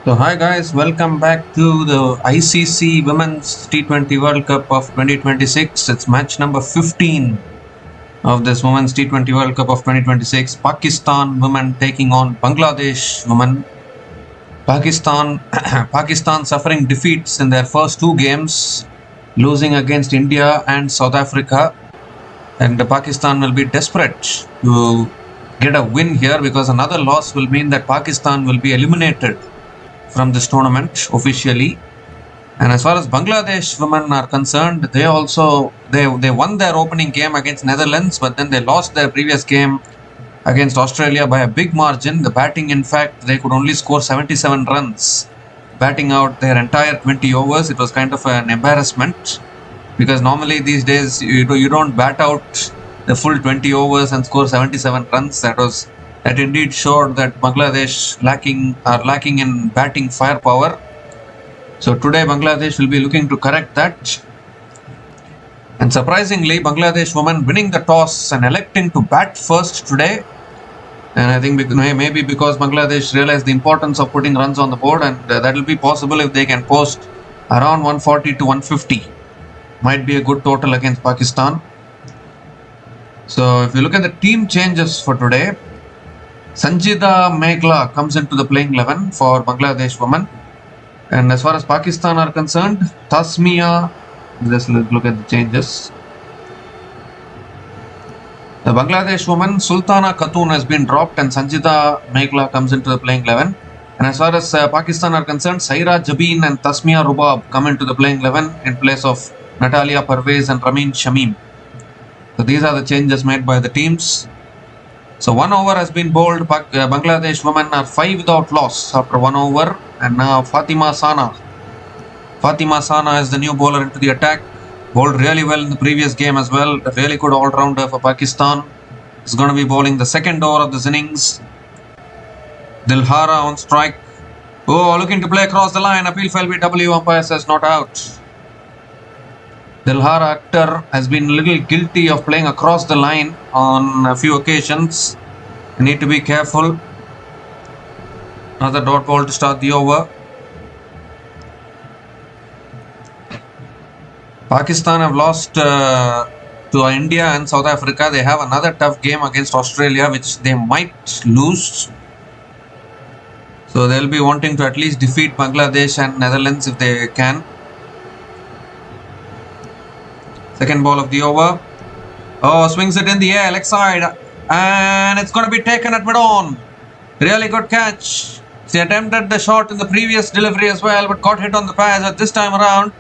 So hi guys, welcome back to the ICC Women's T20 World Cup of 2026. It's match number 15 of this Women's T20 World Cup of 2026. Pakistan women taking on Bangladesh women. Pakistan suffering defeats in their first two games, losing against India and South Africa. And Pakistan will be desperate to get a win here because another loss will mean that Pakistan will be eliminated from this tournament officially. And as far as Bangladesh women are concerned, they won their opening game against Netherlands, but then they lost their previous game against Australia by a big margin. The batting, in fact, they could only score 77 runs, batting out their entire 20 overs. It was kind of an embarrassment because normally these days you don't bat out the full 20 overs and score 77 runs. That indeed showed that Bangladesh are lacking in batting firepower. So today Bangladesh will be looking to correct that. And surprisingly, Bangladesh women winning the toss and electing to bat first today. And I think maybe because Bangladesh realized the importance of putting runs on the board, and that will be possible if they can post around 140 to 150. Might be a good total against Pakistan. So if you look at the team changes for today, Sanjida Meghla comes into the playing 11 for Bangladesh women. And as far as Pakistan are concerned, Tasmia, let's look at the changes. The Bangladesh woman, Sultana Khatun, has been dropped and Sanjida Meghla comes into the playing 11. And as far as Pakistan are concerned, Saira Jabin and Tasmia Rubab come into the playing 11 in place of Natalia Parvez and Ramin Shamim. So these are the changes made by the teams. So 1 over has been bowled. Bangladesh women are 5 without loss after 1 over. And now Fatima Sana. Fatima Sana is the new bowler into the attack. Bowled really well in the previous game as well. A really good all-rounder for Pakistan. Is going to be bowling the second over of this innings. Dilhara on strike. Oh, looking to play across the line. Appeal for LBW. Umpire says not out. Dilhara Akhtar has been a little guilty of playing across the line on a few occasions. You need to be careful. Another dot ball to start the over. Pakistan have lost to India and South Africa. They have another tough game against Australia, which they might lose. So they'll be wanting to at least defeat Bangladesh and Netherlands if they can. Second ball of the over. Oh, swings it in the air, leg side. And it's going to be taken at mid-on. Really good catch. She attempted the shot in the previous delivery as well, but got hit on the pads. But this time around,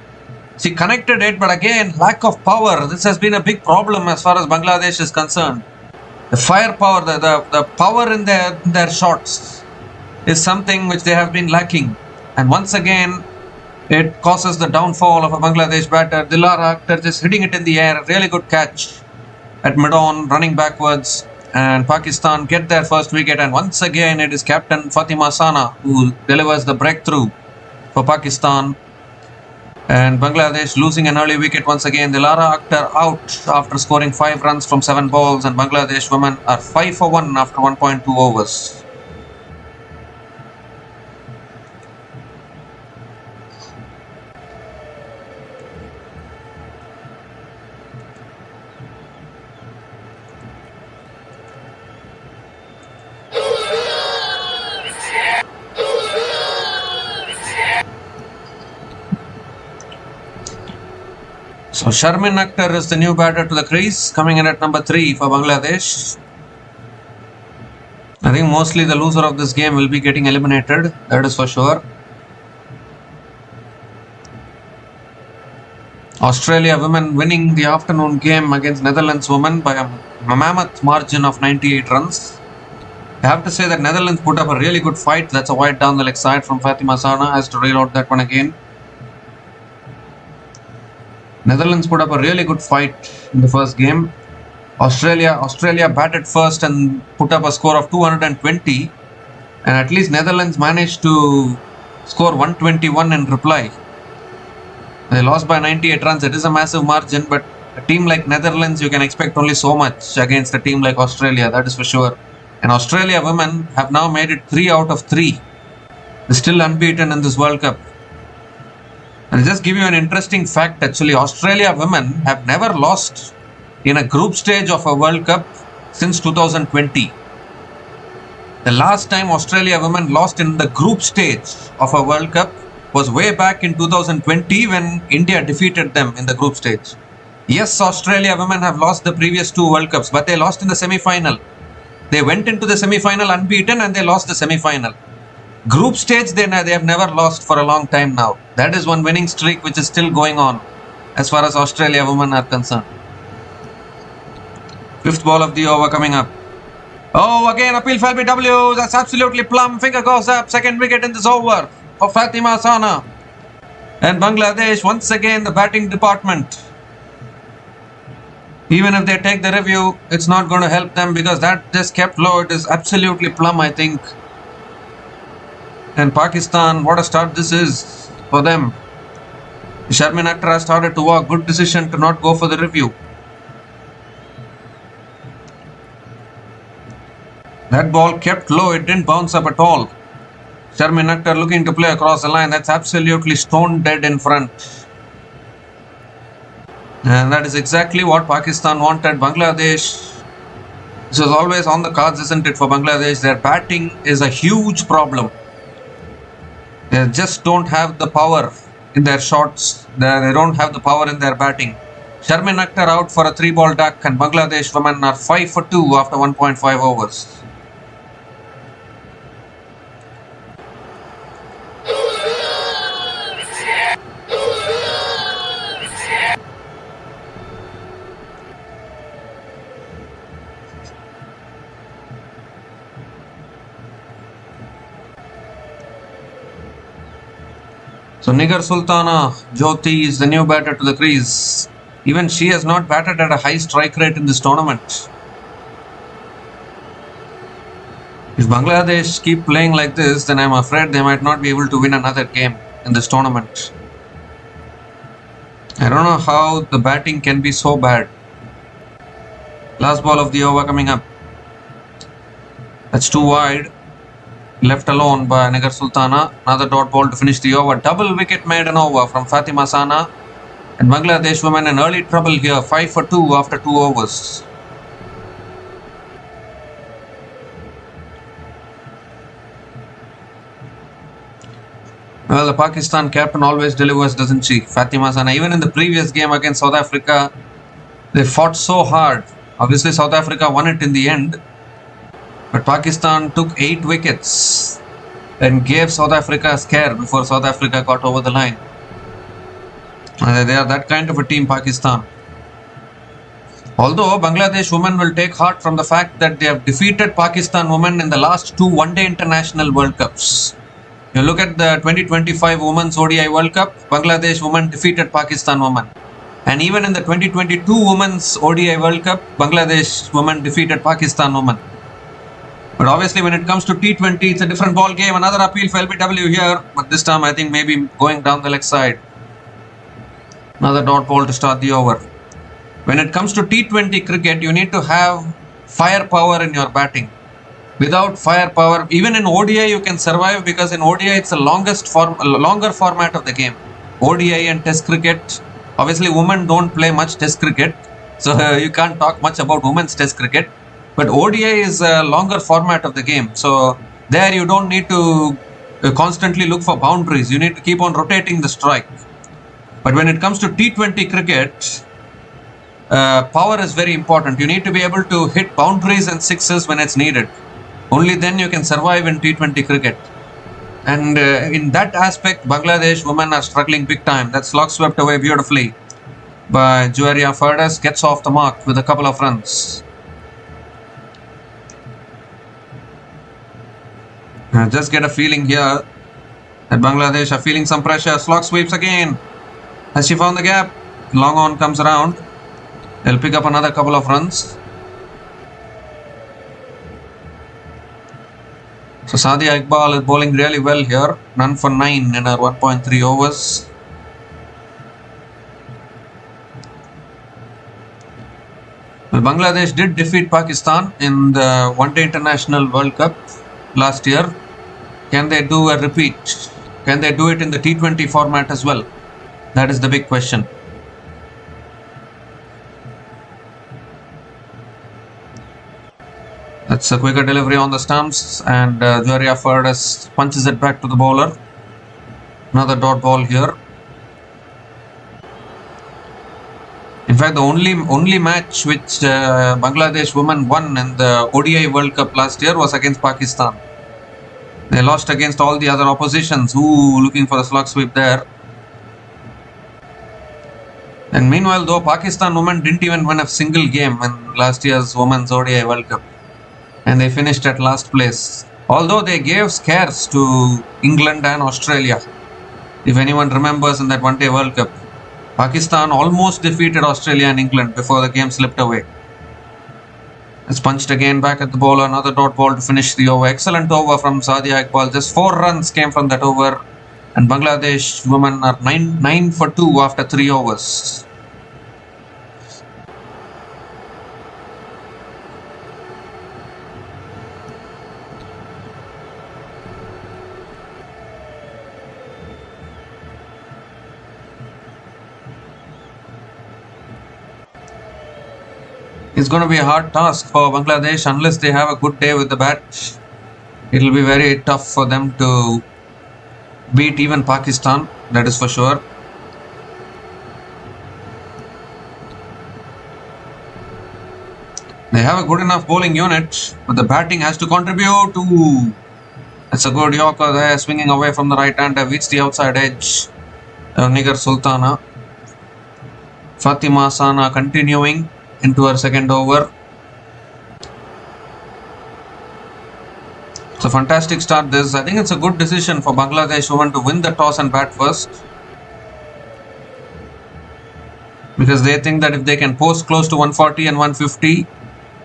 she connected it, but again, lack of power. This has been a big problem as far as Bangladesh is concerned. The firepower, the power in their shots is something which they have been lacking. And once again, it causes the downfall of a Bangladesh batter. Dilhara Akhtar just hitting it in the air. Really good catch at mid-on, running backwards. And Pakistan get their first wicket. And once again, it is captain Fatima Sana who delivers the breakthrough for Pakistan. And Bangladesh losing an early wicket once again. Dilhara Akhtar out after scoring 5 runs from 7 balls. And Bangladesh women are 5 for 1 after 1.2 overs. So Sharmin Akhtar is the new batter to the crease, coming in at number 3 for Bangladesh. I think mostly the loser of this game will be getting eliminated, that is for sure. Australia women winning the afternoon game against Netherlands women by a mammoth margin of 98 runs. I have to say that Netherlands put up a really good fight. That's a wide down the leg side from Fatima Sana. Has to reload that one again. Netherlands put up a really good fight in the first game. Australia batted first and put up a score of 220. And at least Netherlands managed to score 121 in reply. They lost by 98 runs. It is a massive margin, but a team like Netherlands, you can expect only so much against a team like Australia, that is for sure. And Australia women have now made it 3 out of 3 They're still unbeaten in this World Cup. I'll just give you an interesting fact actually. Australia women have never lost in a group stage of a World Cup since 2020. The last time Australia women lost in the group stage of a World Cup was way back in 2020 when India defeated them in the group stage. Yes, Australia women have lost the previous two World Cups, but they lost in the semi-final. They went into the semi-final unbeaten and they lost the semi-final. Group stage, they have never lost for a long time now. That is one winning streak which is still going on as far as Australia women are concerned. Fifth ball of the over coming up. Oh, again appeal for LBW. That's absolutely plumb. Finger goes up. Second wicket in this over for Fatima Sana. And Bangladesh, once again, the batting department. Even if they take the review, it's not going to help them because that just kept low. It is absolutely plumb, I think. And Pakistan, what a start this is for them. Sharmin Akhtar has started to walk. Good decision to not go for the review. That ball kept low. It didn't bounce up at all. Sharmin Akhtar looking to play across the line. That's absolutely stone dead in front. And that is exactly what Pakistan wanted. Bangladesh, this was always on the cards, isn't it, for Bangladesh? Their batting is a huge problem. They just don't have the power in their shots. They don't have the power in their batting. Sharmin Akhtar out for a 3-ball duck and Bangladesh women are 5 for 2 after 1.5 overs. So Nigar Sultana Jyoti is the new batter to the crease. Even she has not batted at a high strike rate in this tournament. If Bangladesh keep playing like this, then I'm afraid they might not be able to win another game in this tournament. I don't know how the batting can be so bad. Last ball of the over coming up. That's too wide. Left alone by Nigar Sultana. Another dot ball to finish the over. Double wicket maiden over from Fatima Sana. And Bangladesh women in early trouble here. 5 for 2 after 2 overs. Well, the Pakistan captain always delivers, doesn't she? Fatima Sana. Even in the previous game against South Africa, they fought so hard. Obviously, South Africa won it in the end. But Pakistan took 8 wickets and gave South Africa a scare before South Africa got over the line. They are that kind of a team, Pakistan. Although Bangladesh women will take heart from the fact that they have defeated Pakistan women in the last 2 one-day international World Cups. You look at the 2025 Women's ODI World Cup, Bangladesh women defeated Pakistan women. And even in the 2022 Women's ODI World Cup, Bangladesh women defeated Pakistan women. But obviously when it comes to T20, it's a different ball game. Another appeal for LBW here. But this time I think maybe going down the leg side. Another dot ball to start the over. When it comes to T20 cricket, you need to have firepower in your batting. Without firepower, even in ODI you can survive because in ODI it's the longer format of the game. ODI and Test cricket. Obviously women don't play much Test cricket. So you can't talk much about women's Test cricket. But ODI is a longer format of the game. So there you don't need to constantly look for boundaries. You need to keep on rotating the strike. But when it comes to T20 cricket, power is very important. You need to be able to hit boundaries and sixes when it's needed. Only then you can survive in T20 cricket. And in that aspect, Bangladesh women are struggling big time. That slog swept away beautifully by Juwaria Fardas. Gets off the mark with a couple of runs. I just get a feeling here that Bangladesh are feeling some pressure. Slog sweeps again. Has she found the gap? Long on comes around. They'll pick up another couple of runs. So Sadia Iqbal is bowling really well here. None for 9 in her 1.3 overs. Well, Bangladesh did defeat Pakistan in the One Day International World Cup last year. Can they do a repeat? Can they do it in the T20 format as well? That is the big question. That's a quicker delivery on the stumps, and Juaria Fernandez punches it back to the bowler. Another dot ball here. In fact, the only match which Bangladesh women won in the ODI World Cup last year was against Pakistan. They lost against all the other oppositions who looking for the slug sweep there. And meanwhile, though, Pakistan women didn't even win a single game in last year's Women's ODI World Cup. And they finished at last place. Although they gave scares to England and Australia. If anyone remembers in that one-day World Cup, Pakistan almost defeated Australia and England before the game slipped away. It's punched again back at the bowler. Another dot ball to finish the over. Excellent over from Sadia Iqbal. Just 4 runs came from that over. And Bangladesh women are 9 for 2 after 3 overs. It's going to be a hard task for Bangladesh unless they have a good day with the bat. It will be very tough for them to beat even Pakistan, that is for sure. They have a good enough bowling unit, but the batting has to contribute. That's a good Yorker there, swinging away from the right hander, reached the outside edge. Nigar Sultana. Fatima Sana continuing into her second over. It's a fantastic start this. I think it's a good decision for Bangladesh women to win the toss and bat first. Because they think that if they can post close to 140 and 150,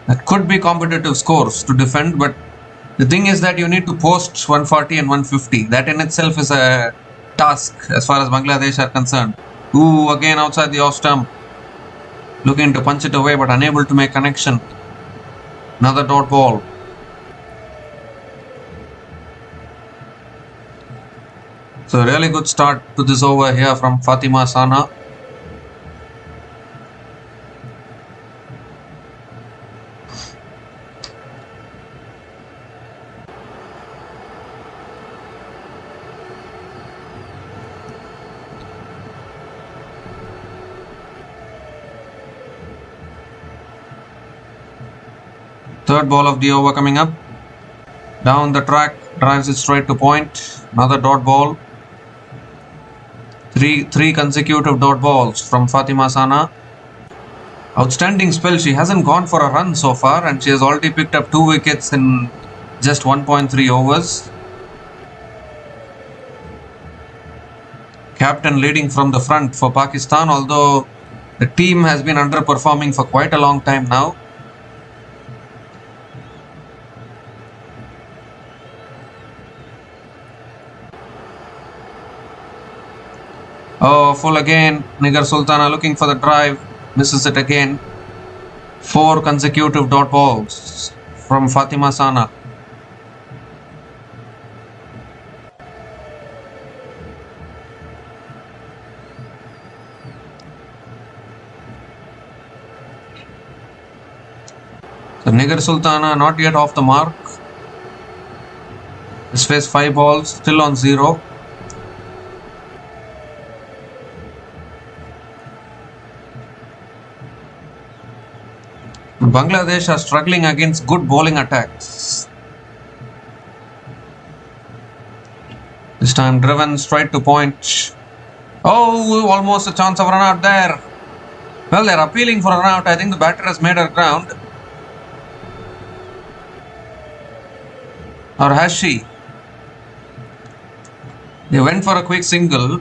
that could be competitive scores to defend. But the thing is that you need to post 140 and 150. That in itself is a task as far as Bangladesh are concerned. Again outside the off stump. Looking to punch it away but unable to make connection. Another dot ball. So a really good start to this over here from Fatima Sana. Third ball of the over coming up. Down the track, drives it straight to point. Another dot ball. Three consecutive dot balls from Fatima Sana. Outstanding spell. She hasn't gone for a run so far, and she has already picked up 2 wickets in just 1.3 overs. Captain leading from the front for Pakistan, although the team has been underperforming for quite a long time now. Full again. Nigar Sultana looking for the drive. Misses it again. 4 consecutive dot balls from Fatima Sana. So Nigar Sultana not yet off the mark. He's faced 5 balls, still on 0. Bangladesh are struggling against good bowling attacks. This time driven straight to point. Almost a chance of run out there. Well, they're appealing for a run out. I think the batter has made her ground. Or has she? They went for a quick single.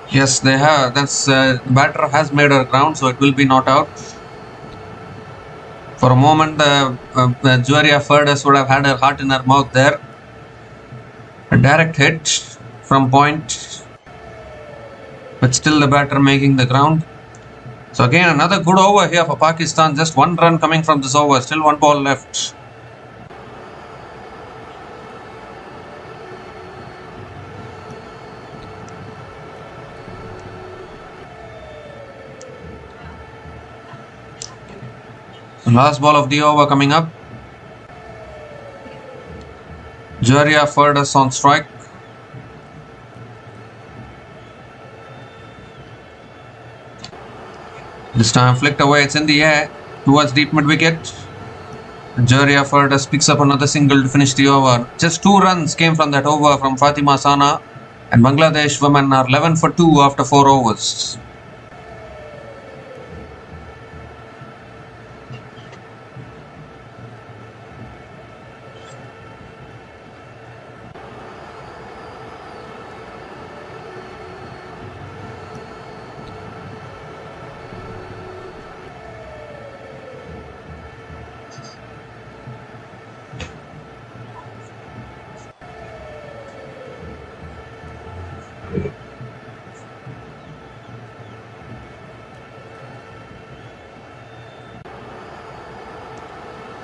Yes, they have. The batter has made her ground, so it will be not out. For a moment, Juaria Fernandez would have had her heart in her mouth there. A direct hit from point. but still the batter making the ground. So again another good over here for Pakistan. Just one run coming from this over. Still one ball left. The last ball of the over coming up. Jaria Furdas on strike. This time flicked away, it's in the air towards deep mid wicket. Jaria Furdas picks up another single to finish the over. Just 2 runs came from that over from Fatima Sana, and Bangladesh women are 11 for 2 after 4 overs.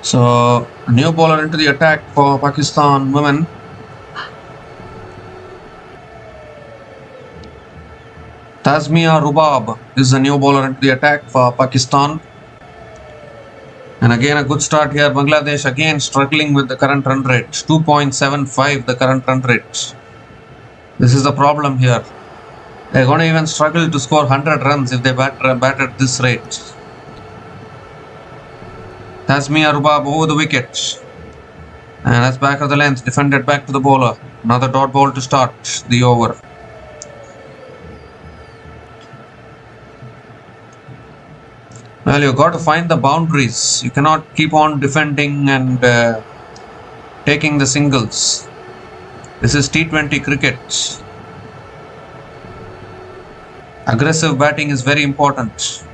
So, a new bowler into the attack for Pakistan women. Tazmia Rubab is the new bowler into the attack for Pakistan. And again a good start here. Bangladesh again struggling with the current run rate. 2.75 the current run rate. This is the problem here. They're going to even struggle to score 100 runs if they bat at this rate. Tazmia Rubab over the wicket. And that's back of the length. Defended back to the bowler. Another dot ball to start the over. Well, you've got to find the boundaries. You cannot keep on defending and taking the singles. This is T20 cricket. Aggressive batting is very important.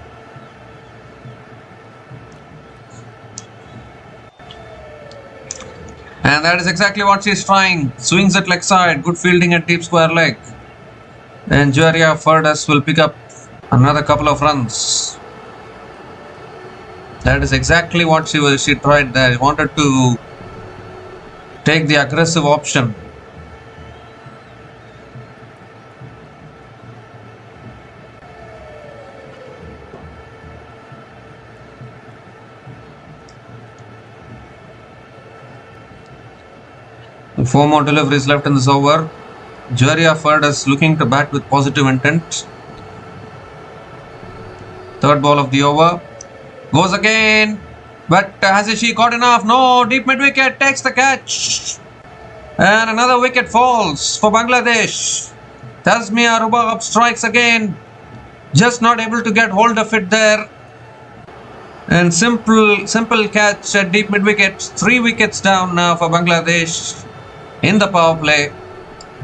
And that is exactly what she's trying. Swings it leg side. Good fielding at deep square leg. Then Jaria Furdas will pick up another couple of runs. That is exactly what she tried there. She wanted to take the aggressive option. Four more deliveries left in this over. Jaria Furdas looking to bat with positive intent. Third ball of the over. Goes again. But has she got enough? No. Deep mid wicket takes the catch. And another wicket falls for Bangladesh. Tazmia Rubab strikes again. Just not able to get hold of it there. And simple catch at deep mid wicket. 3 wickets down now for Bangladesh in the power play.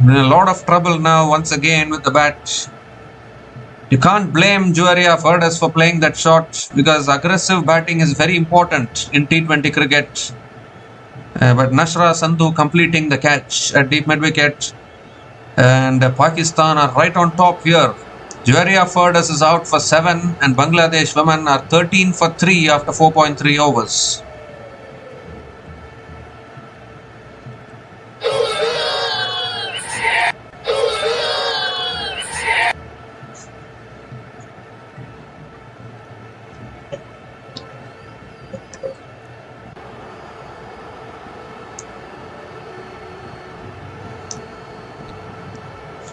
In a lot of trouble now once again with the bat. You can't blame Jaria Furdas for playing that shot because aggressive batting is very important in T20 cricket. But Nashra Sandhu completing the catch at deep mid wicket. And Pakistan are right on top here. Jaria Furdas is out for 7 and Bangladesh women are 13 for 3 after 4.3 overs.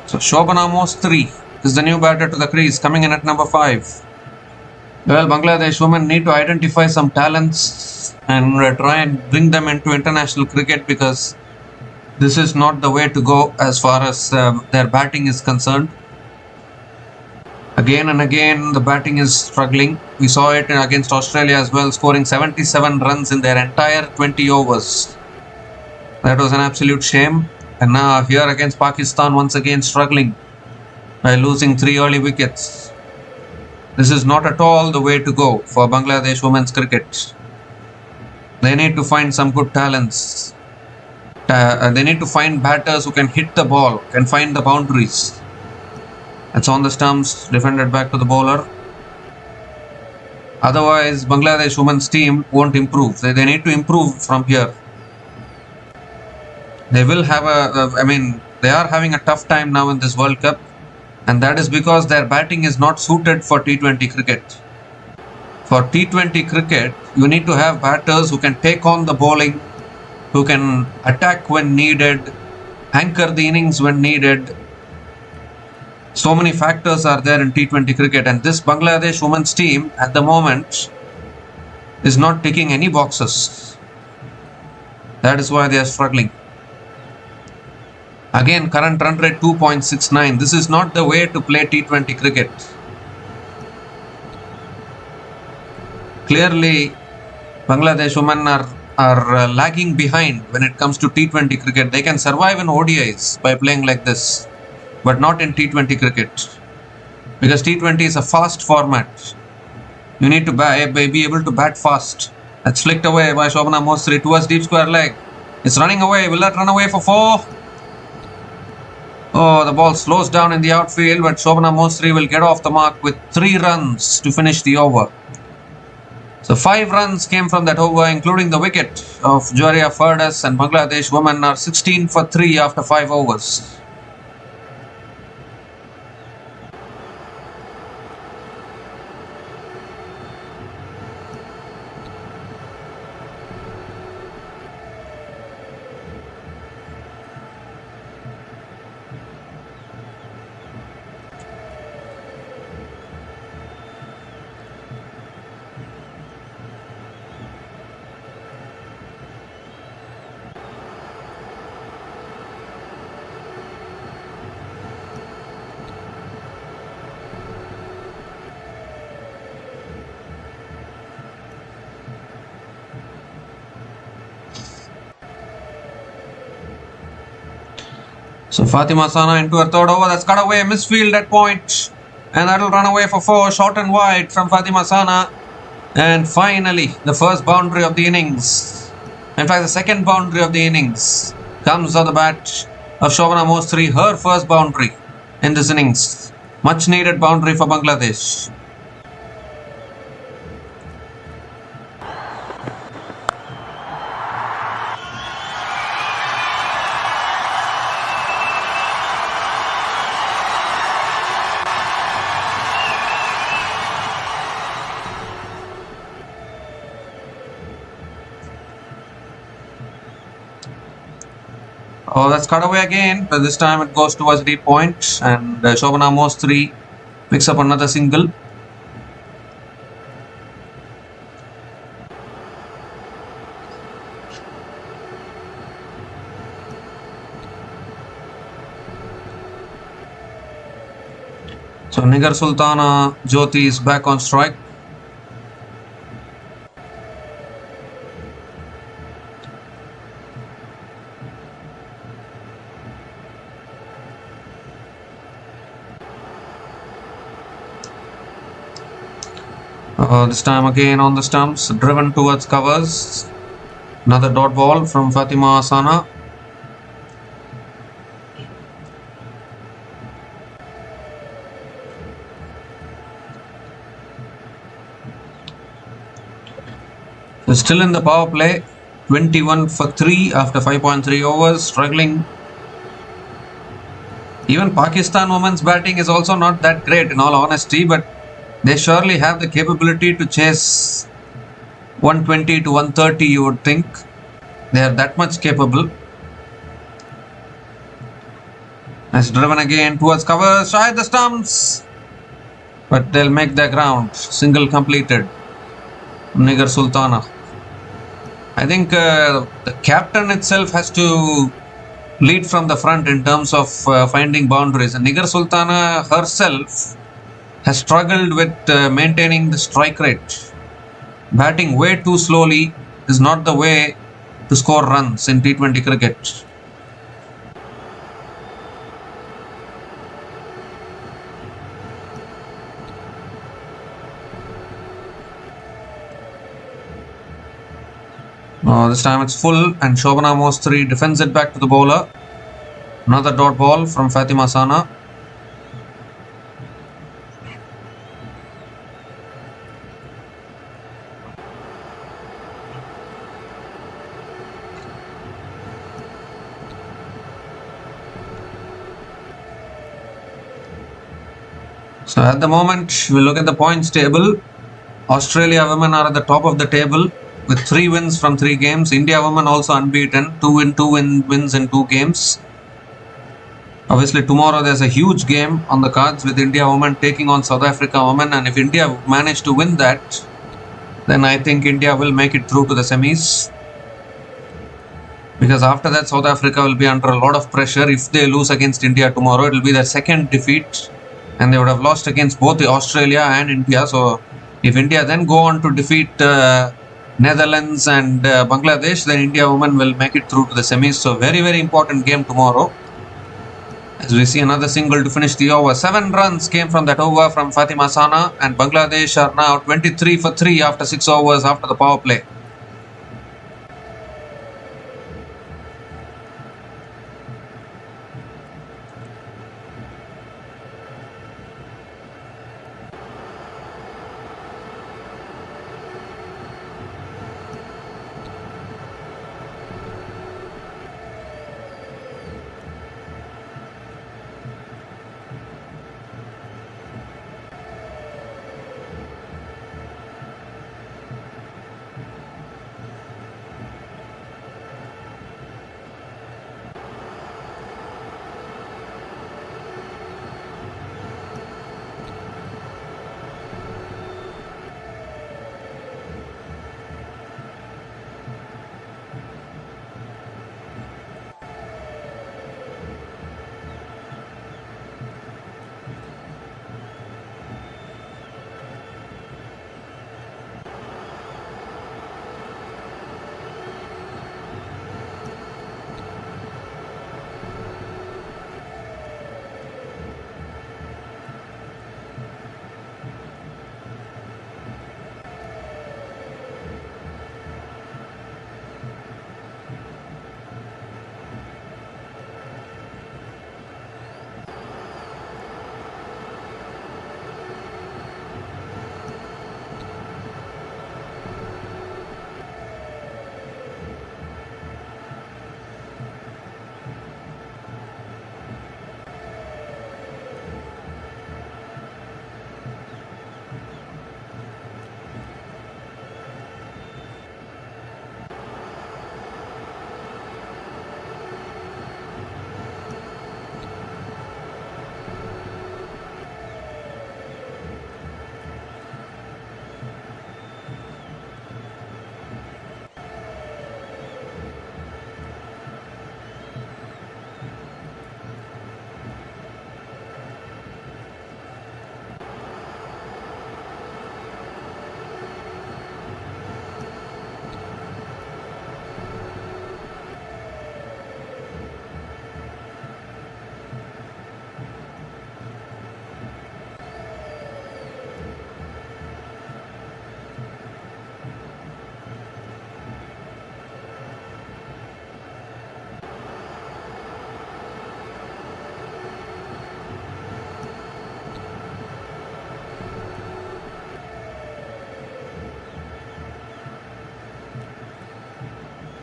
So Shobana Mostri is the new batter to the crease, coming in at number 5. Well, Bangladesh women need to identify some talents and try and bring them into international cricket because this is not the way to go as far as their batting is concerned. Again and again the batting is struggling. We saw it against Australia as well, scoring 77 runs in their entire 20 overs. That was an absolute shame. And now here against Pakistan once again struggling by losing 3 early wickets. This is not at all the way to go for Bangladesh women's cricket. They need to find some good talents. They need to find batters who can hit the ball, can find the boundaries. It's on the stumps, defended back to the bowler. Otherwise, Bangladesh women's team won't improve. They need to improve from here. They will have they are having a tough time now in this World Cup, and that is because their batting is not suited for T20 cricket. For T20 cricket, you need to have batters who can take on the bowling, who can attack when needed, anchor the innings when needed. So many factors are there in T20 cricket, and this Bangladesh women's team at the moment is not ticking any boxes. That is why they are struggling. Again, current run rate 2.69. This is not the way to play T20 cricket. Clearly, Bangladesh women are lagging behind when it comes to T20 cricket. They can survive in ODIs by playing like this, but not in T20 cricket, because T20 is a fast format. You need to be able to bat fast. That's flicked away by Shobana Mostri towards deep square leg. It's running away. Will that run away for 4? Oh, the ball slows down in the outfield, but Shobana Mostri will get off the mark with 3 runs to finish the over. So 5 runs came from that over, including the wicket of Joria Ferdas, and Bangladesh women are 16 for 3 after 5 overs. So Fatima Sana into her third over. That's cut away. Misfield at point. And that'll run away for 4. Short and wide from Fatima Sana. And finally, the first boundary of the innings. In fact, the second boundary of the innings comes on the bat of Shobana Mostri. Her first boundary in this innings. Much needed boundary for Bangladesh. Oh, that's cut away again, but this time it goes towards deep point, and Shobana Mostri picks up another single. So Nigar Sultana Jyoti is back on strike. This time again on the stumps, driven towards covers. Another dot ball from Fatima Sana. So still in the power play, 21 for 3 after 5.3 overs, struggling. Even Pakistan women's batting is also not that great in all honesty, but they surely have the capability to chase 120 to 130, you would think. They are that much capable. Nice driven again towards cover, shy the stumps. But they'll make their ground. Single completed. Nigar Sultana. I think the captain itself has to lead from the front in terms of finding boundaries. And Nigar Sultana herself has struggled with maintaining the strike rate. Batting way too slowly is not the way to score runs in T20 cricket. This time it's full, and Shobana Mostri defends it back to the bowler. Another dot ball from Fatima Sana. So at the moment, we look at the points table. Australia women are at the top of the table with 3 wins from 3 games. India women also unbeaten, 2 wins in 2 games. Obviously, tomorrow there's a huge game on the cards with India women taking on South Africa women, and if India manage to win that, then I think India will make it through to the semis. Because after that, South Africa will be under a lot of pressure. If they lose against India tomorrow, it will be their second defeat, and they would have lost against both Australia and India. So if India then go on to defeat Netherlands and Bangladesh, then India women will make it through to the semis. So very important game tomorrow. As we see another single to finish the over. 7 runs came from that over from Fatima Sana, and Bangladesh are now 23 for 3 after 6 overs after the power play.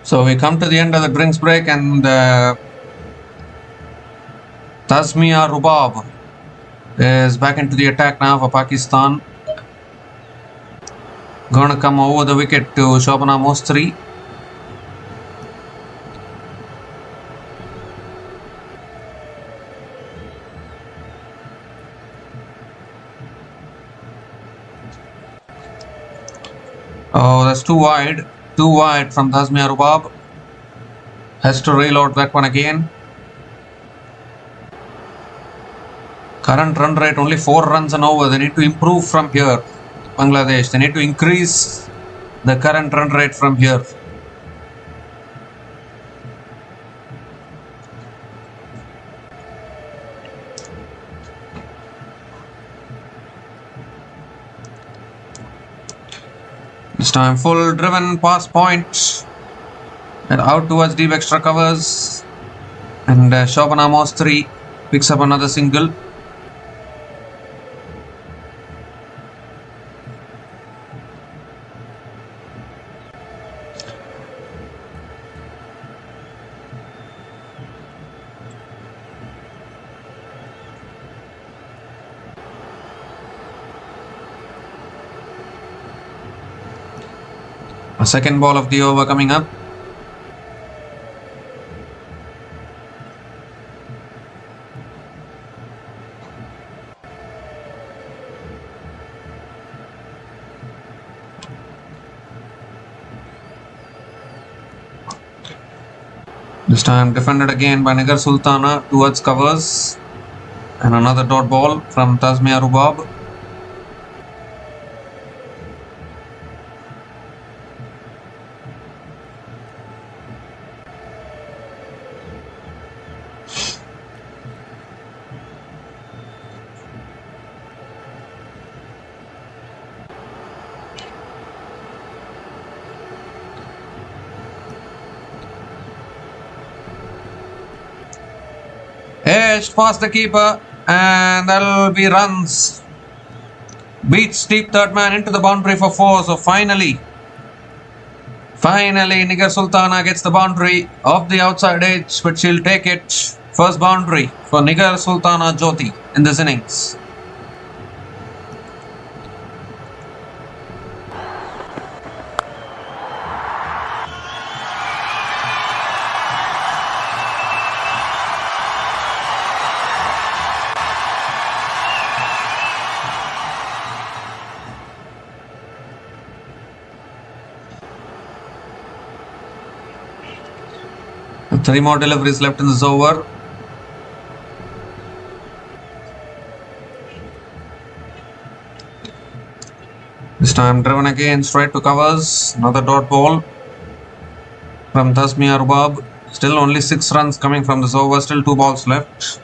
So we come to the end of the drinks break, and Tasmia Rubab is back into the attack now for Pakistan. Going to come over the wicket to Shobana Mostri. Oh, that's too wide. Too wide from Tasmia Rubab. Has to reload that one again. Current run rate only 4 runs and over. They need to improve from here. Bangladesh, they need to increase the current run rate from here. This time full driven past point and out towards deep extra covers, and Shobana Mostri picks up another single. A second ball of the over coming up. This time defended again by Nigar Sultana towards covers. And another dot ball from Tasmia Rubab. Edged past the keeper, and that'll be runs. Beats deep third man into the boundary for 4. So finally, Nigar Sultana gets the boundary off the outside edge, but she'll take it. First boundary for Nigar Sultana Jyoti in this innings. Three more deliveries left in this over. This time driven again straight to covers. Another dot ball from Tasmia Rubab. Still only 6 runs coming from this over. Still 2 balls left.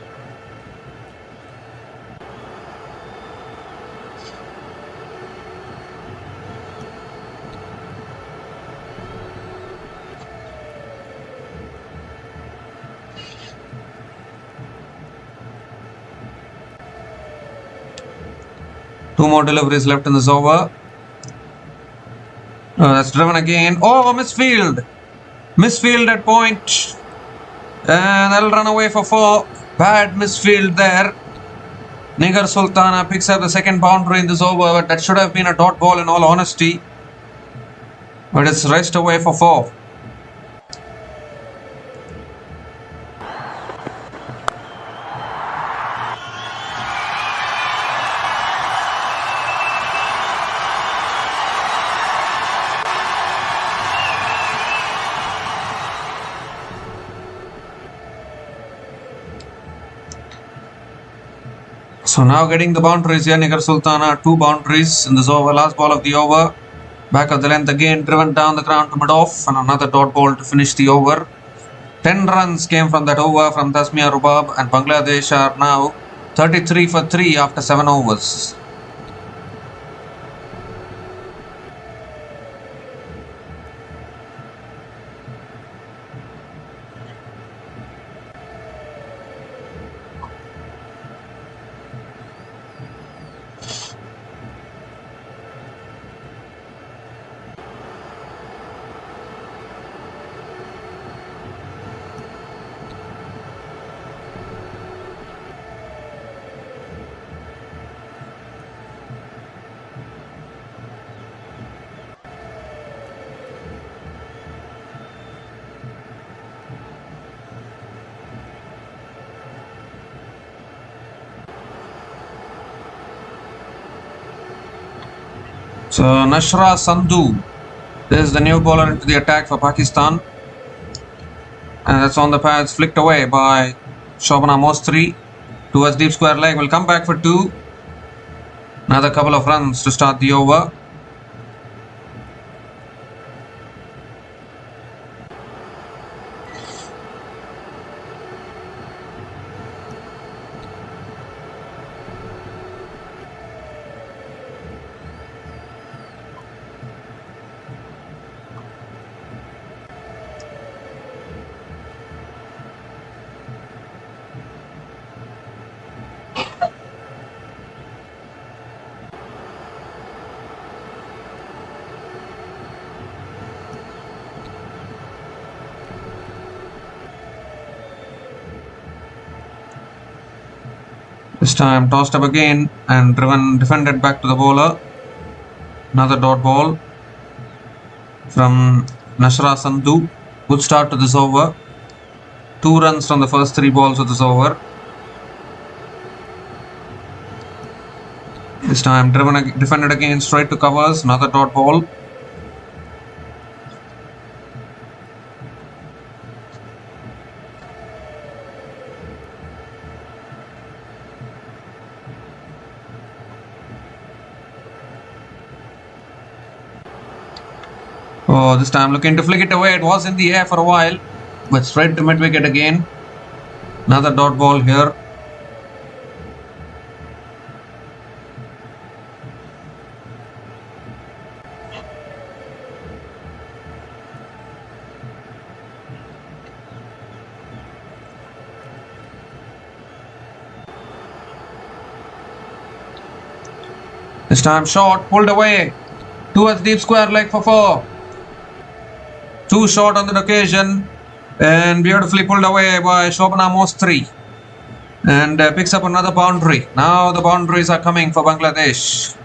Two more deliveries left in this over. That's driven again. Oh, misfield. Misfield at point. And that'll run away for 4. Bad misfield there. Nigar Sultana picks up the second boundary in this over. But that should have been a dot ball in all honesty. But it's raced away for 4. So now getting the boundaries here, Nigar Sultana, 2 boundaries in this over, last ball of the over. Back of the length again, driven down the ground to mid-off, and another dot ball to finish the over. 10 runs came from that over from Tasmia Rubab, and Bangladesh are now 33 for 3 after 7 overs. So Nashra Sandhu, this is the new bowler into the attack for Pakistan, and that's on the pads, flicked away by Shobana Mostri towards deep square leg. Will come back for 2. Another couple of runs to start the over. This time tossed up again and defended back to the bowler. Another dot ball from Nashra Sandhu. Good start to this over. 2 runs from the first 3 balls of this over. This time defended again, straight to covers. Another dot ball. Oh, this time looking to flick it away. It was in the air for a while, but straight to mid wicket again. Another dot ball here. This time short, pulled away towards deep square leg for 4. Too short on that occasion and beautifully pulled away by Shobana Mostri, and picks up another boundary. Now the boundaries are coming for Bangladesh.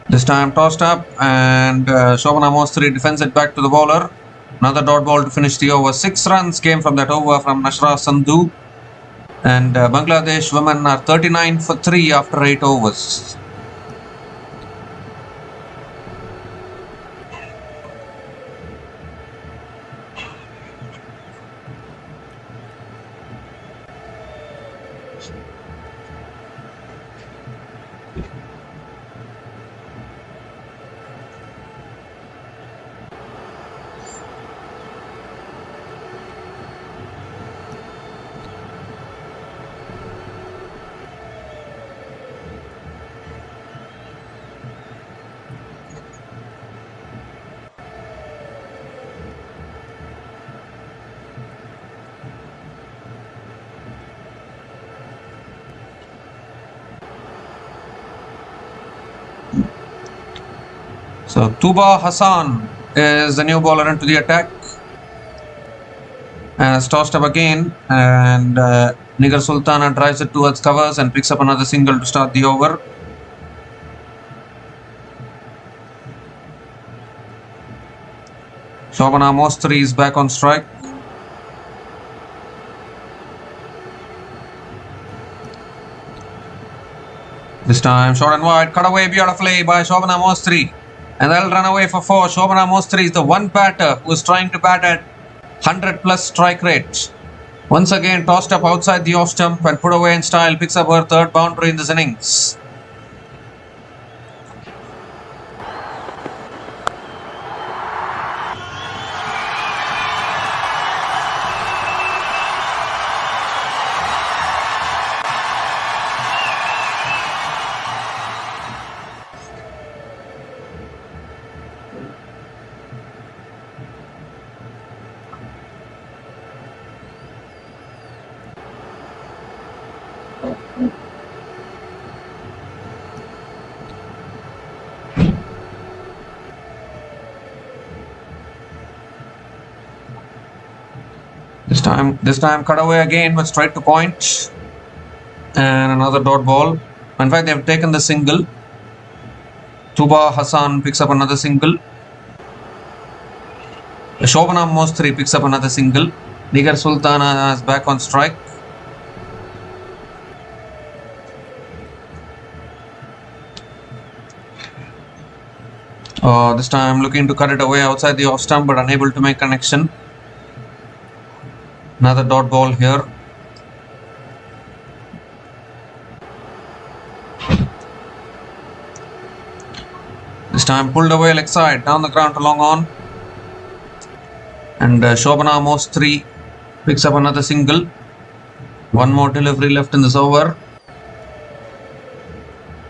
This time tossed up and Shobana Mostri defends it back to the bowler. Another dot ball to finish the over. 6 runs came from that over from Nashra Sandhu, and Bangladesh women are 39 for 3 after 8 overs. So Tuba Hassan is the new bowler into the attack. Has tossed up again, and Nigar Sultana drives it towards covers and picks up another single to start the over. Shobana Mostri is back on strike. This time short and wide, cut away beautifully by Shobana Mostri, and they'll run away for 4. Shobana Mostri is the one batter who is trying to bat at 100 plus strike rate. Once again tossed up outside the off stump and put away in style, picks up her 3rd boundary in this innings. This time cut away again, but straight to point, and another dot ball. In fact, they have taken the single. Tuba Hassan picks up another single. Shobana Mostri picks up another single. Nigar Sultana is back on strike. This time looking to cut it away outside the off stump, but unable to make connection. Another dot ball here. This time pulled away leg side, down the ground to long on. And Shobana Mostri picks up another single. One more delivery left in this over.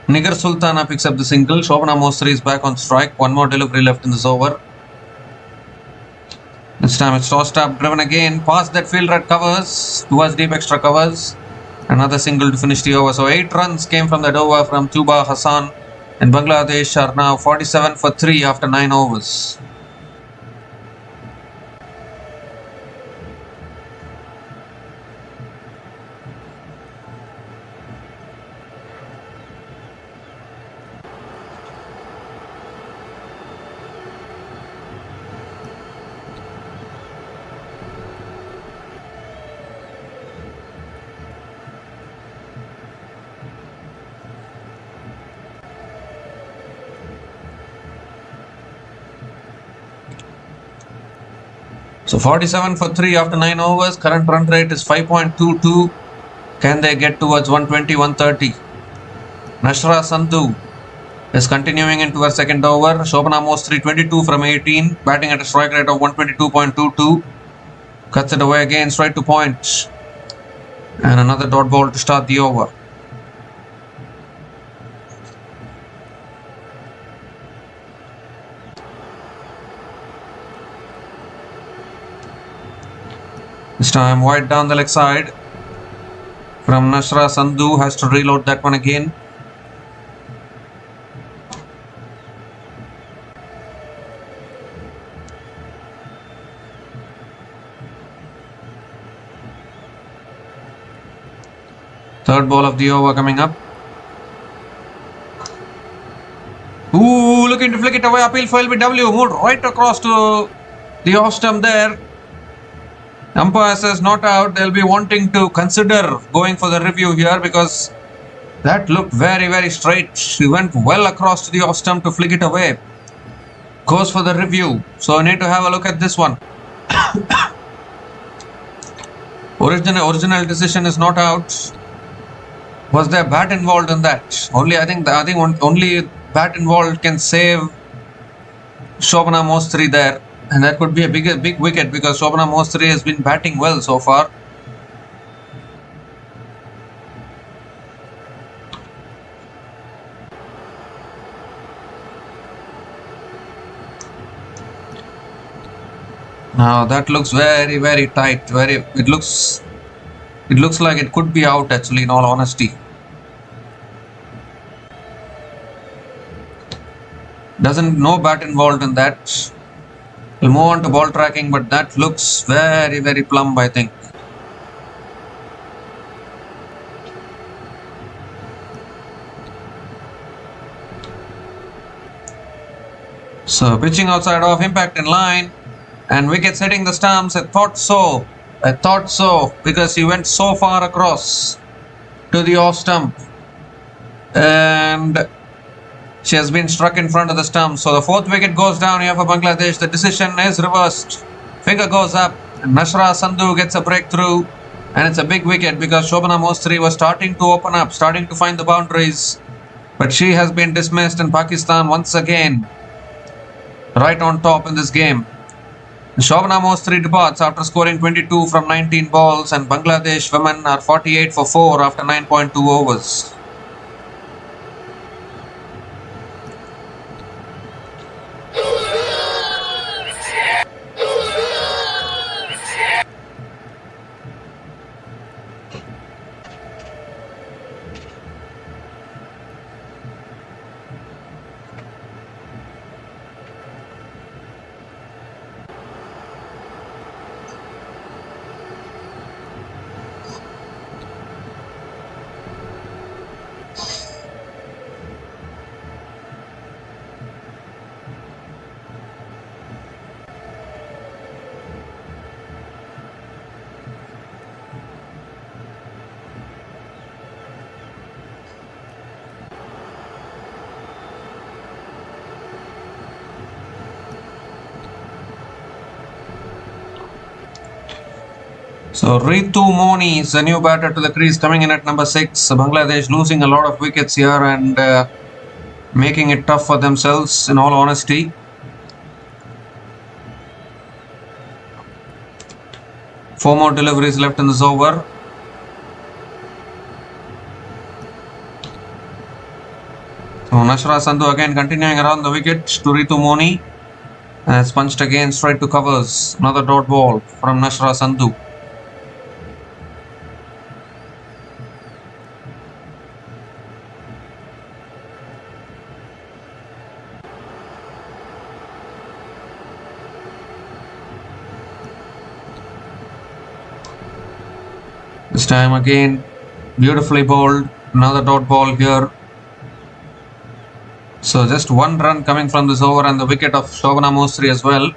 Nigar Sultana picks up the single. Shobana Mostri is back on strike. One more delivery left in this over. This time it's tossed up, driven again, past that fielder at covers, towards deep extra covers. Another single to finish the over. So 8 runs came from that over from Tuba Hassan. And Bangladesh are now 47 for 3 after 9 overs. So 47 for 3 after 9 overs. Current run rate is 5.22. Can they get towards 120, 130? Nashra Sandhu is continuing into her second over. Shobana Mostri 22 from 18. Batting at a strike rate of 122.22. Cuts it away again straight to point. And another dot ball to start the over. This time wide down the leg side from Nashra Sandhu. Has to reload that one again. Third ball of the over coming up. Ooh, looking to flick it away. Appeal for LBW. Moved right across to the off stump there. Umpire says not out. They'll be wanting to consider going for the review here because that looked very, very straight. She went well across to the off stump to flick it away. Goes for the review. So I need to have a look at this one. Original decision is not out. Was there bat involved in that? Only only bat involved can save Shobana Mostri there. And that could be a big wicket because Shobana Mostri has been batting well so far. Now that looks very, very tight. It looks like it could be out actually, in all honesty. No bat involved in that. We'll move on to ball tracking, but that looks very, very plumb, I think. So pitching outside off, impact in line, and wickets hitting the stumps. I thought so because he went so far across to the off stump, and she has been struck in front of the stump. So the fourth wicket goes down here for Bangladesh. The decision is reversed. Finger goes up. And Nashra Sandhu gets a breakthrough. And it's a big wicket because Shobana Mostri was starting to open up, starting to find the boundaries. But she has been dismissed, and Pakistan once again right on top in this game. Shobana Mostri departs after scoring 22 from 19 balls, and Bangladesh women are 48 for 4 after 9.2 overs. So Ritu Moni is the new batter to the crease, coming in at number 6. Bangladesh losing a lot of wickets here and making it tough for themselves, in all honesty. Four more deliveries left in this over. So Nashra Sandhu again continuing around the wicket to Ritu Moni. And it's punched again straight to covers. Another dot ball from Nashra Sandhu. This time again, beautifully bowled. Another dot ball here. So just one run coming from this over and the wicket of Shobana Mostri as well.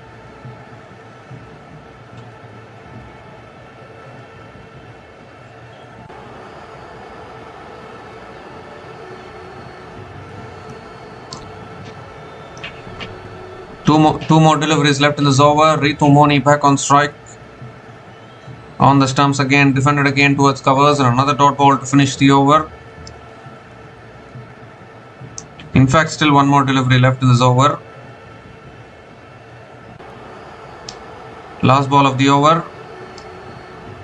Two more deliveries left in this over. Ritu Moni back on strike. On the stumps again, defended again towards covers, and another dot ball to finish the over. In fact, still one more delivery left in this over. Last ball of the over.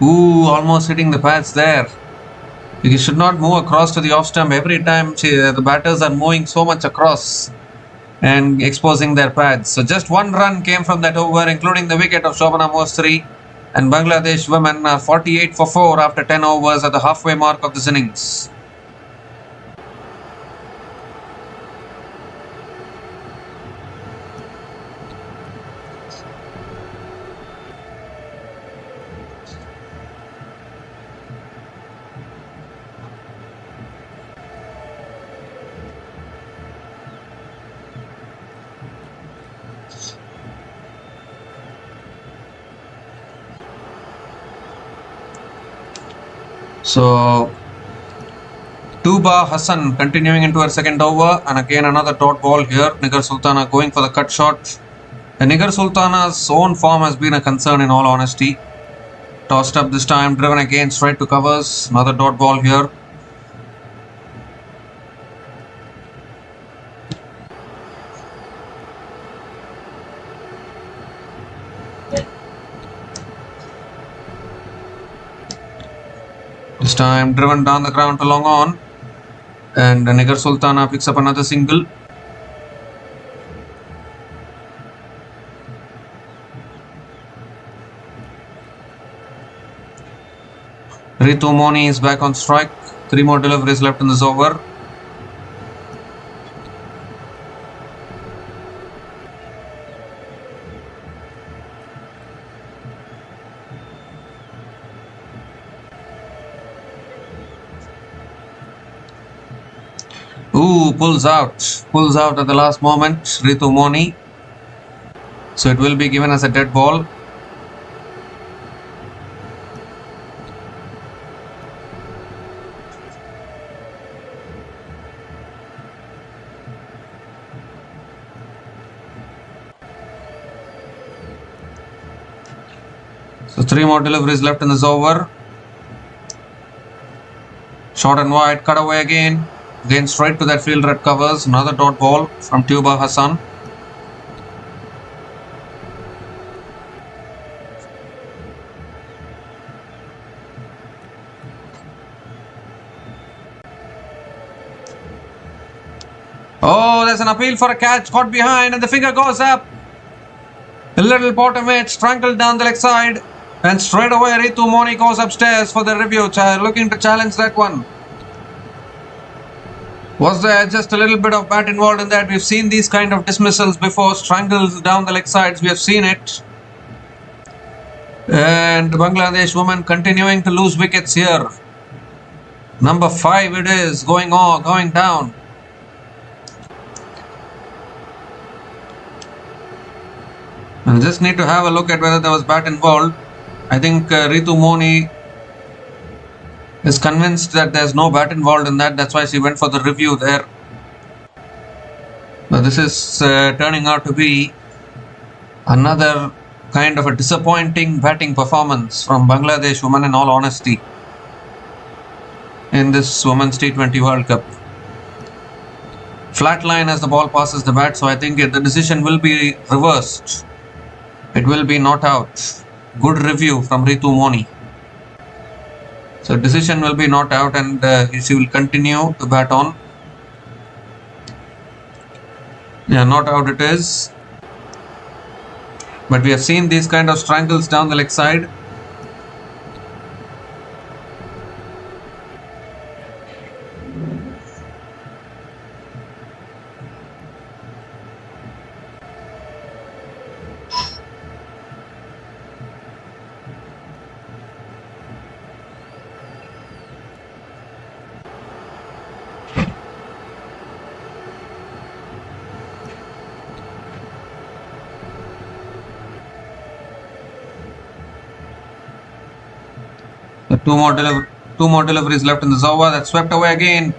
Ooh, almost hitting the pads there. You should not move across to the off stump every time. The batters are moving so much across and exposing their pads. So just one run came from that over, including the wicket of Shobana Mostri, and Bangladesh women are 48 for 4 after 10 overs at the halfway mark of this innings. So Tuba Hassan continuing into her second over, and again another dot ball here. Nigar Sultana going for the cut shot. And Nigar Sultana's own form has been a concern in all honesty. Tossed up this time, driven again straight to covers. Another dot ball here. This time driven down the ground to long on, and Nigar Sultana picks up another single. Ritu Moni is back on strike. 3 more deliveries left in this over. Ooh, pulls out at the last moment, Ritu Moni. So it will be given as a dead ball. So 3 more deliveries left in this over. Short and wide, cut away again. Again straight to that fielder at covers. Another dot ball from Tuba Hassan. Oh, there's an appeal for a catch. Caught behind and the finger goes up. A little bottom edge strangled down the leg side. And straight away Ritu Moni goes upstairs for the review. Looking to challenge that one. Was there just a little bit of bat involved in that? We've seen these kind of dismissals before, strangles down the leg sides. We have seen it. And Bangladesh women continuing to lose wickets here. Number 5 it is, going down. And just need to have a look at whether there was bat involved. I think Ritu Moni is convinced that there's no bat involved in that. That's why she went for the review there. But this is turning out to be another kind of a disappointing batting performance from Bangladesh women, in all honesty, in this Women's T20 World Cup. Flat line as the ball passes the bat, so I think the decision will be reversed. It will be not out. Good review from Ritu Moni. So decision will be not out, and she will continue to bat on. Yeah, not out it is. But we have seen these kind of strangles down the leg side. Two more deliveries left in this over. That's swept away again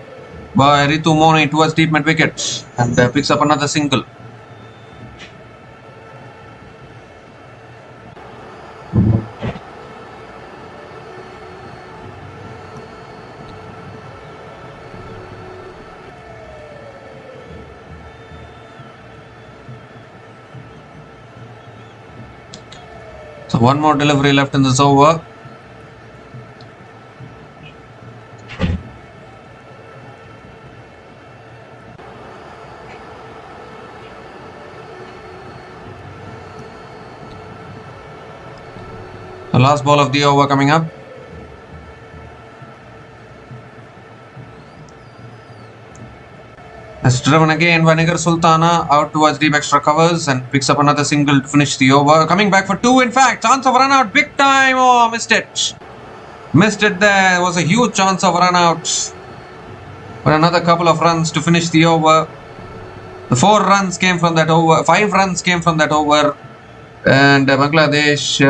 by Ritu Moni towards deep mid wicket and picks up another single. So one more delivery left in this over. The last ball of the over coming up. It's driven again by Nigar Sultana out towards deep extra covers and picks up another single to finish the over. Coming back for two, in fact. Chance of run out, big time. Oh, missed it. Missed it there. It was a huge chance of run out. But another couple of runs to finish the over. The 4 runs came from that over. 5 runs came from that over. And Bangladesh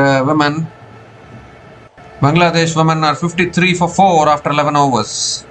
women are 53 for 4 after 11 overs.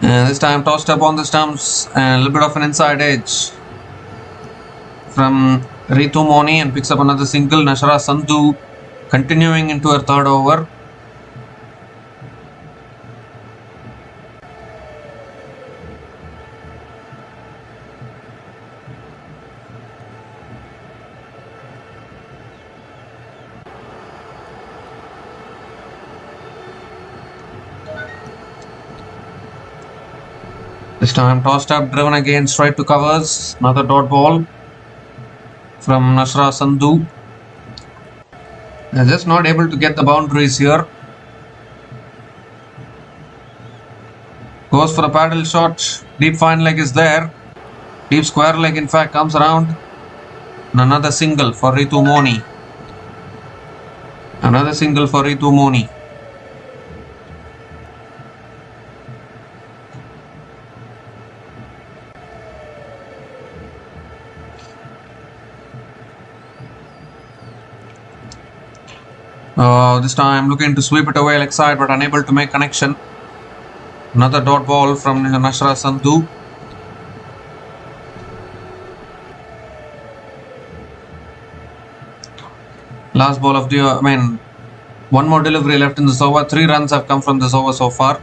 And this time tossed up on the stumps and a little bit of an inside edge from Ritu Moni and picks up another single. Nashra Sandhu continuing into her 3rd over. This time tossed up, driven again, straight to covers. Another dot ball from Nashra Sandhu. They're just not able to get the boundaries here. Goes for a paddle shot. Deep fine leg is there. Deep square leg in fact comes around. And another single for Ritu Moni. Another single for Ritu Moni. This time looking to sweep it away leg side but unable to make connection. Another dot ball from Nashra Sandhu. Last ball of the one more delivery left in this over. 3 runs have come from this over so far.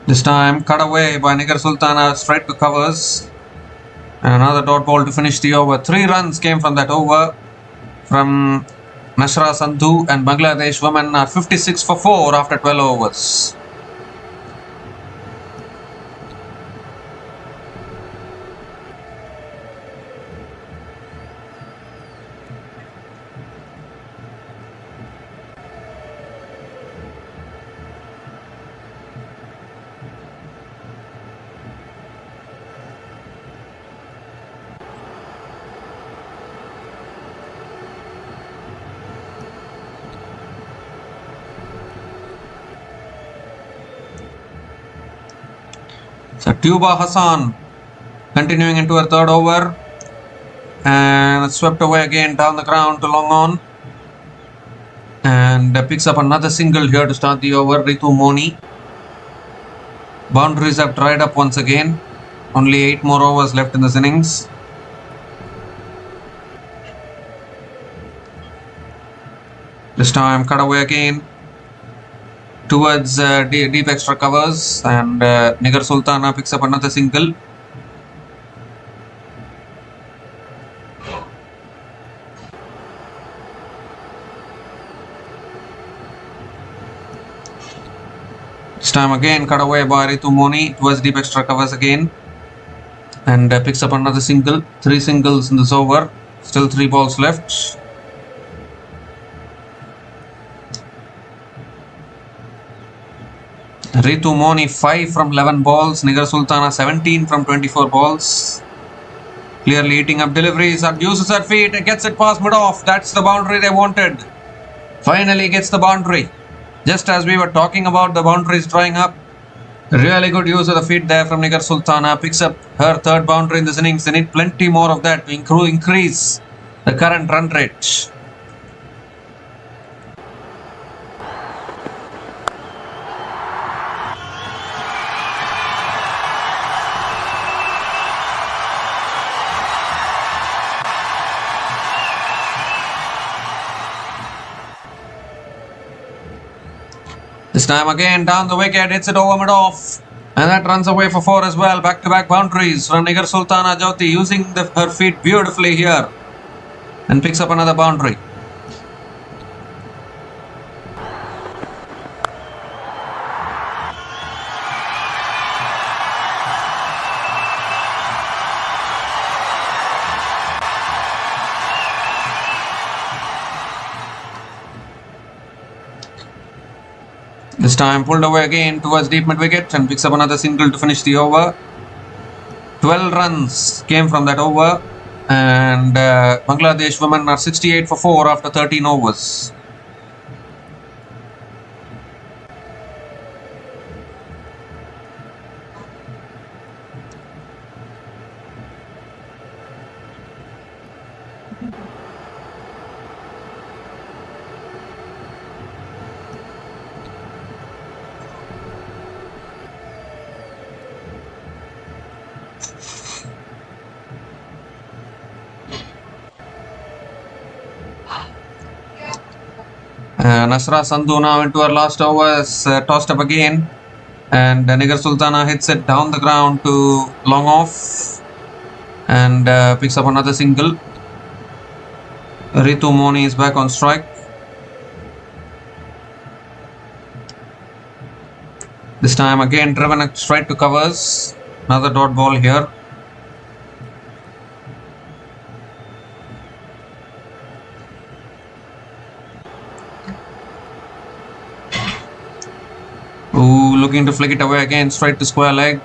This time cut away by Nigar Sultana straight to covers. And another dot ball to finish the over. 3 runs came from that over from Nashra Sandhu, and Bangladesh women are 56 for 4 after 12 overs. So Tuba Hassan continuing into her 3rd over and swept away again down the ground to long on, and picks up another single here to start the over. Ritu Moni. Boundaries have dried up once again. Only 8 more overs left in this innings. This time cut away again towards deep extra covers, and Nigar Sultana picks up another single. This time again cut away by Ritu Moni towards deep extra covers again, and picks up another single. 3 singles in this over. Still 3 balls left. Ritu Moni 5 from 11 balls. Nigar Sultana 17 from 24 balls. Clearly eating up deliveries. Uses her feet and gets it past mid-off. That's the boundary they wanted. Finally gets the boundary. Just as we were talking about the boundaries drying up. Really good use of the feet there from Nigar Sultana. Picks up her 3rd boundary in this innings. They need plenty more of that to increase the current run rate. This time again down the wicket, hits it over mid-off, and that runs away for 4 as well. Back-to-back boundaries from Nigar Sultana Jyoti, using her feet beautifully here, and picks up another boundary. This time pulled away again towards deep mid-wicket and picks up another single to finish the over. 12 runs came from that over, and Bangladesh women are 68 for 4 after 13 overs. Nasra Sandhu now into her last over is tossed up again, and Nigar Sultana hits it down the ground to long off and picks up another single. Ritu Moni is back on strike. This time again driven straight to covers. Another dot ball here. Looking to flick it away again, straight to square leg,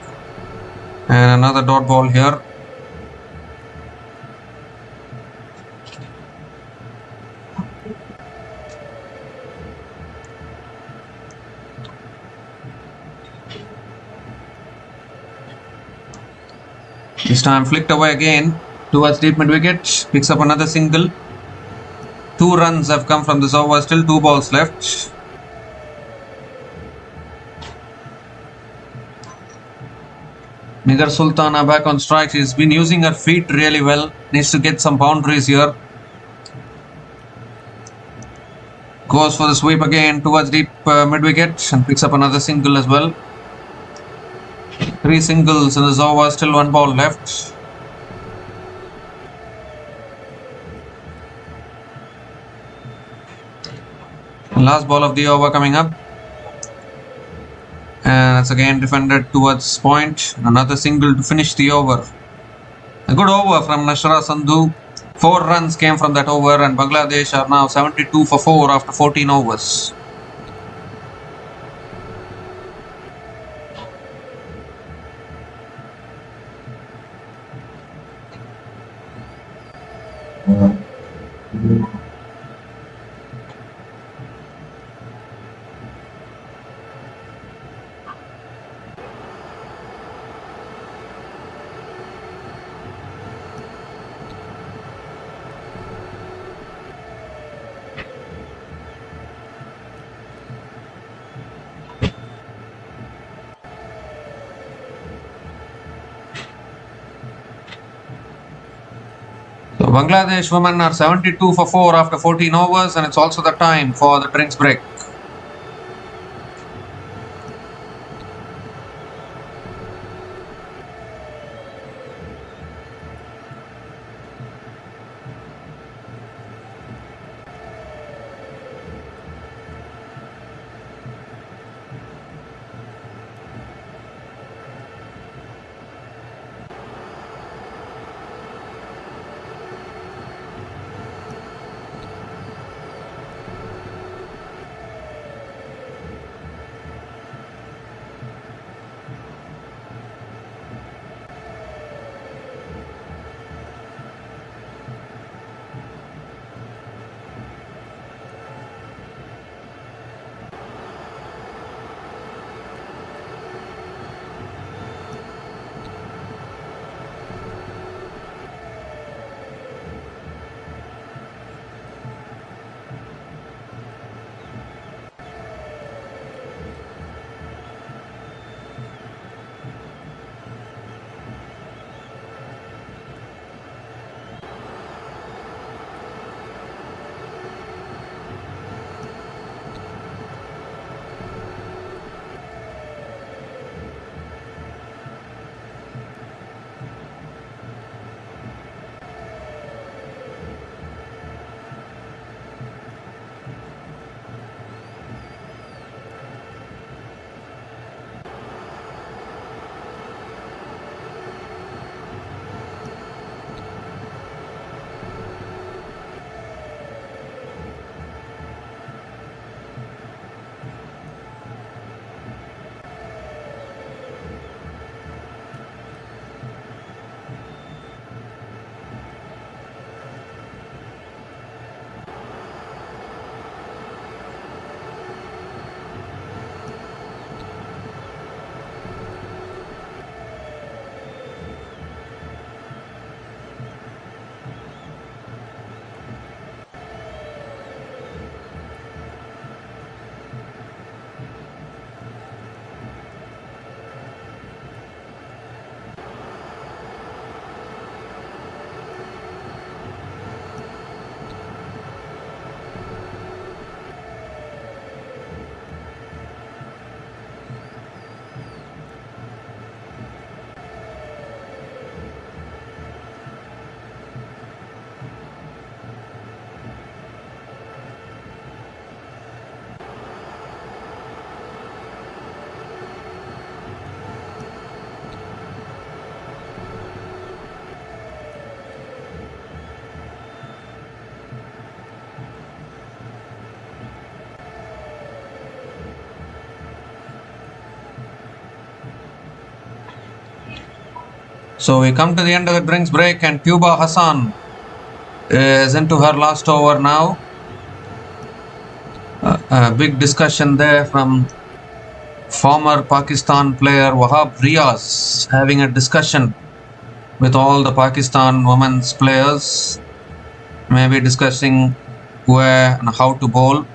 and another dot ball here. This time flicked away again towards deep mid wicket, picks up another single. 2 runs have come from this over, still 2 balls left. Nigar Sultana back on strike. She's been using her feet really well. Needs to get some boundaries here. Goes for the sweep again towards deep mid-wicket and picks up another single as well. 3 singles in this over, still 1 ball left. Last ball of the over coming up. And it's again defended towards point. Another single to finish the over. A good over from Nasra Sandhu. 4 runs came from that over, and Bangladesh are now 72 for 4 after 14 overs. So Bangladesh women are 72 for 4 after 14 overs, and it's also the time for the drinks break. So we come to the end of the drinks break and Tuba Hassan is into her last over now. A big discussion there from former Pakistan player Wahab Riaz, having a discussion with all the Pakistan women's players, maybe discussing where and how to bowl.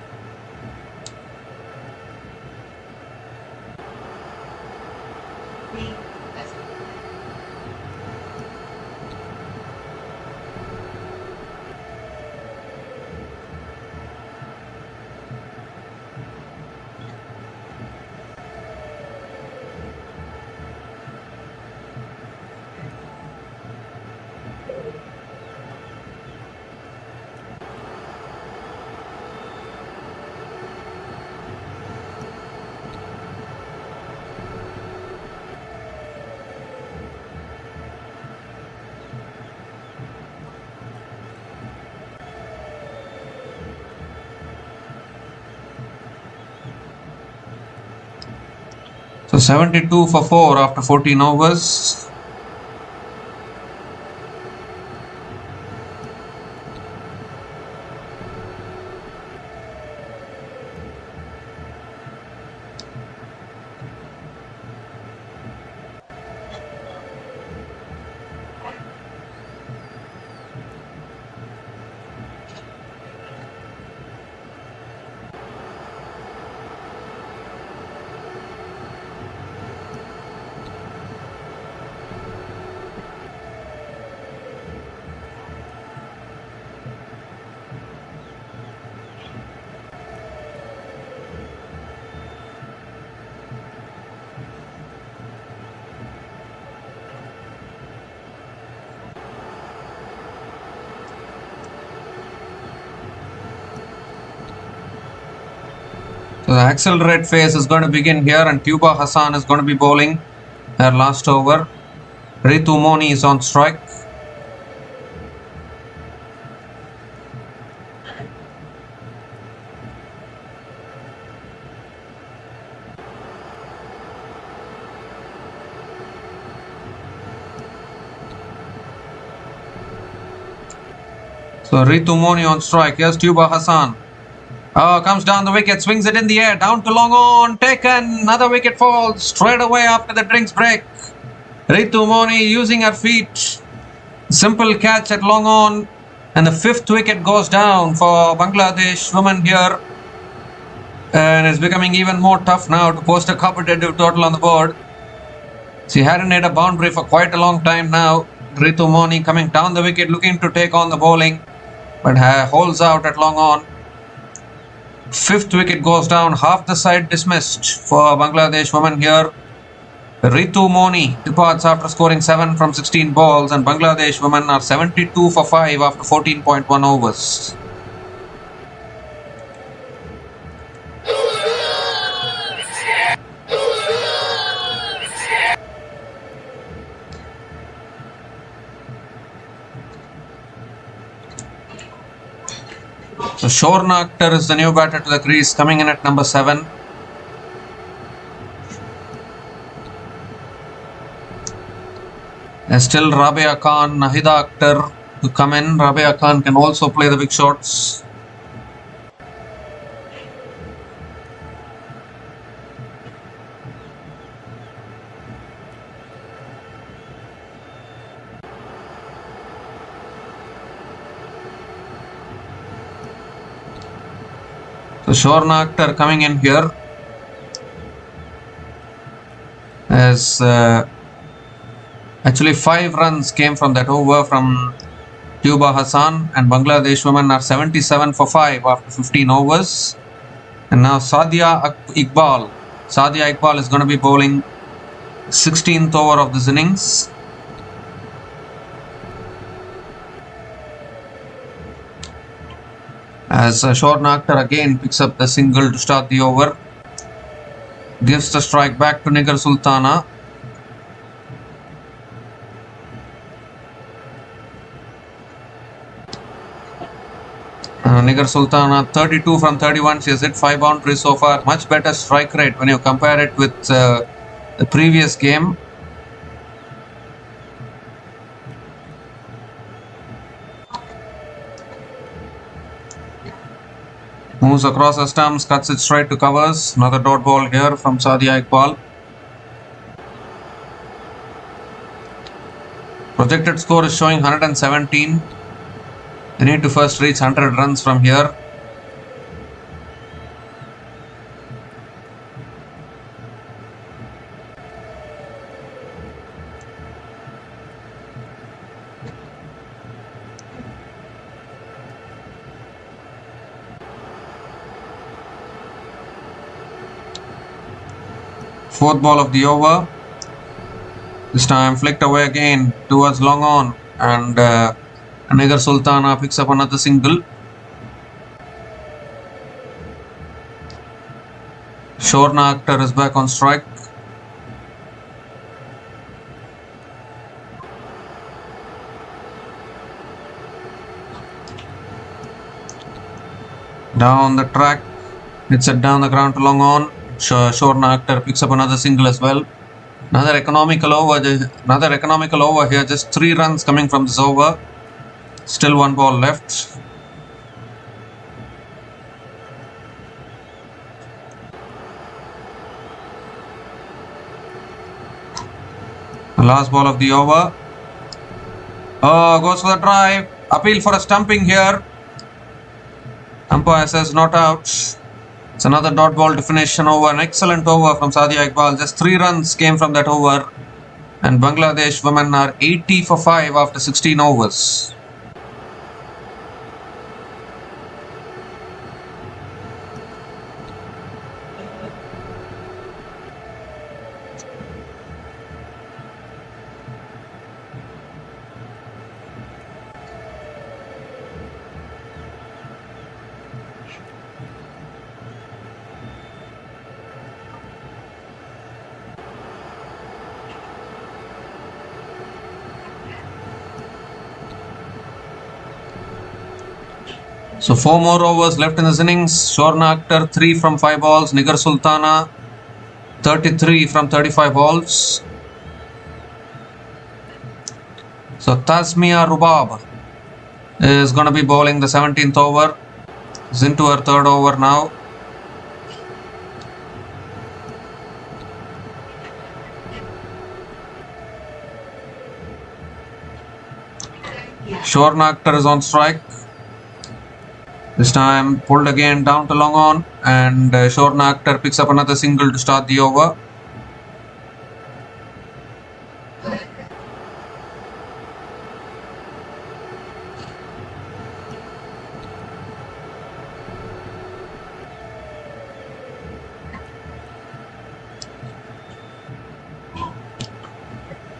So 72 for 4 after 14 overs. So the accelerate phase is going to begin here and Tuba Hassan is going to be bowling her last over. Ritu Moni is on strike. So Ritu Moni on strike. Here's Tuba Hassan. Comes down the wicket, swings it in the air, down to long on, taken, another wicket falls straight away after the drinks break. Ritu Moni using her feet, simple catch at long on, and the 5th wicket goes down for Bangladesh women here, and it's becoming even more tough now to post a competitive total on the board. She hadn't hit a boundary for quite a long time now. Ritu Moni coming down the wicket, looking to take on the bowling, but holds out at long on. 5th wicket goes down, half the side dismissed for Bangladesh women here. Ritu Moni departs after scoring 7 from 16 balls, and Bangladesh women are 72 for 5 after 14.1 overs. So Shorna Akhtar is the new batter to the crease, coming in at number 7. There's still Rabia Khan, Nahida Akhtar to come in. Rabia Khan can also play the big shots. So Shorna Akhtar coming in here as actually 5 runs came from that over from Tuba Hassan, and Bangladesh women are 77 for 5 after 15 overs. And now Sadia Iqbal. Sadia Iqbal is going to be bowling 16th over of this innings. As Shorna Akhtar again picks up the single to start the over. Gives the strike back to Nigar Sultana. Nigar Sultana 32 from 31. She has hit 5 boundaries so far. Much better strike rate when you compare it with the previous game. Moves across the stumps, cuts it straight to covers. Another dot ball here from Sadia Iqbal. Projected score is showing 117. They need to first reach 100 runs from here. Fourth ball of the over. This time flicked away again towards long on, and Nigar Sultana picks up another single. Shorna Akhtar is back on strike. Down the track, hits it down the ground to long on. Shorna Akhtar picks up another single as well. Another economical over here. Just 3 runs coming from this over. Still 1 ball left. The last ball of the over. Oh, goes for the drive. Appeal for a stumping here. Umpire says not out. It's another dot ball to finish an over. An excellent over from Sadia Iqbal. Just 3 runs came from that over. And Bangladesh women are 80 for 5 after 16 overs. So 4 more overs left in this innings. Shorna Akhtar 3 from 5 balls. Nigar Sultana 33 from 35 balls. So Tasmia Rubab is going to be bowling the 17th over. Is into her 3rd over now. Shorna Akhtar is on strike. This time pulled again down to long on, and Shorna Akhtar picks up another single to start the over.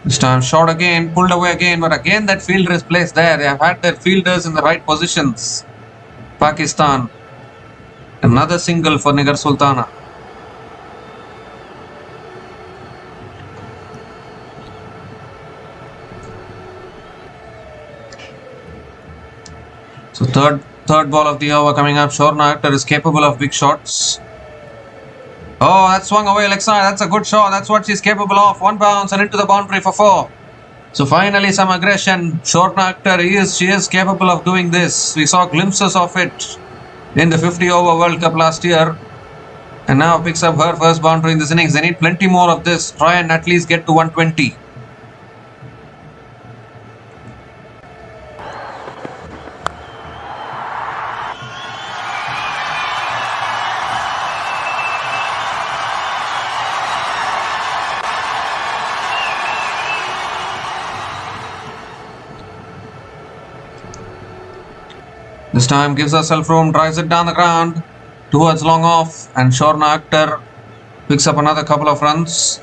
This time shot again, pulled away again, but again that fielder is placed there. They have had their fielders in the right positions. Pakistan. Another single for Nigar Sultana. So third ball of the over coming up. Shorna Akhtar is capable of big shots. Oh, that swung away leg side. That's a good shot. That's what she's capable of. 1 bounce and into the boundary for 4. So finally some aggression. Shorna Akhtar, she is capable of doing this. We saw glimpses of it in the 50 over World Cup last year. And now picks up her first boundary in this innings. They need plenty more of this. Try and at least get to 120. This time gives herself room, drives it down the ground towards long off, and Shorna Akhtar picks up another couple of runs.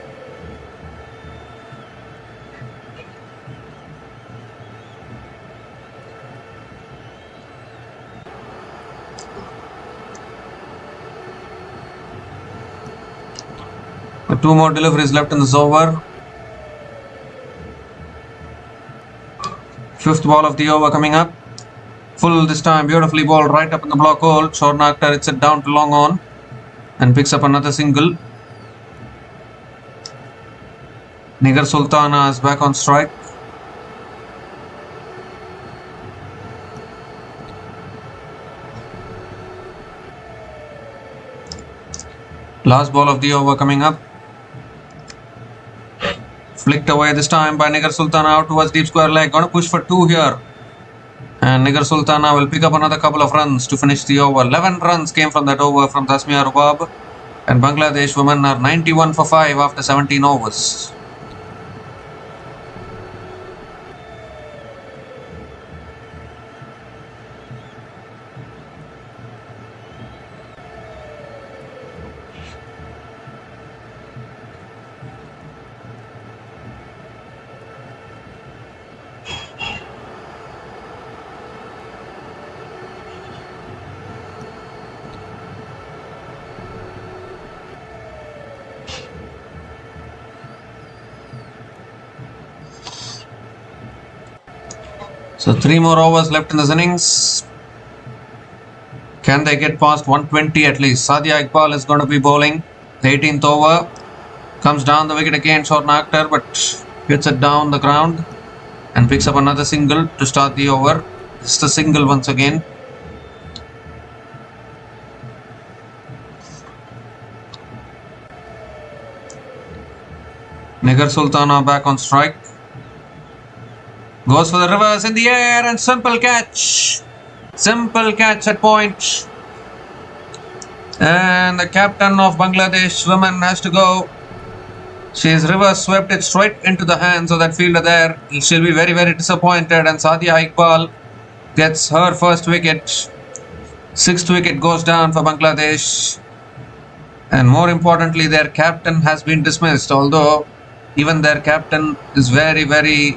The 2 more deliveries left in this over. 5th ball of the over coming up. Full this time, beautifully bowled right up in the block hole. Shorna Akhtar hits it down to long on and picks up another single. Nigar Sultana is back on strike. Last ball of the over coming up. Flicked away this time by Nigar Sultana out towards deep square leg. Gonna push for 2 here. And Nigar Sultana will pick up another couple of runs to finish the over. 11 runs came from that over from Tasmia Rubab. And Bangladesh women are 91 for 5 after 17 overs. So 3 more overs left in this innings. Can they get past 120 at least? Sadia Iqbal is going to be bowling. The 18th over. Comes down the wicket again, Shorna Akhtar, but hits it down the ground and picks up another single to start the over. Just a single once again. Nigar Sultana back on strike. Goes for the reverse in the air and simple catch. Simple catch at point. And the captain of Bangladesh women has to go. She's reverse swept it straight into the hands of that fielder there. She'll be very, very disappointed. And Sadia Iqbal gets her first wicket. 6th wicket goes down for Bangladesh. And more importantly, their captain has been dismissed. Although even their captain is very, very,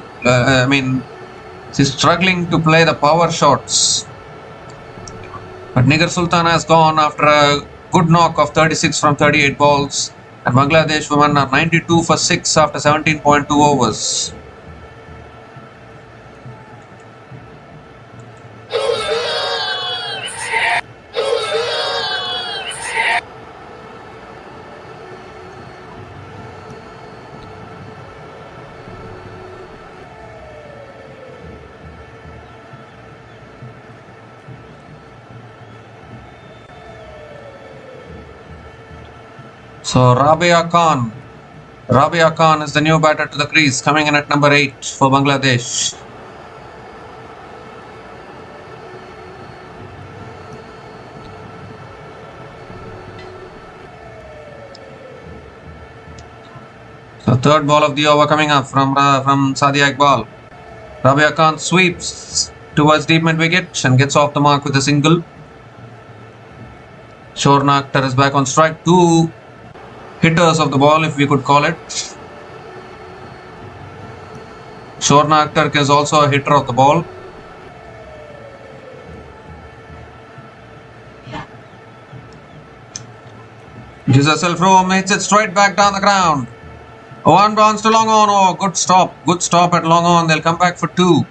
she's struggling to play the power shots. But Nigar Sultana has gone after a good knock of 36 from 38 balls. And Bangladesh women are 92 for 6 after 17.2 overs. So Rabia Khan is the new batter to the crease, coming in at number 8 for Bangladesh. So third ball of the over coming up from Sadia Iqbal. Rabia Khan sweeps towards deep mid wicket and gets off the mark with a single. Shorna Akhtar is back on strike. 2 hitters of the ball, if we could call it. Shorna Akhtar is also a hitter of the ball. Gives herself room, hits it straight back down the ground. 1 bounce to long on. Oh, good stop at long on. They'll come back for 2.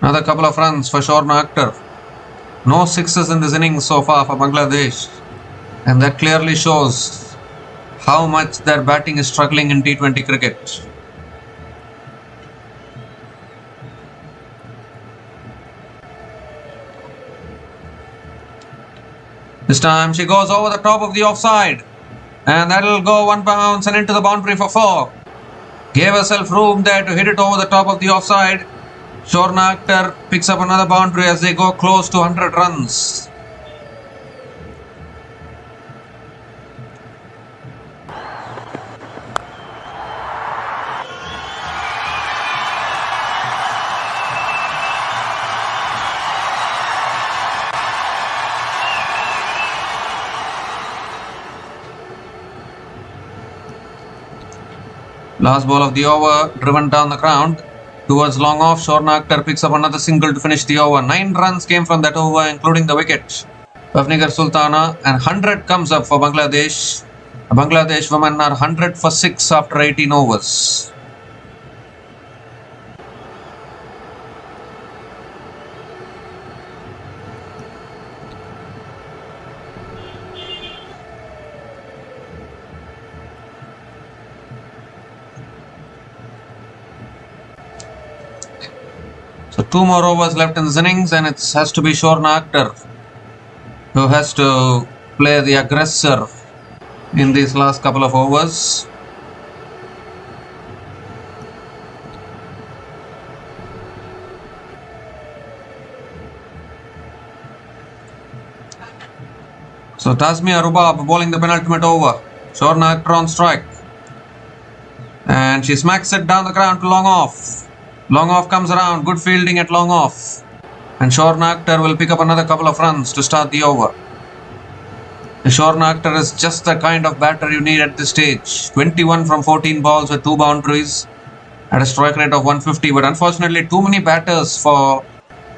Another couple of runs for Shorna Akhtar. No sixes in this innings so far for Bangladesh. And that clearly shows how much their batting is struggling in T20 cricket. This time she goes over the top of the offside. And that'll go 1 bounce and into the boundary for 4. Gave herself room there to hit it over the top of the offside. Shorna Akhtar picks up another boundary as they go close to 100 runs. Last ball of the over, driven down the ground towards long off. Shorna Akhtar picks up another single to finish the over. 9 runs came from that over, including the wicket of Nigar Sultana, and 100 comes up for Bangladesh. Bangladesh women are 100 for 6 after 18 overs. So 2 more overs left in this innings, and it has to be Shorna Akhtar who has to play the aggressor in these last couple of overs. So Tasmia Rubab bowling the penultimate over. Shornacker on strike. And she smacks it down the ground to long off. Long off comes around. Good fielding at long off. And Shornacker will pick up another couple of runs to start the over. Shornacker is just the kind of batter you need at this stage. 21 from 14 balls with 2 boundaries at a strike rate of 150. But unfortunately, too many batters for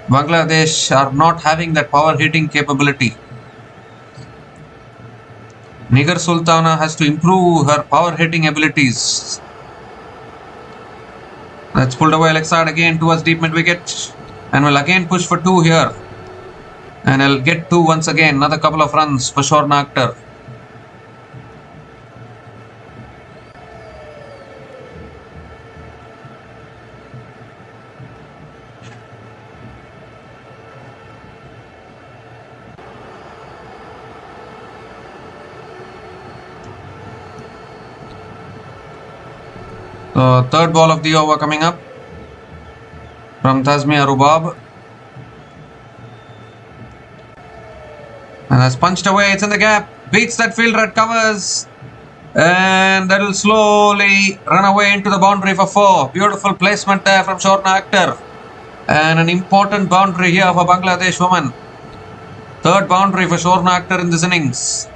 Bangladesh are not having that power hitting capability. Nigar Sultana has to improve her power hitting abilities. That's pulled away leg side again towards deep mid wicket. And will again push for 2 here. And he'll get 2 once again. Another couple of runs for Shornacker. The third ball of the over coming up from Tasmia Rubab. And that's punched away. It's in the gap. Beats that fielder at covers. And that will slowly run away into the boundary for 4. Beautiful placement there from Shornacker. And an important boundary here for Bangladesh women. Third boundary for Shornacker in this innings.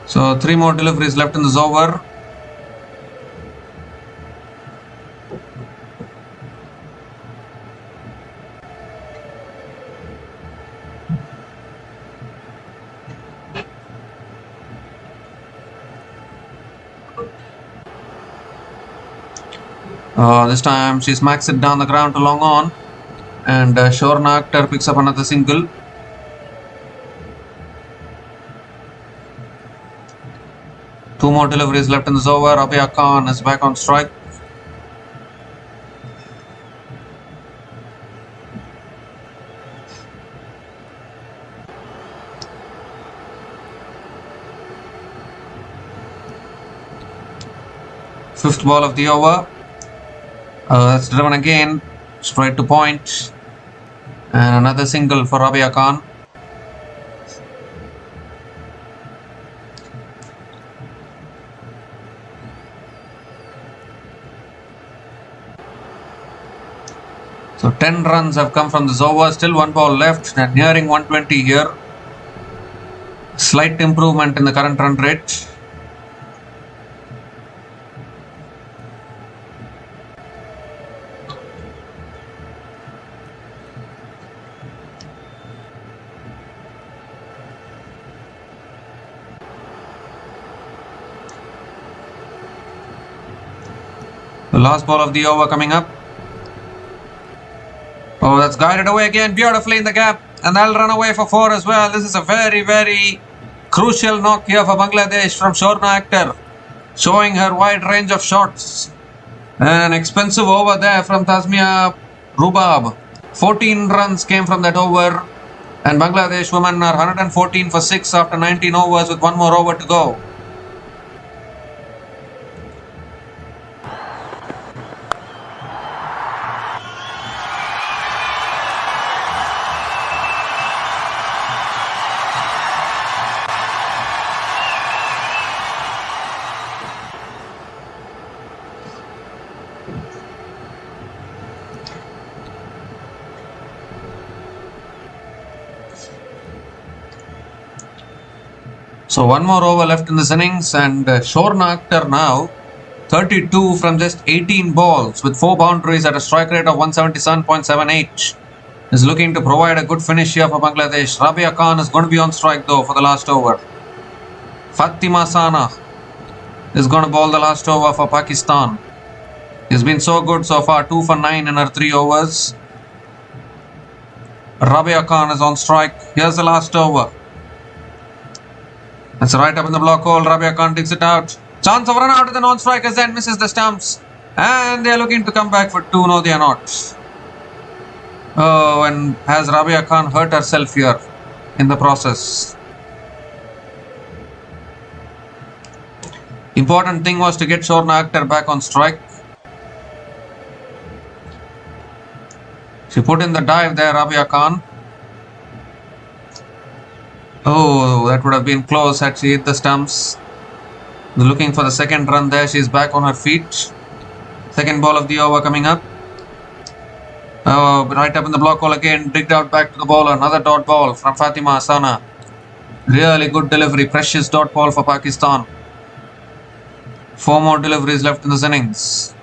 So 3 more deliveries left in this over. This time she smacks it down the ground to long on. And Shornacker picks up another single. Two more deliveries left in this over. Rabia Khan is back on strike. Fifth ball of the over. That's driven again. Straight to point. And another single for Rabia Khan. So 10 runs have come from this over. Still 1 ball left and nearing 120 here. Slight improvement in the current run rate. The last ball of the over coming up. Oh, that's guided away again beautifully in the gap. And that'll run away for 4 as well. This is a very, very crucial knock here for Bangladesh from Shornacker. Showing her wide range of shots. An expensive over there from Tasmia Rubab. 14 runs came from that over. And Bangladesh women are 114 for 6 after 19 overs with 1 more over to go. So 1 more over left in this innings and Shornacker now 32 from just 18 balls with 4 boundaries at a strike rate of 177.78 is looking to provide a good finish here for Bangladesh. Rabia Khan is going to be on strike though for the last over. Fatima Sana is going to bowl the last over for Pakistan. He's been so good so far, 2 for 9 in her 3 overs. Rabia Khan is on strike. Here's the last over. That's right up in the block hole. Rabia Khan digs it out. Chance of run out of the non-strikers, then misses the stumps. And they are looking to come back for two. No, they are not. Oh, and has Rabia Khan hurt herself here in the process? Important thing was to get Shorna Akhtar back on strike. She put in the dive there, Rabia Khan. Oh, that would have been close had she hit the stumps. Looking for the second run there. She's back on her feet. Second ball of the over coming up. Oh, right up in the block hole again. Digged out back to the bowler. Another dot ball from Fatima Asana. Really good delivery. Precious dot ball for Pakistan. 4 more deliveries left in this innings.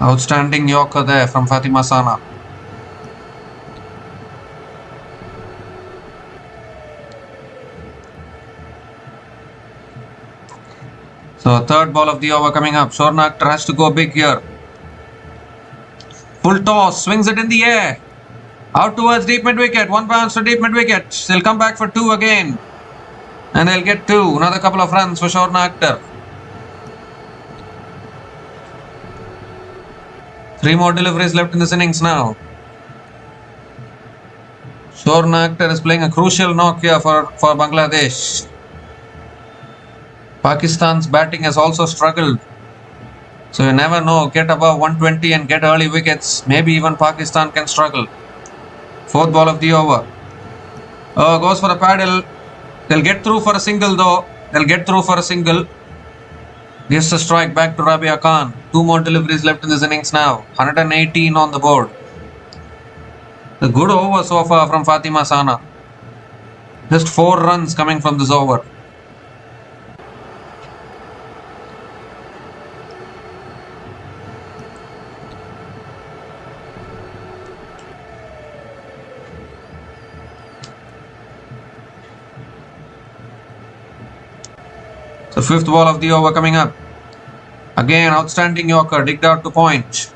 Outstanding Yorker there from Fatima Sana. So third ball of the over coming up. Shorna Akhtar has to go big here. Full toss, swings it in the air. Out towards deep mid wicket. 1 bounce to deep mid wicket. They'll come back for 2 again. And they'll get 2. Another couple of runs for Shorna Akhtar. 3 more deliveries left in this innings now. Shorna Akhtar is playing a crucial knock here for Bangladesh. Pakistan's batting has also struggled. So you never know. Get above 120 and get early wickets. Maybe even Pakistan can struggle. 4th ball of the over. Oh, goes for a paddle. They'll get through for a single though. They'll get through for a single. Gets a strike back to Rabia Khan. 2 more deliveries left in this innings now. 118 on the board. A good over so far from Fatima Sana. Just 4 runs coming from this over. So 5th ball of the over coming up. Again, outstanding Yorker, digged out to point.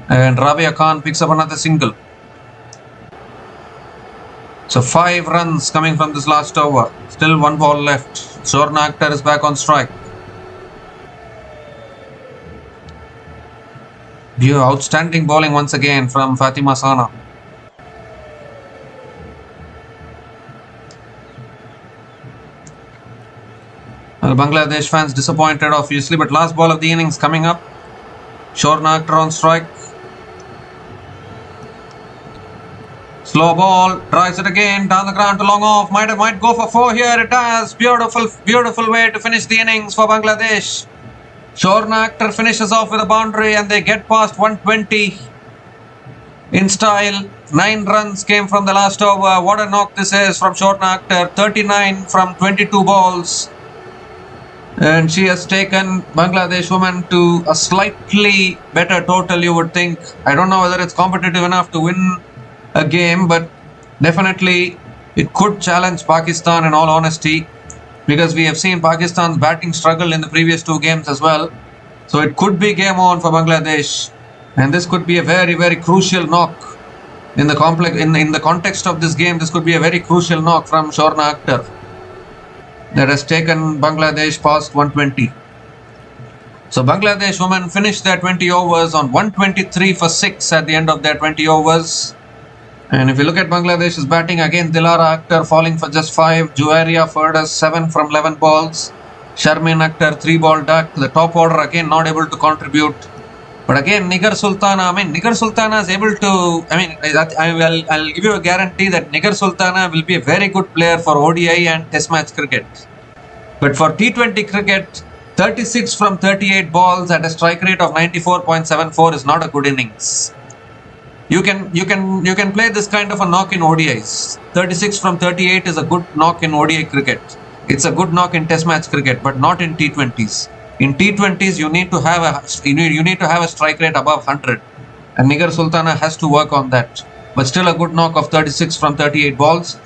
And Rabia Khan picks up another single. So 5 runs coming from this last over. Still 1 ball left. Shorna Akhtar is back on strike. Outstanding bowling once again from Fatima Sana. Well, Bangladesh fans disappointed obviously, but last ball of the innings coming up. Shorna Akhtar on strike. Slow ball, drives it again, down the ground to long off. Might go for 4 here. It does. Beautiful way to finish the innings for Bangladesh. Shorna Akhtar finishes off with a boundary and they get past 120 in style. 9 runs came from the last over. What a knock this is from Shorna Akhtar. 39 from 22 balls. And she has taken Bangladesh women to a slightly better total, you would think. I don't know whether it's competitive enough to win a game, but definitely it could challenge Pakistan in all honesty, because we have seen Pakistan's batting struggle in the previous 2 games as well. So it could be game on for Bangladesh, and this could be a very, very crucial knock in the context of this game. This could be a very crucial knock from Shorna Akhtar that has taken Bangladesh past 120. So Bangladesh women finished their 20 overs on 123 for 6 at the end of their 20 overs. And if you look at Bangladesh's batting, again Dilara Akhtar falling for just 5, Juwaria Ferdas 7 from 11 balls, Sharmin Akhtar 3 ball duck. The top order again not able to contribute. But again, Nigar Sultana, Nigar Sultana is able to, I'll give you a guarantee that Nigar Sultana will be a very good player for ODI and Test match cricket. But for T20 cricket, 36 from 38 balls at a strike rate of 94.74 is not a good innings. You can play this kind of a knock in ODIs. 36 from 38 is a good knock in ODI cricket. It's a good knock in Test match cricket, but not in T20s. In T20s, you need to have a strike rate above 100, and Nigar Sultana has to work on that. But still a good knock of 36 from 38 balls.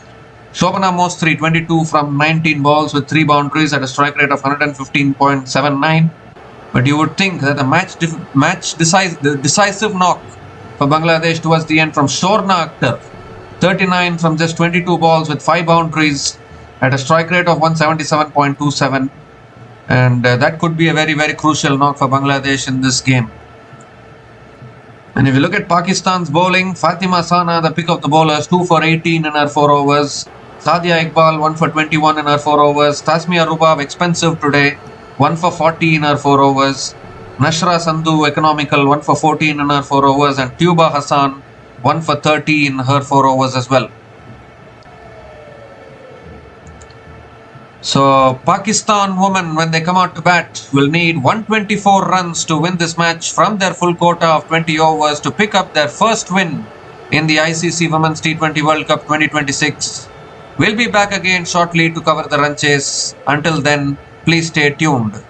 Shobana Mostri 22 from 19 balls with 3 boundaries at a strike rate of 115.79. But you would think that the decisive knock for Bangladesh towards the end from Shorna Akhtar, 39 from just 22 balls with 5 boundaries at a strike rate of 177.27, and that could be a very, very crucial knock for Bangladesh in this game. And if you look at Pakistan's bowling, Fatima Sana, the pick of the bowlers, 2 for 18 in her 4 overs. Sadia Iqbal, 1 for 21 in her 4 overs. Tasmia Rubab, expensive today, 1 for 40 in her 4 overs. Nashra Sandhu, economical, 1 for 14 in her 4 overs. And Tuba Hassan, 1 for 30 in her 4 overs as well. So Pakistan women, when they come out to bat, will need 124 runs to win this match from their full quota of 20 overs to pick up their first win in the ICC Women's T20 World Cup 2026. We'll be back again shortly to cover the run chase. Until then, please stay tuned.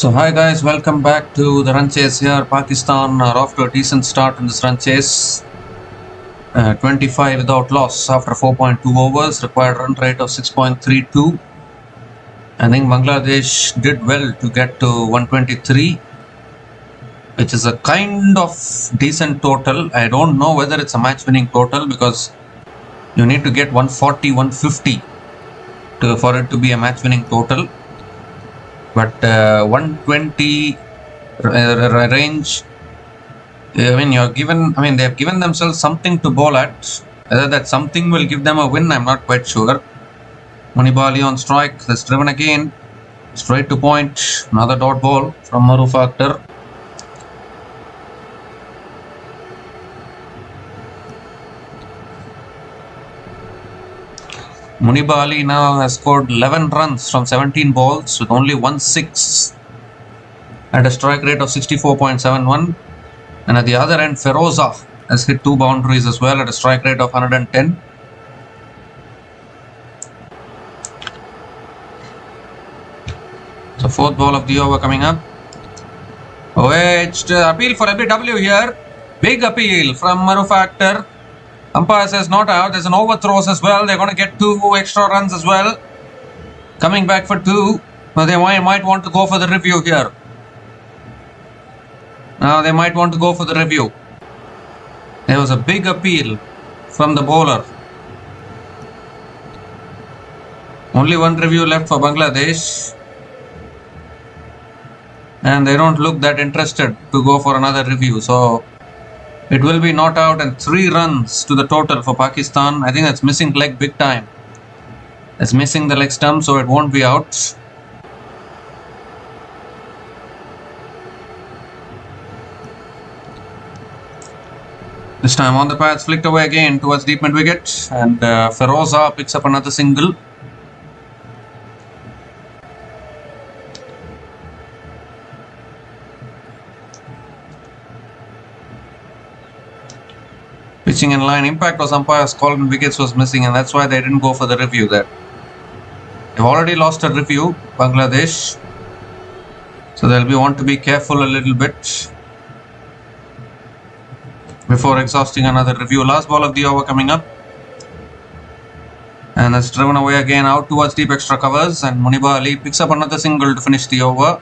So hi guys, welcome back to the run chase here. Pakistan are off to a decent start in this run chase. 25 without loss after 4.2 overs, required run rate of 6.32. I think Bangladesh did well to get to 123, which is a kind of decent total. I don't know whether it's a match winning total because you need to get 140, 150 for it to be a match winning total. But 120 range, I mean, they have given themselves something to bowl at. Whether that something will give them a win, I'm not quite sure. Munibali on strike, that's driven again, straight to point. Another dot ball from Maruf Akhtar. Munibali now has scored 11 runs from 17 balls with only 1 6 at a strike rate of 64.71. And at the other end, Feroza has hit 2 boundaries as well at a strike rate of 110. So fourth ball of the over coming up. Appeal for LBW here. Big appeal from Maruf Akhtar. Umpire says not out. There's an overthrows as well. They're going to get 2 extra runs as well. Coming back for 2. Now they might want to go for the review here. There was a big appeal from the bowler. Only 1 review left for Bangladesh. And they don't look that interested to go for another review. So it will be not out and 3 runs to the total for Pakistan. I think that's missing leg big time. It's missing the leg stump, so it won't be out. This time on the pads, flicked away again towards deep mid wicket, and Feroza picks up another single. Pitching in line, impact was umpire's call and wickets was missing, and that's why they didn't go for the review there. They've already lost a review, Bangladesh, so they'll want to be careful a little bit before exhausting another review. Last ball of the over coming up, and that's driven away again out towards deep extra covers, and Munibali picks up another single to finish the over.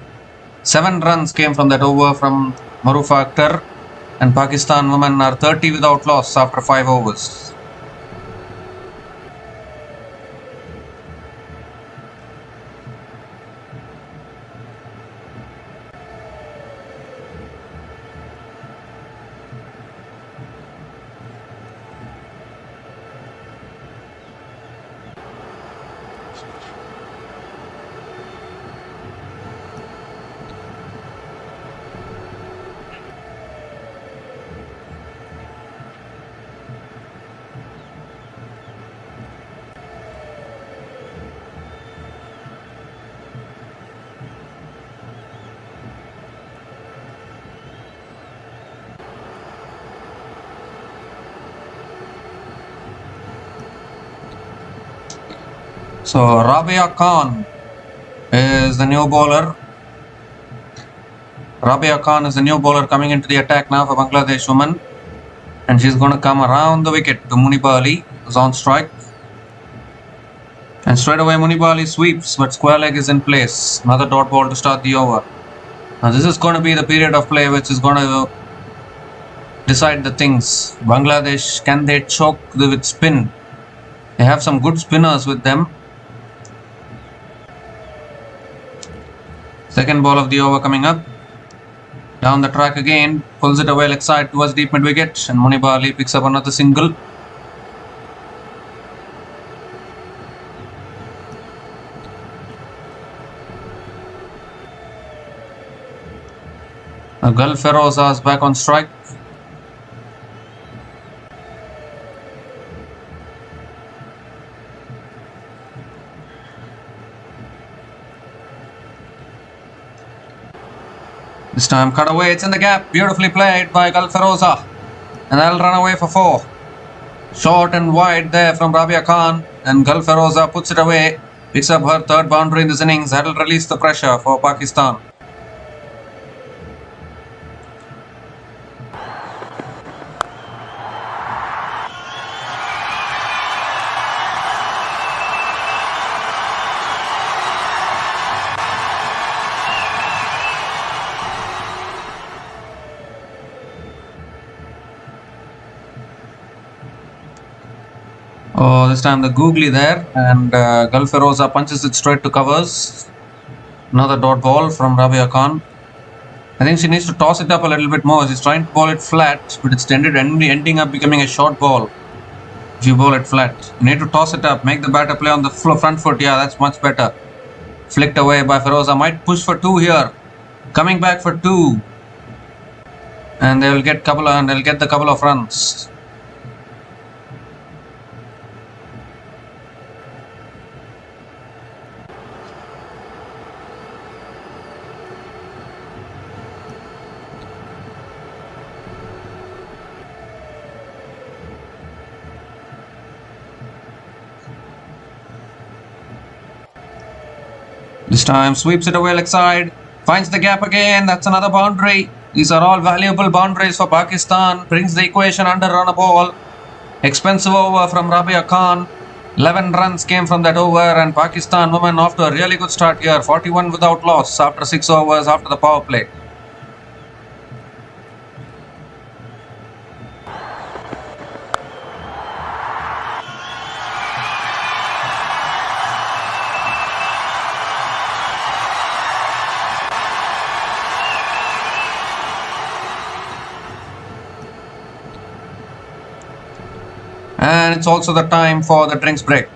7 runs came from that over from Maruf Akhtar. And Pakistan women are 30 without loss after 5 overs. So Rabia Khan is the new bowler. Rabia Khan is the new bowler coming into the attack now for Bangladesh women. And she's going to come around the wicket to Munibali, who's on strike. And straight away Munibali sweeps, but square leg is in place. Another dot ball to start the over. Now this is going to be the period of play which is going to decide the things. Bangladesh, can they choke with spin? They have some good spinners with them. Second ball of the over coming up. Down the track again, pulls it away leg side towards deep mid wicket, and Munibali picks up another single. Gul Feroza is back on strike. This time cut away, it's in the gap, beautifully played by Gul Feroza, and that'll run away for 4. Short and wide there from Rabia Khan, and Gul Feroza puts it away, picks up her 3rd boundary in this innings. That'll release the pressure for Pakistan. this time the googly there, and Gulf Feroza punches it straight to covers. Another dot ball from Rabia Khan. I think she needs to toss it up a little bit more. She's trying to bowl it flat, but it's ending up becoming a short ball. If you bowl it flat, you need to toss it up, make the batter play on the front foot. Yeah, that's much better. Flicked away by Feroza. Might push for 2 here. Coming back for 2. And they'll get the couple of runs. This time sweeps it away leg side, finds the gap again. That's another boundary. These are all valuable boundaries for Pakistan. Brings the equation under run a ball. Expensive over from Rabia Khan. 11 runs came from that over, and Pakistan women off to a really good start here. 41 without loss after 6 overs after the power play. And it's also the time for the drinks break.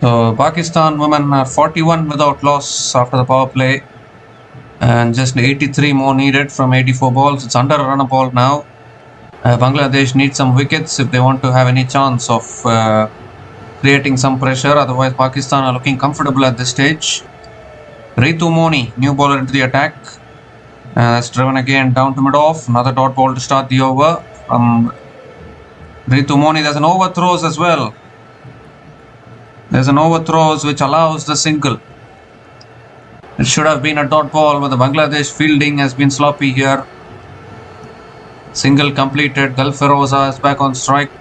So Pakistan women are 41 without loss after the power play, and just 83 more needed from 84 balls. It's under a run a ball now. Bangladesh needs some wickets if they want to have any chance of creating some pressure. Otherwise, Pakistan are looking comfortable at this stage. Ritu Moni, new bowler into the attack. That's driven again down to mid-off. Another dot ball to start the over from Ritu Moni. There's an overthrows as well. There's an overthrows which allows the single. It should have been a dot ball, but the Bangladesh fielding has been sloppy here. Single completed. Gulf Feroza is back on strike.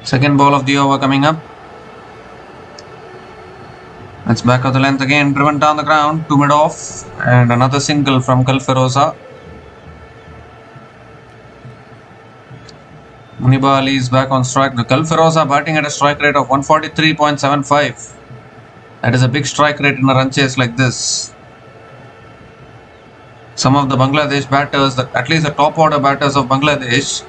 Second ball of the over coming up. It's back of the length again, driven down the ground to mid-off, and another single from Kalferosa. Muniba Ali is back on strike. The Kalferosa batting at a strike rate of 143.75. That is a big strike rate in a run chase like this. Some of the Bangladesh batters, at least the top order batters of Bangladesh,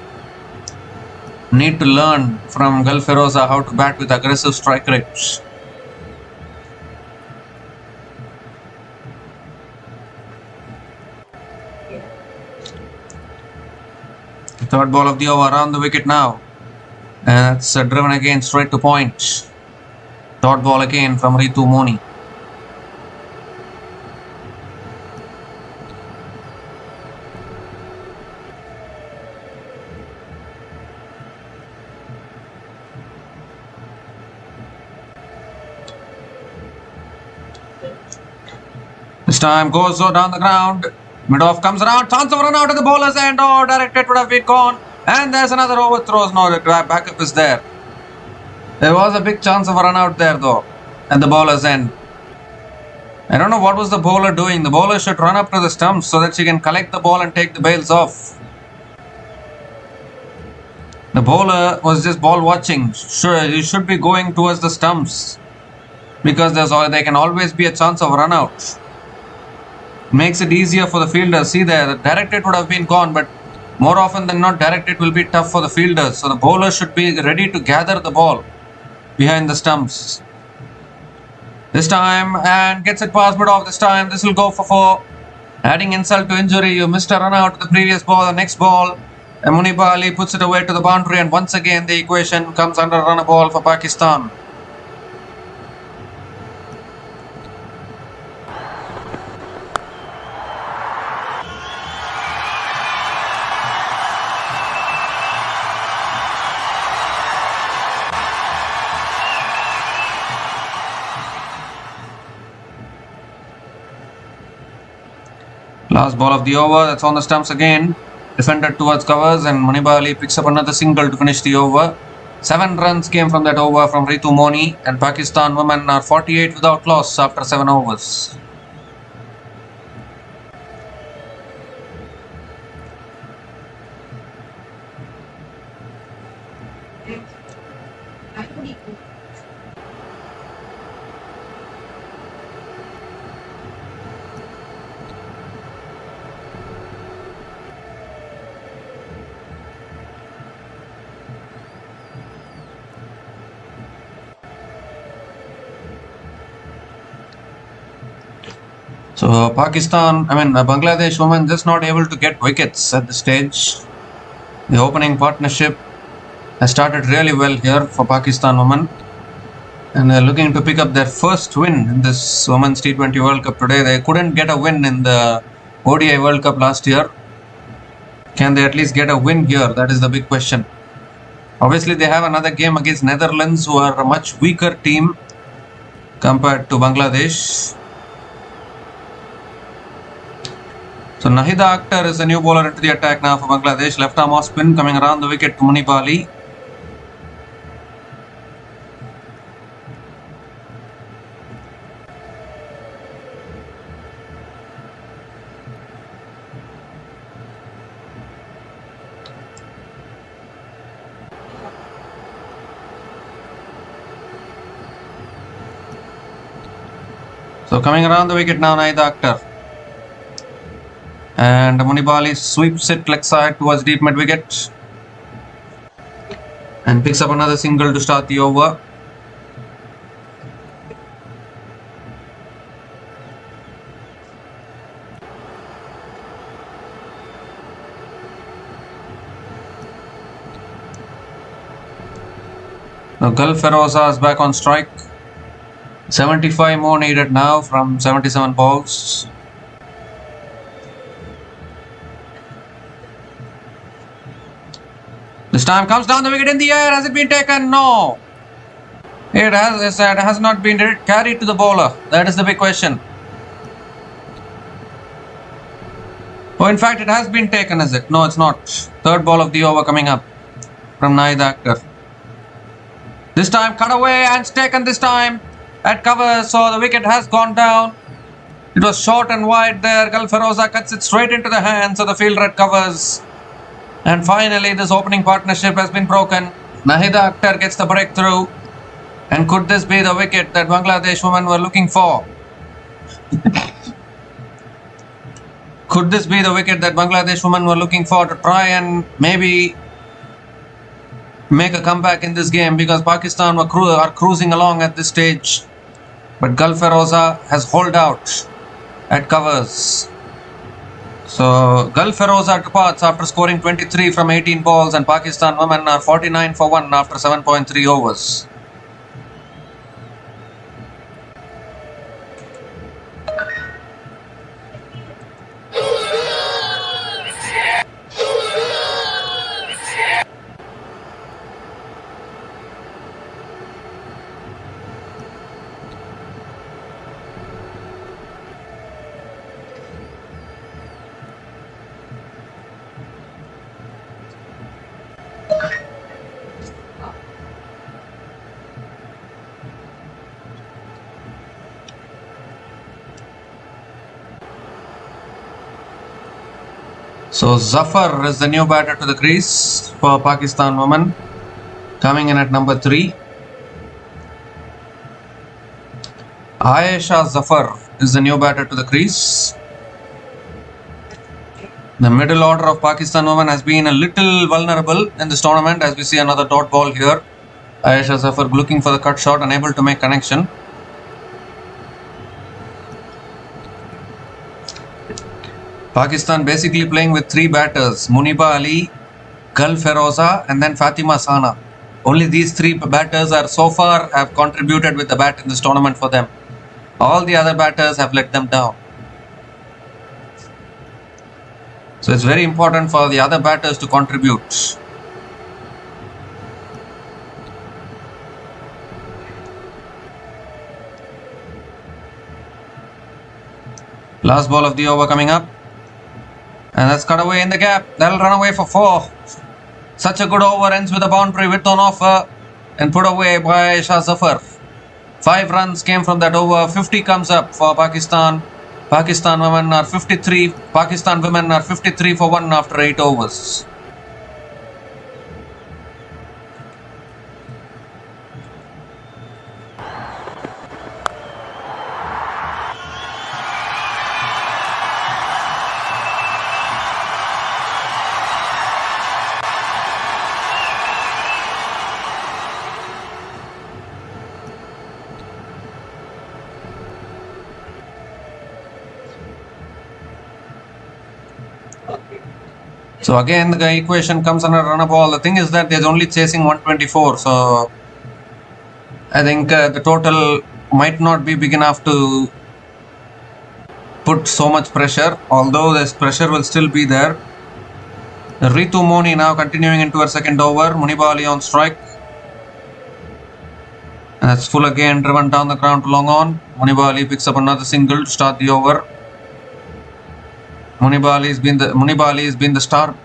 need to learn from Kalferosa how to bat with aggressive strike rates. Third ball of the over around the wicket now. And it's driven again straight to point. Third ball again from Ritu Moni. This time goes down the ground. Mid-off comes around, chance of run out at the bowler's end. Oh, directed would have been gone. And there's another overthrow. No, the backup is there. There was a big chance of a run out there though, at the bowler's end. I don't know what was the bowler doing. The bowler should run up to the stumps so that she can collect the ball and take the bails off. The bowler was just ball watching. Sure, he should be going towards the stumps because there can always be a chance of run out. Makes it easier for the fielders. See there, the directed would have been gone, but more often than not, directed will be tough for the fielders. So the bowler should be ready to gather the ball behind the stumps. This time, and gets it past mid-off this time. This will go for 4. Adding insult to injury, you missed a run out to the previous ball. The next ball, Muniba Ali puts it away to the boundary, and once again the equation comes under run a ball for Pakistan. Last ball of the over, that's on the stumps again. Defended towards covers, and Muniba Ali picks up another single to finish the over. 7 runs came from that over from Ritu Moni, and Pakistan women are 48 without loss after 7 overs. So Bangladesh women just not able to get wickets at this stage. The opening partnership has started really well here for Pakistan women, and they're looking to pick up their first win in this Women's T20 World Cup today. They couldn't get a win in the ODI World Cup last year. Can they at least get a win here? That is the big question. Obviously, they have another game against Netherlands, who are a much weaker team compared to Bangladesh. So Nahida Akhtar is the new bowler into the attack now for Bangladesh. Left arm off spin coming around the wicket to Muniba Ali. So coming around the wicket now, Nahida Akhtar. And Muniba Ali sweeps it leg side towards deep mid wicket and picks up another single to start the over. Now Kalferosa is back on strike. 75 more needed now from 77 balls. This time comes down the wicket in the air. Has it been taken? No. It has not been carried to the bowler. That is the big question. Oh, in fact, it has been taken, is it? No, it's not. Third ball of the over coming up from Nahida Akhtar. This time cut away and it's taken this time. at cover, so the wicket has gone down. It was short and wide there. Galferosa cuts it straight into the hands of the fielder at covers. And finally, this opening partnership has been broken. Nahida Akhtar gets the breakthrough. And could this be the wicket that Bangladesh women were looking for? Could this be the wicket that Bangladesh women were looking for to try and maybe make a comeback in this game, because Pakistan are cruising along at this stage, but Galferosa has holed out at covers. So Galferosa departs after scoring 23 from 18 balls, and Pakistan women are 49 for 1 after 7.3 overs. So Zafar is the new batter to the crease for Pakistan women, coming in at number 3. Ayesha Zafar is the new batter to the crease. The middle order of Pakistan women has been a little vulnerable in this tournament, as we see another dot ball here. Ayesha Zafar looking for the cut shot, unable to make connection. Pakistan basically playing with 3 batters: Muniba Ali, Galferosa, and then Fatima Sana. Only these 3 batters are so far have contributed with the bat in this tournament for them. All the other batters have let them down. So it's very important for the other batters to contribute. Last ball of the over coming up. And that's cut away in the gap. That'll run away for 4. Such a good over, ends with a boundary with on offer and put away by Shah Zafar. 5 runs came from that over. 50 comes up for Pakistan. Pakistan women are 53 for 1 after 8 overs. So again, the equation comes under run a ball. The thing is that they're only chasing 124. So I think the total might not be big enough to put so much pressure, although this pressure will still be there. Ritu Moni now continuing into her second over. Muniba Ali on strike. And that's full again, driven down the ground to long on. Muniba Ali picks up another single to start the over. Muniba Ali has been the star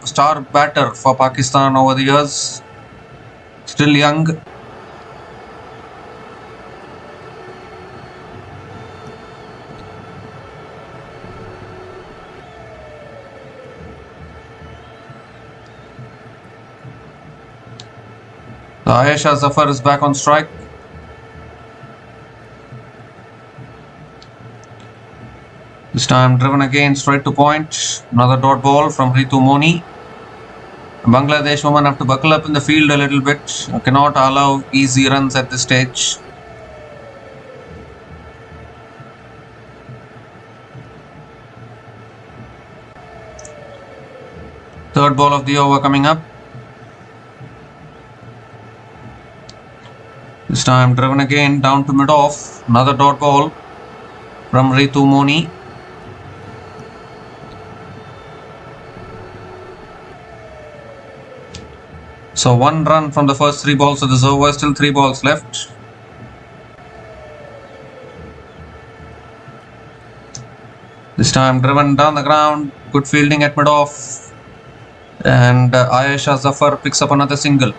batter for Pakistan over the years. Still young. Ayesha Zafar is back on strike. This time driven again straight to point. Another dot ball from Ritu Moni. Bangladesh women have to buckle up in the field a little bit. Cannot allow easy runs at this stage. Third ball of the over coming up. This time driven again down to mid-off. Another dot ball from Ritu Moni. So 1 run from the first 3 balls of this over, still 3 balls left. This time driven down the ground, good fielding at mid-off, and Ayesha Zafar picks up another single.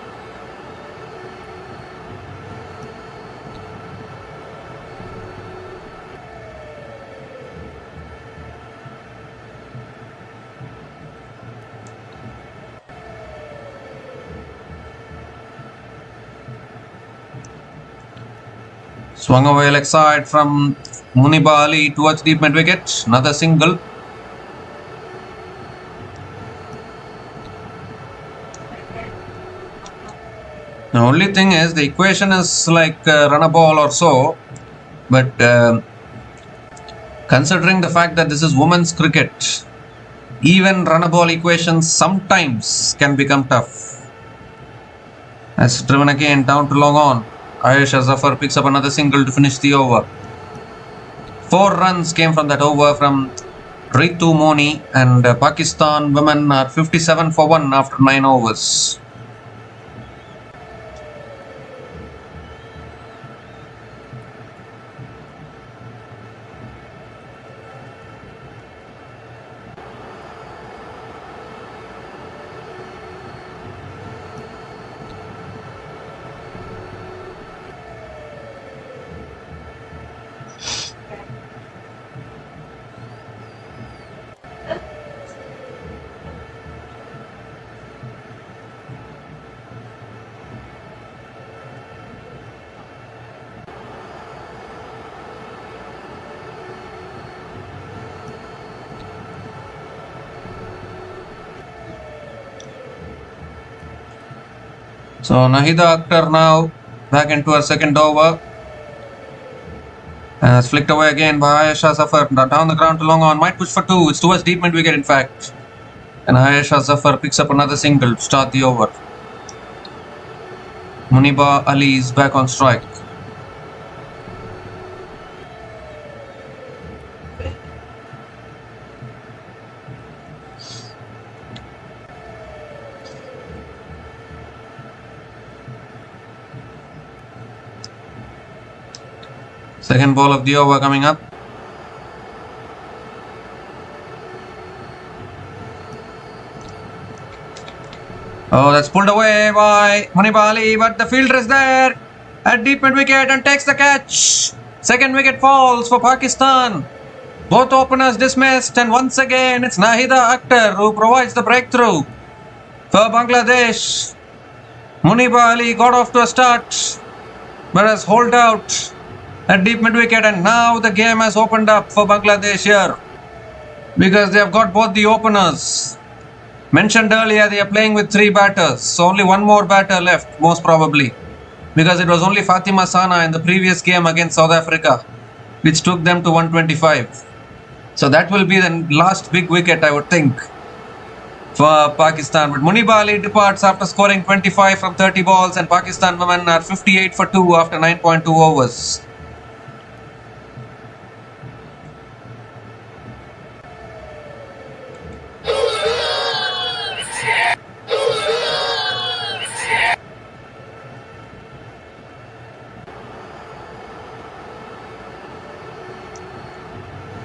Swung away leg side from Muniba Ali towards deep mid wicket. Another single. The only thing is the equation is like run a ball or so, but considering the fact that this is women's cricket, even run a ball equations sometimes can become tough. That's driven again down to long on. Ayesha Zafar picks up another single to finish the over. 4 runs came from that over from Ritu Moni, and Pakistan women are 57 for 1 after 9 overs. So Nahida Akhtar now back into her second over. And it's flicked away again by Ayesha Zafar. Down the ground to long on. Might push for 2. It's towards deep mid wicket in fact. And Ayesha Zafar picks up another single to start the over. Muniba Ali is back on strike. Second ball of the over coming up. Oh, that's pulled away by Muniba Ali, but the fielder is there at deep mid wicket and takes the catch. Second wicket falls for Pakistan. Both openers dismissed, and once again it's Nahida Akhtar who provides the breakthrough for Bangladesh. Muniba Ali got off to a start, but has holed out at deep mid wicket, and now the game has opened up for Bangladesh here because they have got both the openers. Mentioned earlier, they are playing with 3 batters, so only one more batter left most probably, because it was only Fatima Sana in the previous game against South Africa which took them to 125. So that will be the last big wicket, I would think, for Pakistan. But Muniba Ali departs after scoring 25 from 30 balls, and Pakistan women are 58 for 2 after 9.2 overs.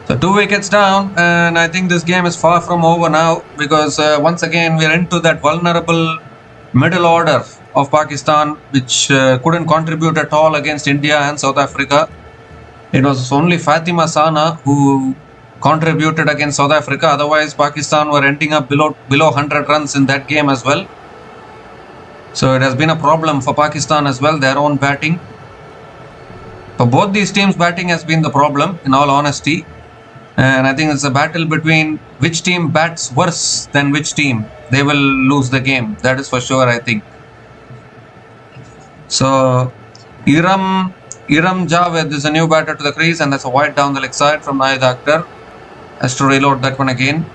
So 2 wickets down, and I think this game is far from over now, because once again we are into that vulnerable middle order of Pakistan, which couldn't contribute at all against India and South Africa. It was only Fatima Sana who contributed against South Africa. Otherwise, Pakistan were ending up below 100 runs in that game as well. So it has been a problem for Pakistan as well, their own batting. For both these teams, batting has been the problem, in all honesty. And I think it's a battle between which team bats worse than which team. They will lose the game. That is for sure, I think. So Iram Javed is a new batter to the crease, and that's a wide down the leg side from Nahida Akhtar. Has to reload that one again.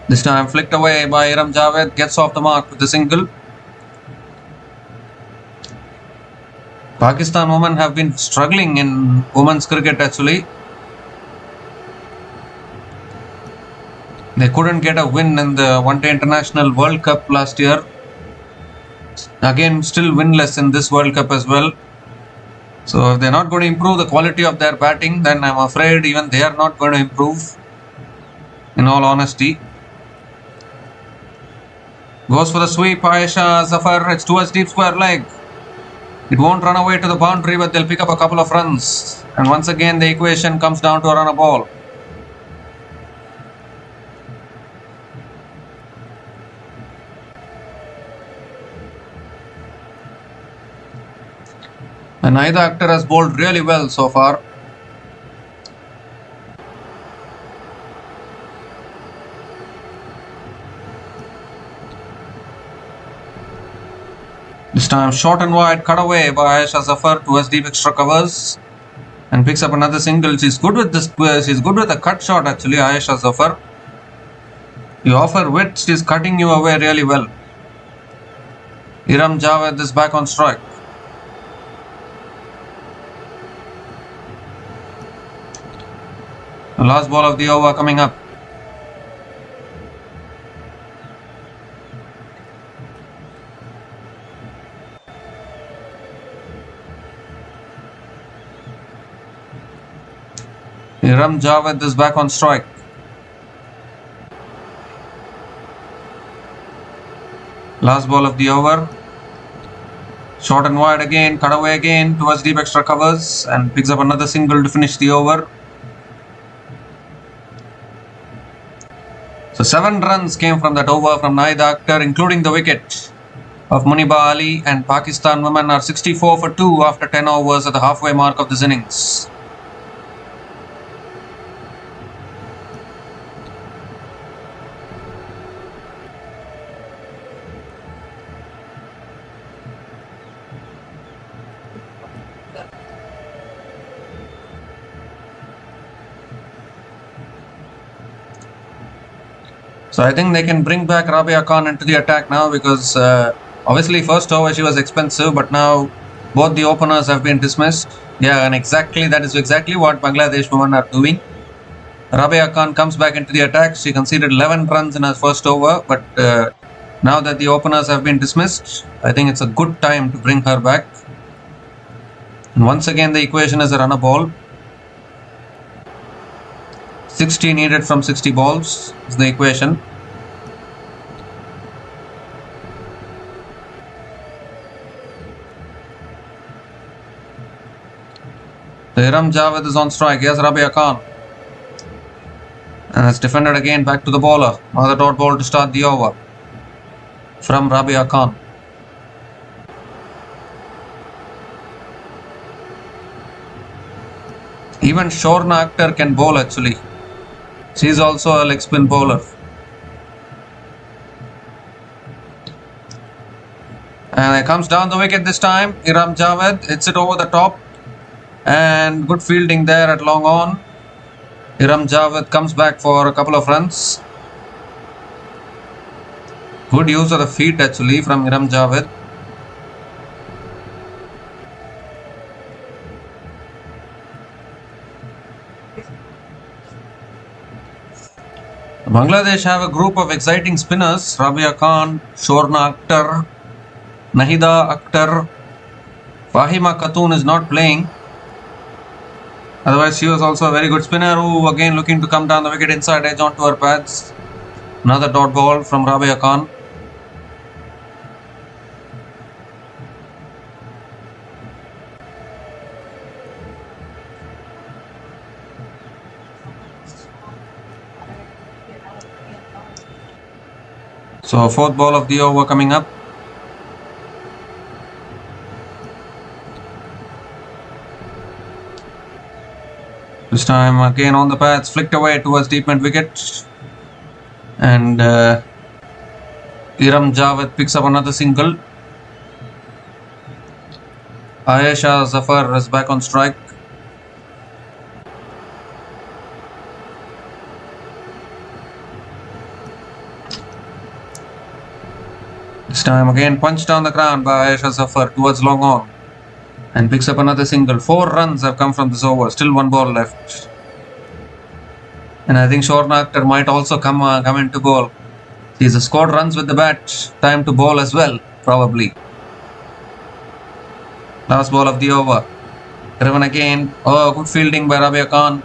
This time flicked away by Iram Javed, gets off the mark with a single. Pakistan women have been struggling in women's cricket actually. They couldn't get a win in the One-Day International World Cup last year. Again, still winless in this World Cup as well. So if they're not going to improve the quality of their batting, then I'm afraid even they are not going to improve, in all honesty. Goes for the sweep, Ayesha Zafar. It's towards deep square leg. It won't run away to the boundary, but they'll pick up a couple of runs. And once again, the equation comes down to a run a ball. And neither actor has bowled really well so far. This time short and wide, cut away by Ayesha Zafar towards deep extra covers and picks up another single. She's good with this. She's good with a cut shot actually, Ayesha Zafar. You offer width, she's cutting you away really well. Iram Javed is back on strike. The last ball of the over coming up. Iram Javed is back on strike. Last ball of the over. Short and wide again, cut away again towards deep extra covers and picks up another single to finish the over. So 7 runs came from that over from Nahid Akhtar, including the wicket of Muniba Ali, and Pakistan women are 64 for 2 after 10 overs at the halfway mark of this innings. So I think they can bring back Rabia Khan into the attack now because obviously first over she was expensive, but now both the openers have been dismissed. Yeah, and that is exactly what Bangladesh women are doing. Rabia Khan comes back into the attack. She conceded 11 runs in her first over, but now that the openers have been dismissed, I think it's a good time to bring her back. And once again the equation is a runner ball. 60 needed from 60 balls is the equation. So Iram Javed is on strike. Here's Rabia Khan. And it's defended again back to the bowler. Another dot ball to start the over from Rabia Khan. Even Shorna Akhtar can bowl actually. She's also a leg spin bowler. And it comes down the wicket this time. Iram Javed hits it over the top. And good fielding there at long on. Iram Javed comes back for a couple of runs. Good use of the feet actually from Iram Javed. Bangladesh have a group of exciting spinners. Rabia Khan, Shorna Akhtar, Nahida Akhtar. Fahima Khatun is not playing. Otherwise, she was also a very good spinner who again looking to come down the wicket inside edge onto her pads. Another dot ball from Rabia Khan. So fourth ball of the over coming up. This time again on the pads, flicked away towards deep mid wicket. And Iram Javed picks up another single. Ayesha Zafar is back on strike. This time again punched down the ground by Ayesha Zafar towards long on and picks up another single. 4 runs have come from this over, still 1 ball left. And I think Shorna Akhtar might also come into bowl. He's scored runs with the bat, time to bowl as well, probably. Last ball of the over. Driven again. Oh, good fielding by Rabia Khan.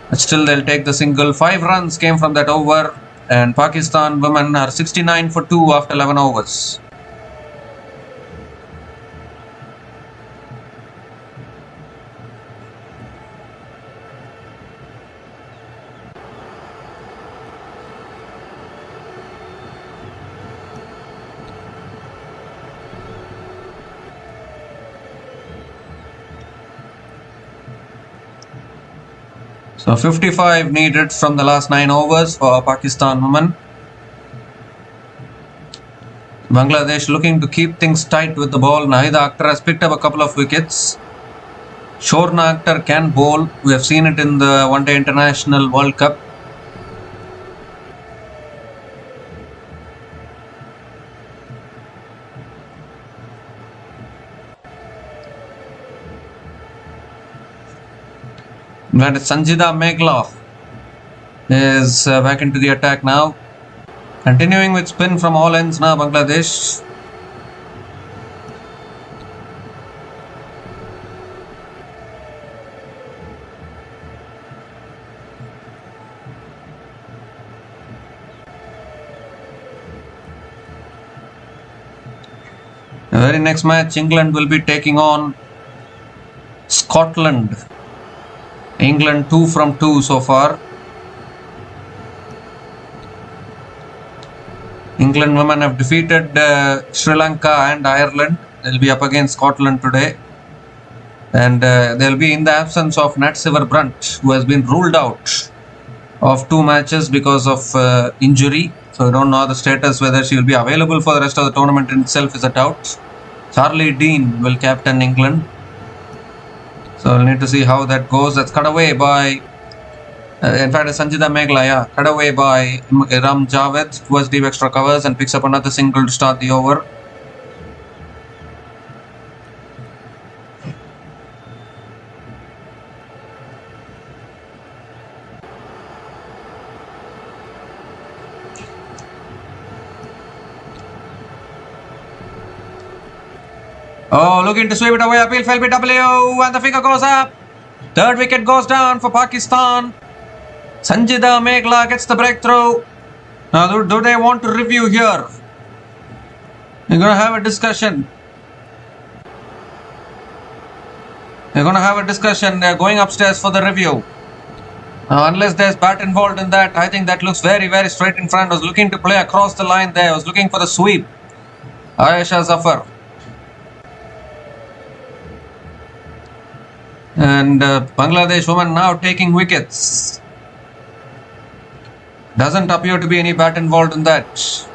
But still they'll take the single. 5 runs came from that over. And Pakistan women are 69 for 2 after 11 overs. So 55 needed from the last 9 overs for Pakistan women. Bangladesh looking to keep things tight with the ball. Nahida Akhtar has picked up a couple of wickets. Shorna Akhtar can bowl. We have seen it in the One Day International World Cup. That is Sanjida Meghla is back into the attack now. Continuing with spin from all ends now, Bangladesh. The very next match, England will be taking on Scotland. England 2 from 2 so far. England women have defeated Sri Lanka and Ireland. They'll be up against Scotland today. And they'll be in the absence of Nat Brunt, who has been ruled out of 2 matches because of injury. So I don't know the status, whether she will be available for the rest of the tournament in itself is a doubt. Charlie Dean will captain England. So we'll need to see how that goes. That's cut away by, in fact, Sanjida Meghla, cut away by Ram Javed towards deep extra covers and picks up another single to start the over. Oh, looking to sweep it away. Appeal fell BW and the figure goes up. Third wicket goes down for Pakistan. Sanjida Meghla gets the breakthrough. Now, do they want to review here? We're going to have a discussion. They're going to have a discussion. They're going upstairs for the review. Now, unless there's bat involved in that, I think that looks very, very straight in front. Was looking to play across the line there. Was looking for the sweep. Ayesha Zafar. And Bangladesh women now taking wickets. Doesn't appear to be any bat involved in that.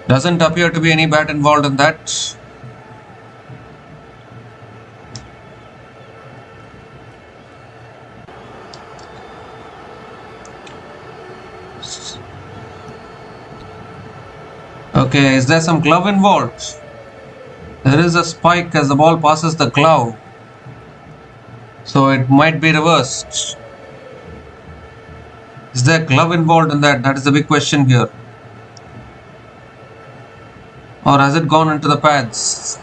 Doesn't appear to be any bat involved in that. Okay, is there some glove involved? There is a spike as the ball passes the glove. So it might be reversed. Is there glove involved in that? That is the big question here. Or has it gone into the pads?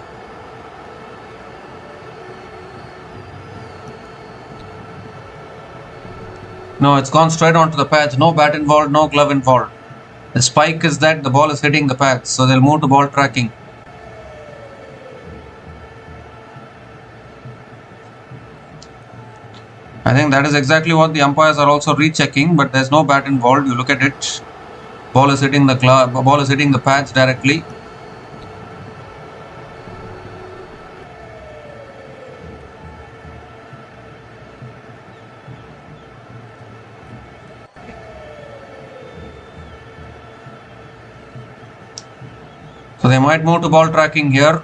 No, it's gone straight onto the pads. No bat involved, no glove involved. The spike is that the ball is hitting the pads, so they'll move to ball tracking. I think that is exactly what the umpires are also rechecking, but there's no bat involved. You look at it, ball is hitting the ball is hitting the pads directly. So they might move to ball tracking here.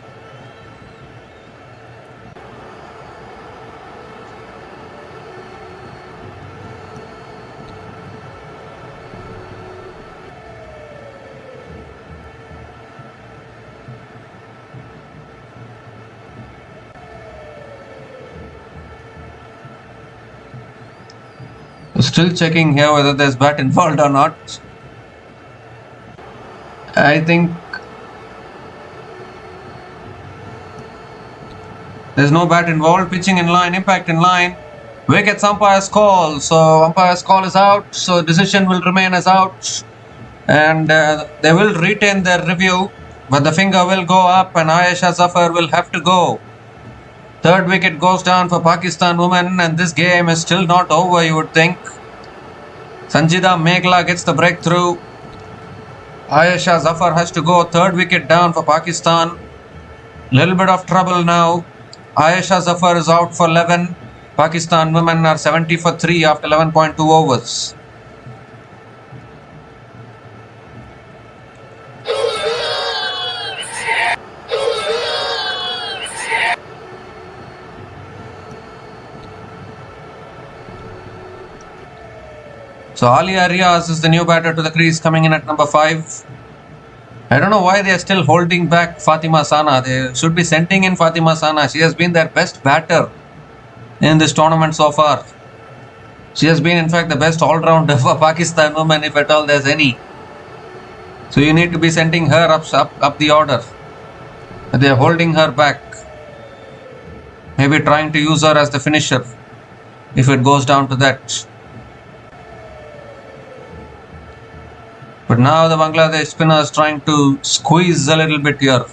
Still checking here whether there's bat involved or not. I think there's no bat involved. Pitching in line, impact in line. Wickets umpire's call. So umpire's call is out. So decision will remain as out. And they will retain their review. But the finger will go up and Ayesha Zafar will have to go. Third wicket goes down for Pakistan women. And this game is still not over, you would think. Sanjida Meghla gets the breakthrough. Ayesha Zafar has to go. Third wicket down for Pakistan. Little bit of trouble now. Ayesha Zafar is out for 11. Pakistan women are 70 for 3 after 11.2 overs. So Alia Riaz is the new batter to the crease, coming in at number 5. I don't know why they are still holding back Fatima Sana. They should be sending in Fatima Sana. She has been their best batter in this tournament so far. She has been in fact the best all-rounder for Pakistan women, if at all there's any. So you need to be sending her up the order. They are holding her back. Maybe trying to use her as the finisher if it goes down to that. But now the Bangladesh spinner is trying to squeeze a little bit here.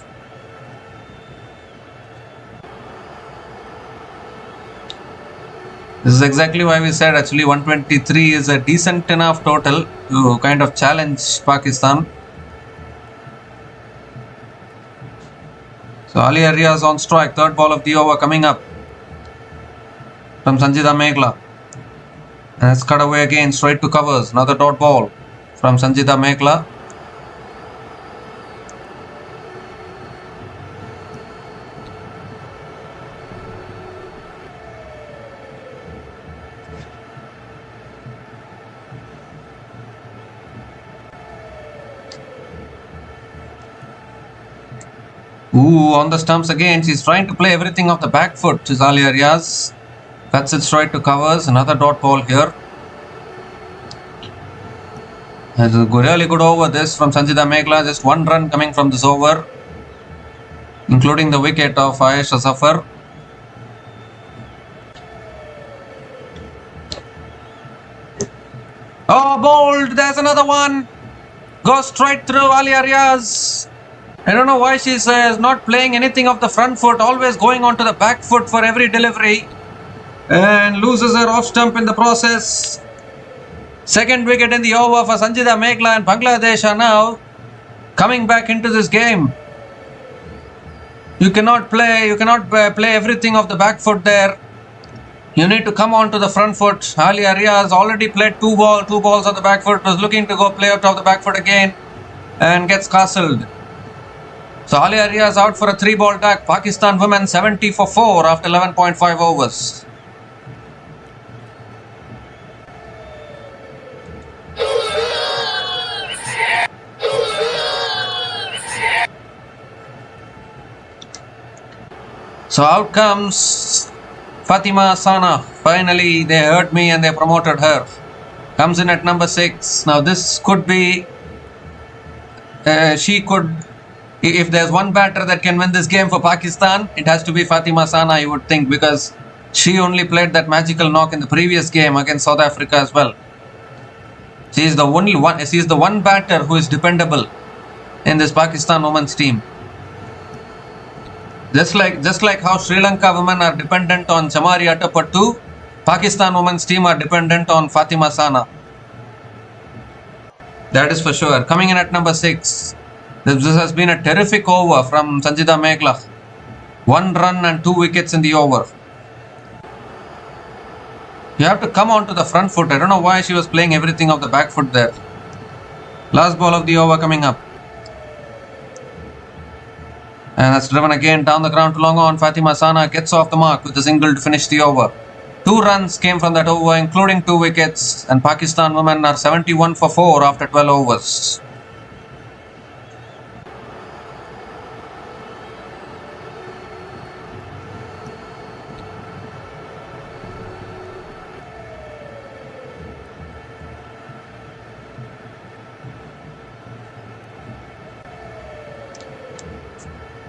This is exactly why we said actually 123 is a decent enough total to kind of challenge Pakistan. So Alia Riaz on strike, third ball of the over coming up from Sanjida Meghla. And it's cut away again, straight to covers, another dot ball from Sanjida Meghla. Ooh, on the stumps again. She's trying to play everything off the back foot. Is Alia Riaz. Cuts it straight to covers. Another dot ball here. It's a really good over this from Sanjida Meghla. Just one run coming from this over, including the wicket of Ayesha Zafar. Oh, bowled. There's another one. Goes straight through Alia Riaz. I don't know why she's not playing anything off the front foot, always going onto the back foot for every delivery, and loses her off stump in the process. Second wicket in the over for Sanjida Meghla, and Bangladesh are now coming back into this game. You cannot play everything off the back foot there. You need to come on to the front foot. Alia Riaz already played two balls on the back foot, was looking to go play out of the back foot again, and gets castled. So Alia Riaz out for a 3-ball duck. Pakistan women 70 for 4 after 11.5 overs. So out comes Fatima Sana. Finally they heard me and they promoted her. Comes in at number 6. Now this could be, if there's one batter that can win this game for Pakistan, it has to be Fatima Sana, you would think, because she only played that magical knock in the previous game against South Africa as well. She is the one batter who is dependable in this Pakistan women's team. Just like how Sri Lanka women are dependent on Chamari Attapattu, Pakistan women's team are dependent on Fatima Sana. That is for sure. Coming in at number 6. This has been a terrific over from Sanjida Meghla. 1 run and 2 wickets in the over. You have to come on to the front foot. I don't know why she was playing everything off the back foot there. Last ball of the over coming up. And that's driven again down the ground to long on. Fatima Sana gets off the mark with a single to finish the over. 2 runs came from that over, including 2 wickets. And Pakistan women are 71 for 4 after 12 overs.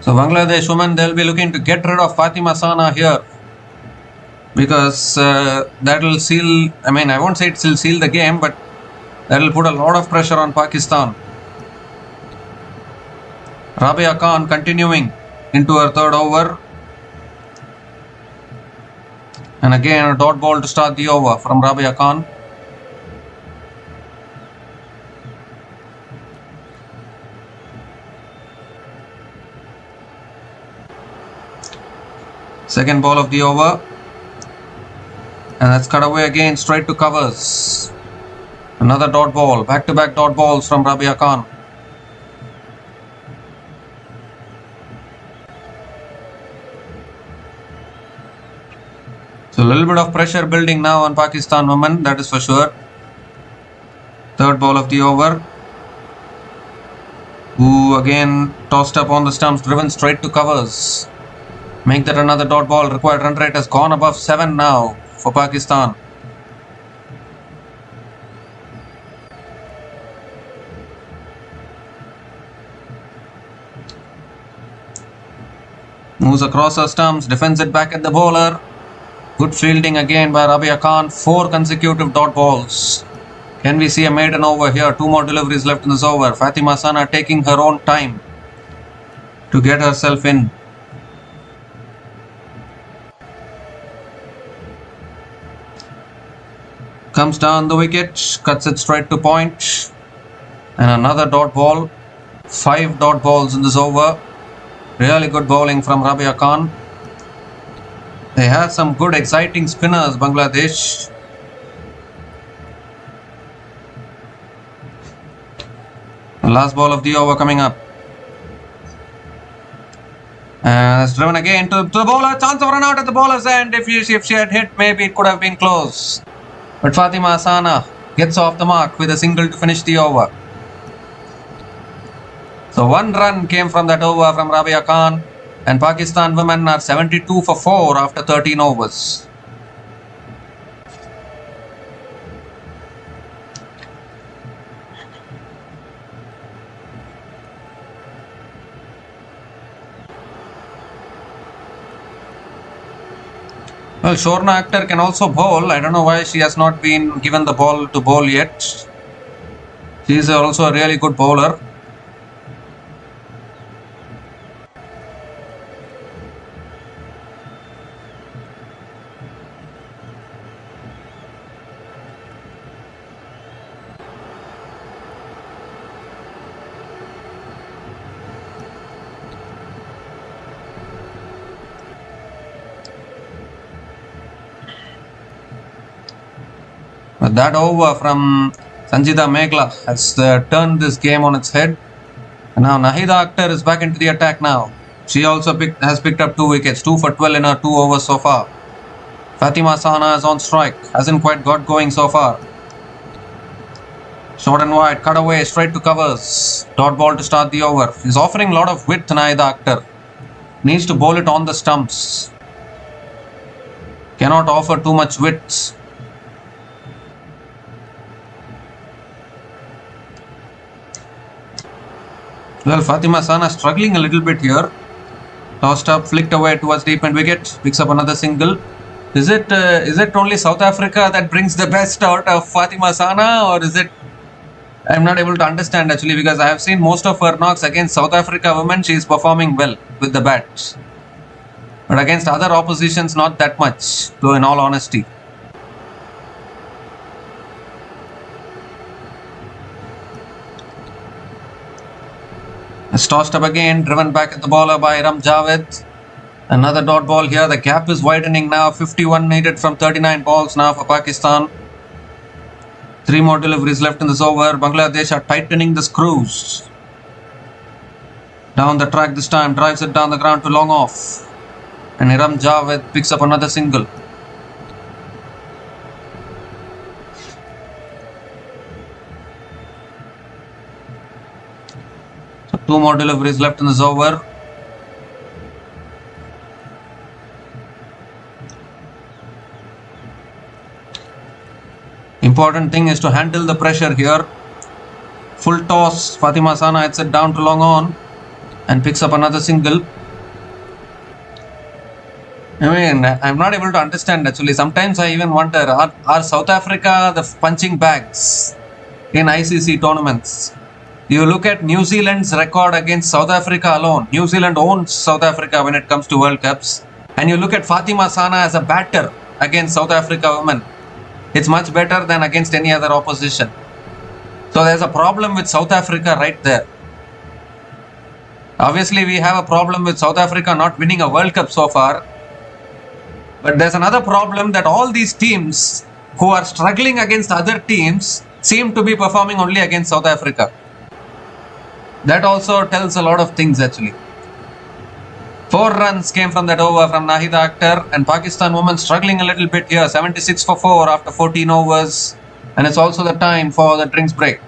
So Bangladesh women, they'll be looking to get rid of Fatima Sana here, because that will seal, I won't say it will seal the game, but that will put a lot of pressure on Pakistan. Rabia Khan continuing into her 3rd over. And again a dot ball to start the over from Rabia Khan. Second ball of the over. And that's cut away again, straight to covers. Another dot ball. Back-to-back dot balls from Rabia Khan. So a little bit of pressure building now on Pakistan women, that is for sure. Third ball of the over. Who again tossed up on the stumps, driven straight to covers. Make that another dot ball. Required run rate has gone above 7 now for Pakistan. Moves across her stumps, defends it back at the bowler. Good fielding again by Rabia Khan. 4 consecutive dot balls. Can we see a maiden over here? 2 more deliveries left in this over. Fatima Sana taking her own time to get herself in. Comes down the wicket, cuts it straight to point. And another dot ball. 5 dot balls in this over. Really good bowling from Rabia Khan. They have some good exciting spinners, Bangladesh. The last ball of the over coming up. And it's driven again to the bowler. Chance of run out at the bowler's end. If she had hit, maybe it could have been close. But Fatima Sana gets off the mark with a single to finish the over. So 1 run came from that over from Rabia Khan, and Pakistan women are 72 for 4 after 13 overs. Well, Shorna Akhtar can also bowl. I don't know why she has not been given the ball to bowl yet. She is also a really good bowler. But that over from Sanjita Meghla has turned this game on its head. And now Nahida Akhtar is back into the attack now. She also has picked up 2 wickets, 2 for 12 in her 2 overs so far. Fatima Sana is on strike, hasn't quite got going so far. Short and wide, cut away, straight to covers. Dot ball to start the over. He's offering a lot of width, Nahida Akhtar. Needs to bowl it on the stumps. Cannot offer too much width. Well, Fatima Sana struggling a little bit here. Tossed up, flicked away towards deep end wicket. Picks up another single. Is it only South Africa that brings the best out of Fatima Sana, or is it? I'm not able to understand actually, because I have seen most of her knocks against South Africa women. She is performing well with the bat, but against other oppositions, not that much. Though, in all honesty. It's tossed up again, driven back at the bowler by Iram Javed. Another dot ball here. The gap is widening now. 51 needed from 39 balls now for Pakistan. 3 more deliveries left in this over. Bangladesh are tightening the screws. Down the track this time. Drives it down the ground to long off. And Iram Javed picks up another single. So 2 more deliveries left in this over. Important thing is to handle the pressure here. Full toss. Fatima Sana hits it down to long on and picks up another single. I mean, I'm not able to understand actually. Sometimes I even wonder, are South Africa the punching bags in ICC tournaments? You look at New Zealand's record against South Africa alone. New Zealand owns South Africa when it comes to World Cups. And you look at Fatima Sana as a batter against South Africa women. It's much better than against any other opposition. So there's a problem with South Africa right there. Obviously, we have a problem with South Africa not winning a World Cup so far. But there's another problem that all these teams who are struggling against other teams seem to be performing only against South Africa. That also tells a lot of things actually. 4 runs came from that over from Nahida Akhtar, and Pakistan women struggling a little bit here. 76 for 4 after 14 overs, and it's also the time for the drinks break.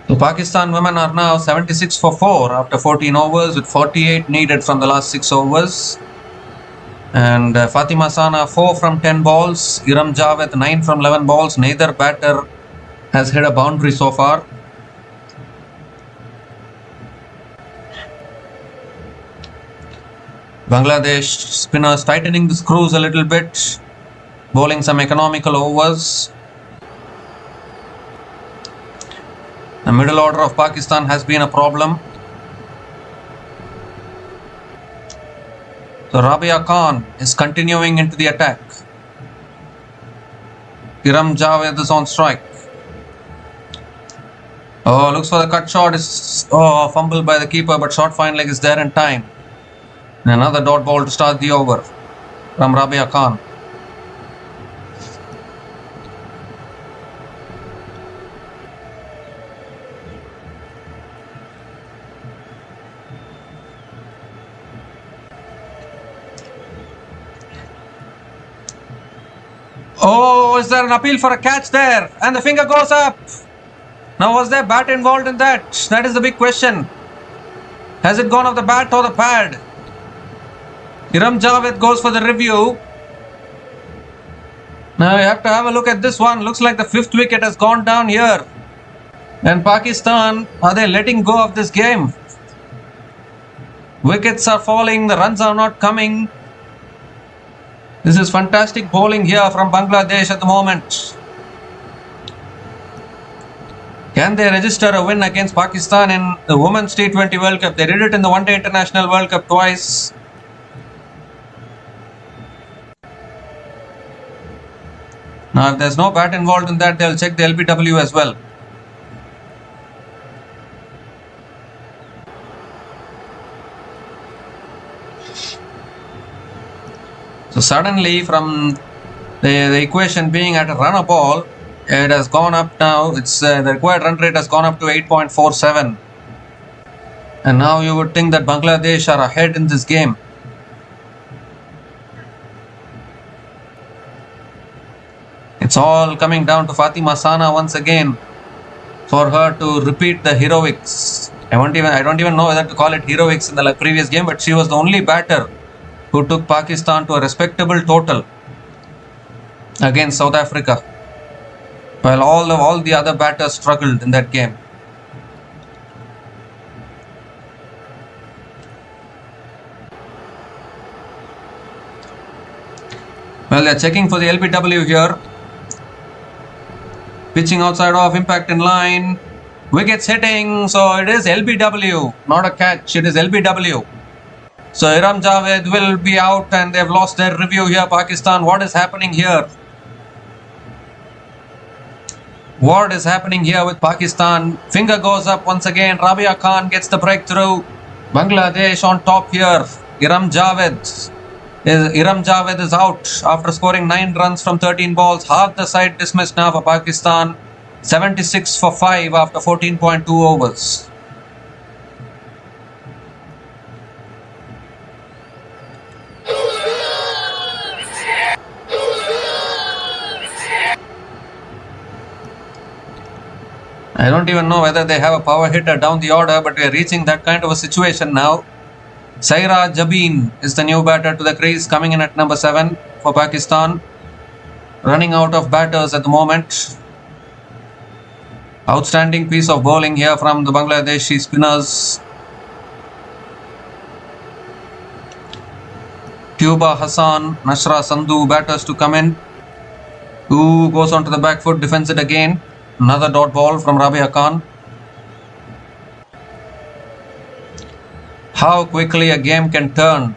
So Pakistan women are now 76 for 4 after 14 overs with 48 needed from the last 6 overs. And Fatima Sana 4 from 10 balls, Iram Javed 9 from 11 balls. Neither batter has hit a boundary so far. Bangladesh spinners tightening the screws a little bit, bowling some economical overs. The middle order of Pakistan has been a problem. So Rabia Khan is continuing into the attack. Iram Javed is on strike. Oh, looks for the cut shot. Is fumbled by the keeper, but short fine leg is there in time. And another dot ball to start the over from Rabia Khan. Oh, is there an appeal for a catch there? And the finger goes up. Now, was there bat involved in that? That is the big question. Has it gone off the bat or the pad? Iram Javed goes for the review. Now, you have to have a look at this one. Looks like the 5th wicket has gone down here. And Pakistan, are they letting go of this game? Wickets are falling. The runs are not coming. This is fantastic bowling here from Bangladesh at the moment. Can they register a win against Pakistan in the Women's T20 World Cup? They did it in the One Day International World Cup twice. Now, if there's no bat involved in that, they'll check the LBW as well. So suddenly, from the equation being at a run a ball, it has gone up now. It's the required run rate has gone up to 8.47. And now you would think that Bangladesh are ahead in this game. It's all coming down to Fatima Sana once again for her to repeat the heroics I don't even know whether to call it heroics in the previous game, but she was the only batter who took Pakistan to a respectable total against South Africa, while all the other batters struggled in that game. Well, they're checking for the LBW here. Pitching outside off, impact in line. Wickets hitting, so it is LBW, not a catch, it is LBW. So Iram Javed will be out and they've lost their review here, Pakistan. What is happening here? What is happening here with Pakistan? Finger goes up once again. Rabia Khan gets the breakthrough. Bangladesh on top here. Iram Javed is out after scoring 9 runs from 13 balls. Half the side dismissed now for Pakistan. 76 for 5 after 14.2 overs. I don't even know whether they have a power hitter down the order, but we are reaching that kind of a situation now. Saira Jabin is the new batter to the crease, coming in at number 7 for Pakistan. Running out of batters at the moment. Outstanding piece of bowling here from the Bangladeshi spinners. Tuba Hassan, Nashra Sandhu batters to come in. Who goes onto the back foot, defends it again. Another dot ball from Rabia Khan. How quickly a game can turn.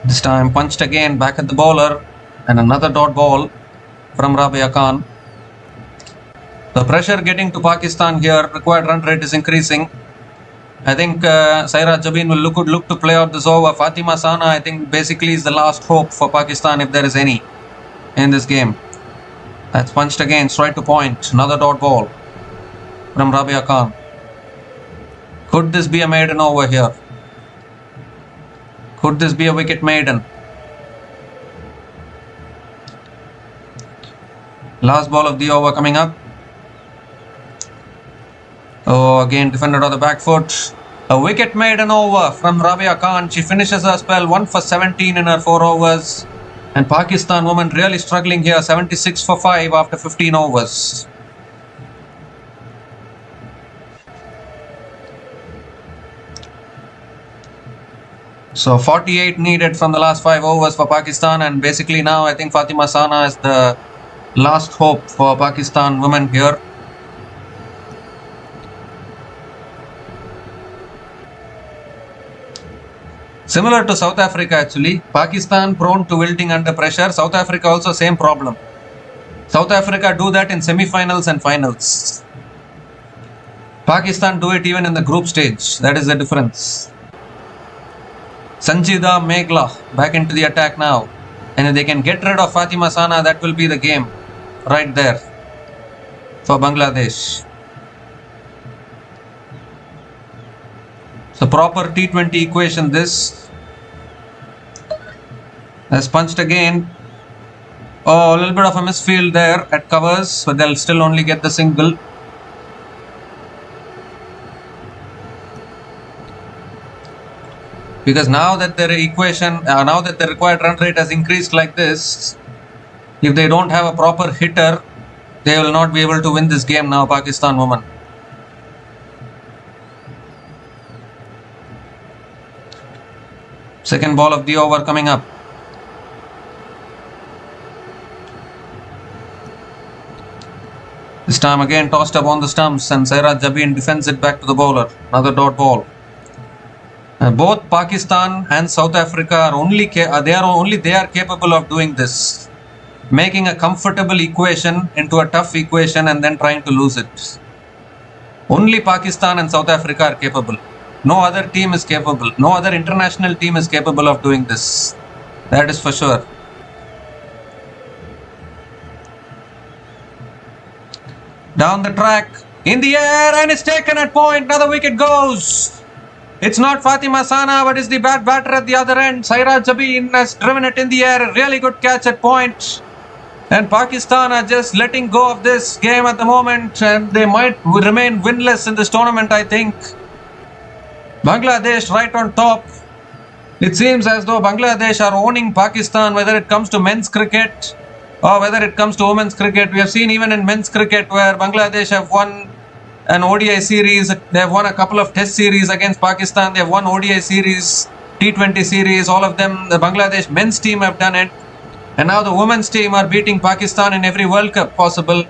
This time punched again back at the bowler and another dot ball from Rabia Khan. The pressure getting to Pakistan here, required run rate is increasing. I think Saira Jabin will look to play out this over. Fatima Sana, I think, basically is the last hope for Pakistan, if there is any, in this game. That's punched again, straight to point. Another dot ball from Rabia Khan. Could this be a maiden over here? Could this be a wicket maiden? Last ball of the over coming up. Oh, again defended on the back foot. A wicket maiden over from Rabia Khan. She finishes her spell 1 for 17 in her 4 overs. And Pakistan women really struggling here, 76 for 5 after 15 overs. So 48 needed from the last 5 overs for Pakistan, and basically now I think Fatima Sana is the last hope for Pakistan women here. Similar to South Africa actually, Pakistan prone to wilting under pressure. South Africa also same problem. South Africa do that in semi-finals and finals. Pakistan do it even in the group stage. That is the difference. Sanjida Meghla back into the attack now. And if they can get rid of Fatima Sana, that will be the game right there for Bangladesh. So proper T20 equation this. Has punched again. Oh, a little bit of a misfield there at covers, but they'll still only get the single. Because now that their equation, now that the required run rate has increased like this, if they don't have a proper hitter, they will not be able to win this game now, Pakistan women. Second ball of the over coming up. This time again tossed up on the stumps, and Saira Jabin defends it back to the bowler. Another dot ball. Both Pakistan and South Africa are only capable of doing this, making a comfortable equation into a tough equation and then trying to lose it. Only Pakistan and South Africa are capable. No other team is capable. No other international team is capable of doing this. That is for sure. Down the track, in the air, and it's taken at point. Another wicket goes. It's not Fatima Sana, but it's the batter at the other end. Saira Jabin has driven it in the air. Really good catch at point. And Pakistan are just letting go of this game at the moment, and they might remain winless in this tournament, I think. Bangladesh right on top. It seems as though Bangladesh are owning Pakistan, whether it comes to men's cricket or whether it comes to women's cricket. We have seen even in men's cricket where Bangladesh have won an ODI series. They have won a couple of test series against Pakistan. They have won ODI series, T20 series, all of them. The Bangladesh men's team have done it. And now the women's team are beating Pakistan in every World Cup possible.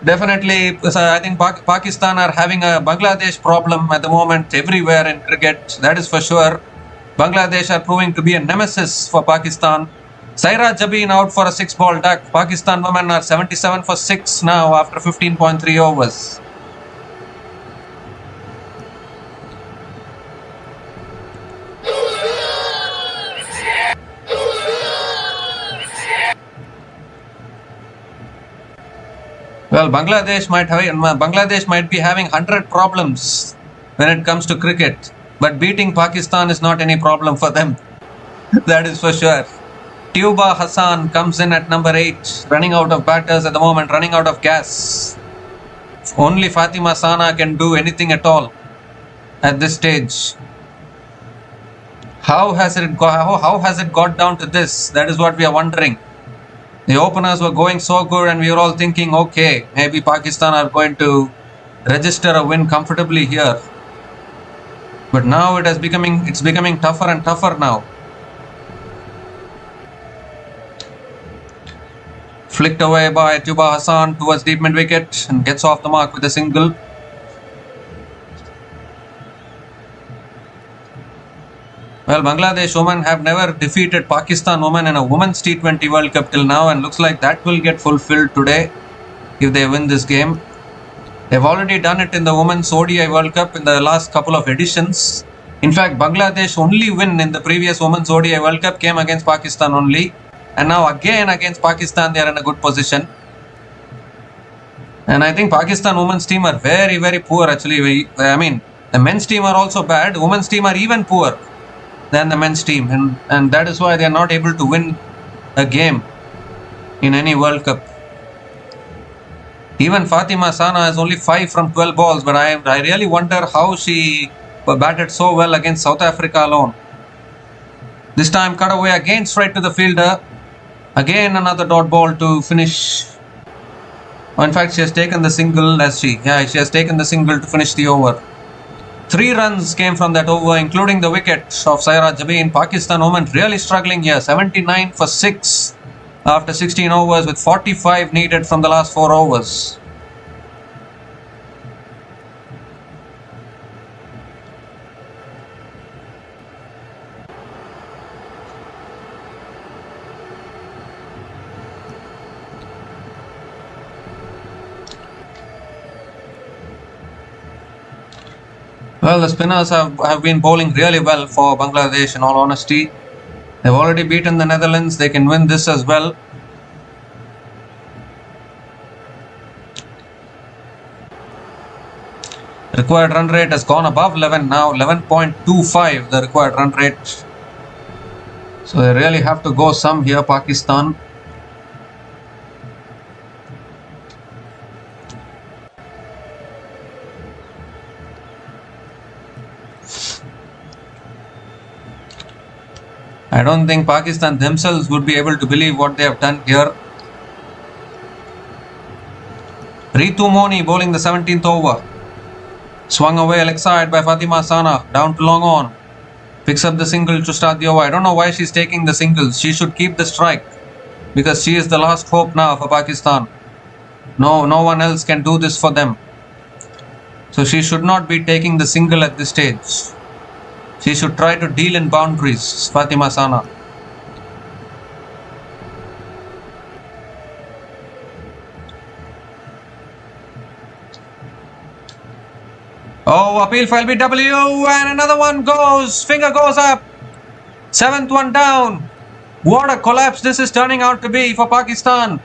Definitely, I think Pakistan are having a Bangladesh problem at the moment everywhere in cricket. That is for sure. Bangladesh are proving to be a nemesis for Pakistan. Saira Jabin out for a 6-ball duck. Pakistan women are 77 for 6 now after 15.3 overs. Well, Bangladesh might be having 100 problems when it comes to cricket, but beating Pakistan is not any problem for them. That is for sure. Tuba Hassan comes in at number 8, running out of batters at the moment, running out of gas. Only Fatima Sana can do anything at all at this stage. How has it got down to this? That is what we are wondering. The openers were going so good and we were all thinking, okay, maybe Pakistan are going to register a win comfortably here. But now it's becoming tougher and tougher now. Flicked away by Tuba Hassan towards deep mid wicket and gets off the mark with a single. Well, Bangladesh women have never defeated Pakistan women in a women's T20 World Cup till now, and looks like that will get fulfilled today if they win this game. They've already done it in the women's ODI World Cup in the last couple of editions. In fact, Bangladesh only win in the previous women's ODI World Cup came against Pakistan only, and now again against Pakistan they are in a good position. And I think Pakistan women's team are very, very poor actually. I mean, the men's team are also bad, women's team are even poor than the men's team, and that is why they are not able to win a game in any World Cup. Even Fatima Sana has only 5 from 12 balls, but I really wonder how she batted so well against South Africa alone. This time cut away again straight to the fielder. Again another dot ball to finish. Oh, in fact, she has taken the single she has taken the single to finish the over. 3 runs came from that over, including the wicket of Saira Jabin. Pakistan women really struggling here. 79 for 6 after 16 overs with 45 needed from the last 4 overs. Well, the spinners have been bowling really well for Bangladesh in all honesty. They've already beaten the Netherlands. They can win this as well. Required run rate has gone above 11 now. 11.25 the required run rate. So they really have to go some here, Pakistan. I don't think Pakistan themselves would be able to believe what they have done here. Ritu Moni bowling the 17th over. Swung away leg side by Fatima Sana. Down to long on. Picks up the single to start the over. I don't know why she's taking the singles. She should keep the strike, because she is the last hope now for Pakistan. No one else can do this for them. So she should not be taking the single at this stage. She should try to deal in boundaries, Fatima Sana. Oh, appeal for LBW, and another one goes. Finger goes up. 7th one down. What a collapse this is turning out to be for Pakistan.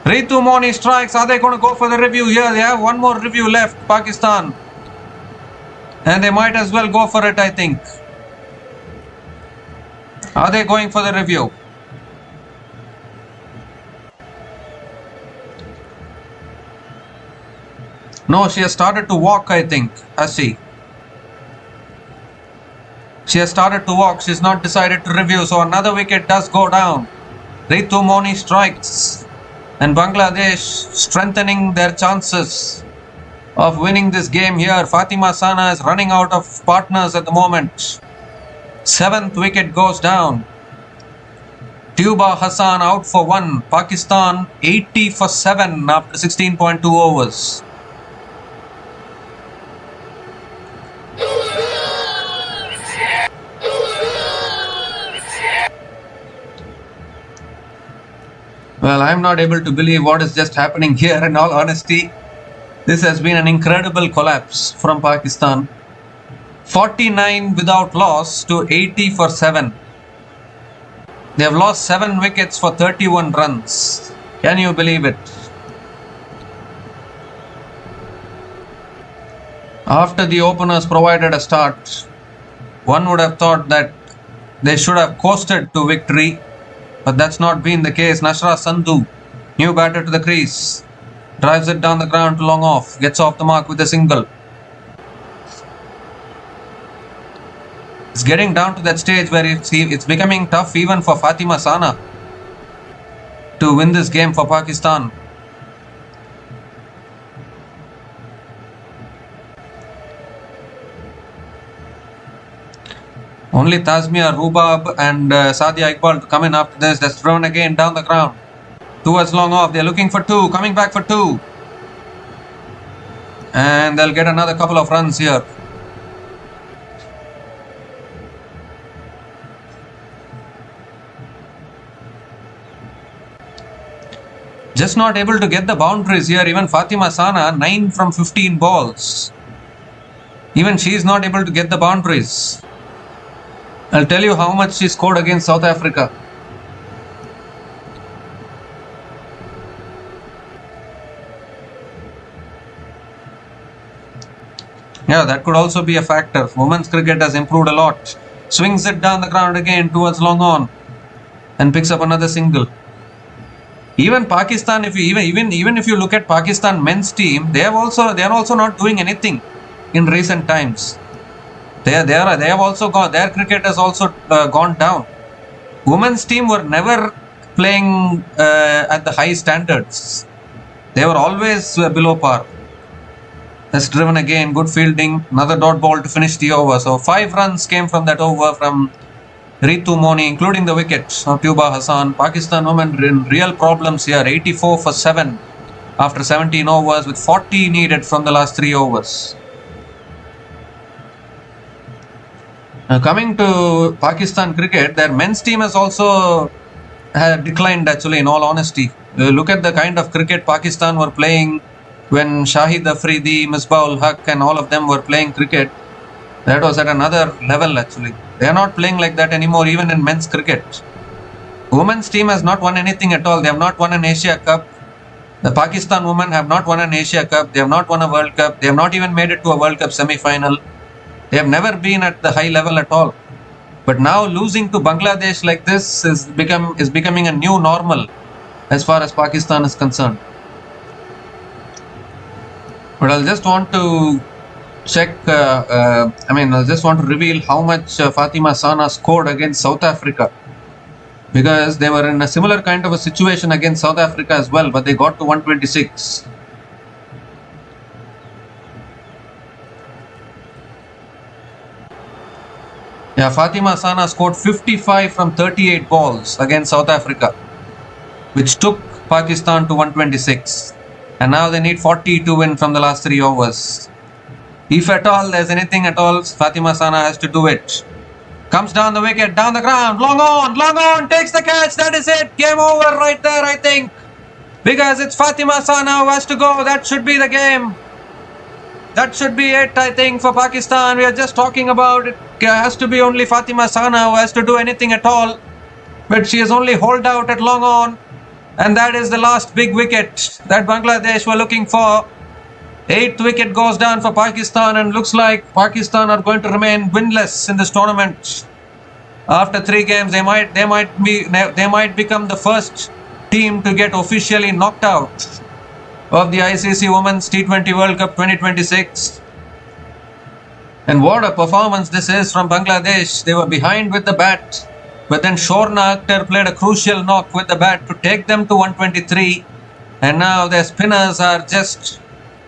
Ritu Moni strikes. Are they going to go for the review here? They have one more review left, Pakistan. And they might as well go for it, I think. Are they going for the review? No, she has started to walk, I think. Has she? She has started to walk. She's not decided to review. So another wicket does go down. Ritu Moni strikes. And Bangladesh strengthening their chances of winning this game here. Fatima Sana is running out of partners at the moment. 7th wicket goes down. Tuba Hassan out for 1. Pakistan 80 for 7 after 16.2 overs. Well, I'm not able to believe what is just happening here, in all honesty. This has been an incredible collapse from Pakistan. 49 without loss to 80 for 7. They have lost 7 wickets for 31 runs. Can you believe it? After the openers provided a start, one would have thought that they should have coasted to victory. But that's not been the case. Nashra Sandhu, new batter to the crease, drives it down the ground to long off, gets off the mark with a single. It's getting down to that stage where it's becoming tough even for Fatima Sana to win this game for Pakistan. Only Tazmia, Rubab and Sadia Iqbal to come in after this. That's thrown again down the ground. Towards long off. They're looking for 2. Coming back for 2. And they'll get another couple of runs here. Just not able to get the boundaries here. Even Fatima Sana, 9 from 15 balls. Even she is not able to get the boundaries. I'll tell you how much she scored against South Africa. Yeah, that could also be a factor. Women's cricket has improved a lot. Swings it down the ground again towards long on and picks up another single. Even Pakistan, even if you look at Pakistan men's team, they are also not doing anything in recent times. They have also gone. Their cricket has also gone down. Women's team were never playing at the high standards. They were always below par. That's driven again. Good fielding. Another dot ball to finish the over. So 5 runs came from that over from Ritu Moni, including the wicket of Tuba Hassan. Pakistan women in real problems here. 84 for 7 after 17 overs with 40 needed from the last 3 overs. Now coming to Pakistan cricket, their men's team has also declined actually, in all honesty. Look at the kind of cricket Pakistan were playing when Shahid Afridi, Misbah-ul Haq and all of them were playing cricket. That was at another level actually. They are not playing like that anymore even in men's cricket. Women's team has not won anything at all. They have not won an Asia Cup. The Pakistan women have not won an Asia Cup. They have not won a World Cup. They have not even made it to a World Cup semi-final. They have never been at the high level at all. But now losing to Bangladesh like this is becoming a new normal as far as Pakistan is concerned. But I'll just want to check, I'll just want to reveal how much Fatima Sana scored against South Africa. Because they were in a similar kind of a situation against South Africa as well, but they got to 126. Yeah, Fatima Sana scored 55 from 38 balls against South Africa, which took Pakistan to 126. And now they need 40 to win from the last 3 overs. If at all there's anything at all, Fatima Sana has to do it. Comes down the wicket, down the ground, long on, takes the catch, that is it. Game over right there, I think. Because it's Fatima Sana who has to go, that should be the game. That should be it, I think, for Pakistan. We are just talking about it. It has to be only Fatima Sana who has to do anything at all. But she is only holed out at long on. And that is the last big wicket that Bangladesh were looking for. Eighth wicket goes down for Pakistan, and looks like Pakistan are going to remain winless in this tournament. After 3 games, they might become the first team to get officially knocked out of the ICC Women's T20 World Cup 2026. And what a performance this is from Bangladesh. They were behind with the bat, but then Shorna Akhtar played a crucial knock with the bat to take them to 123. And now their spinners are just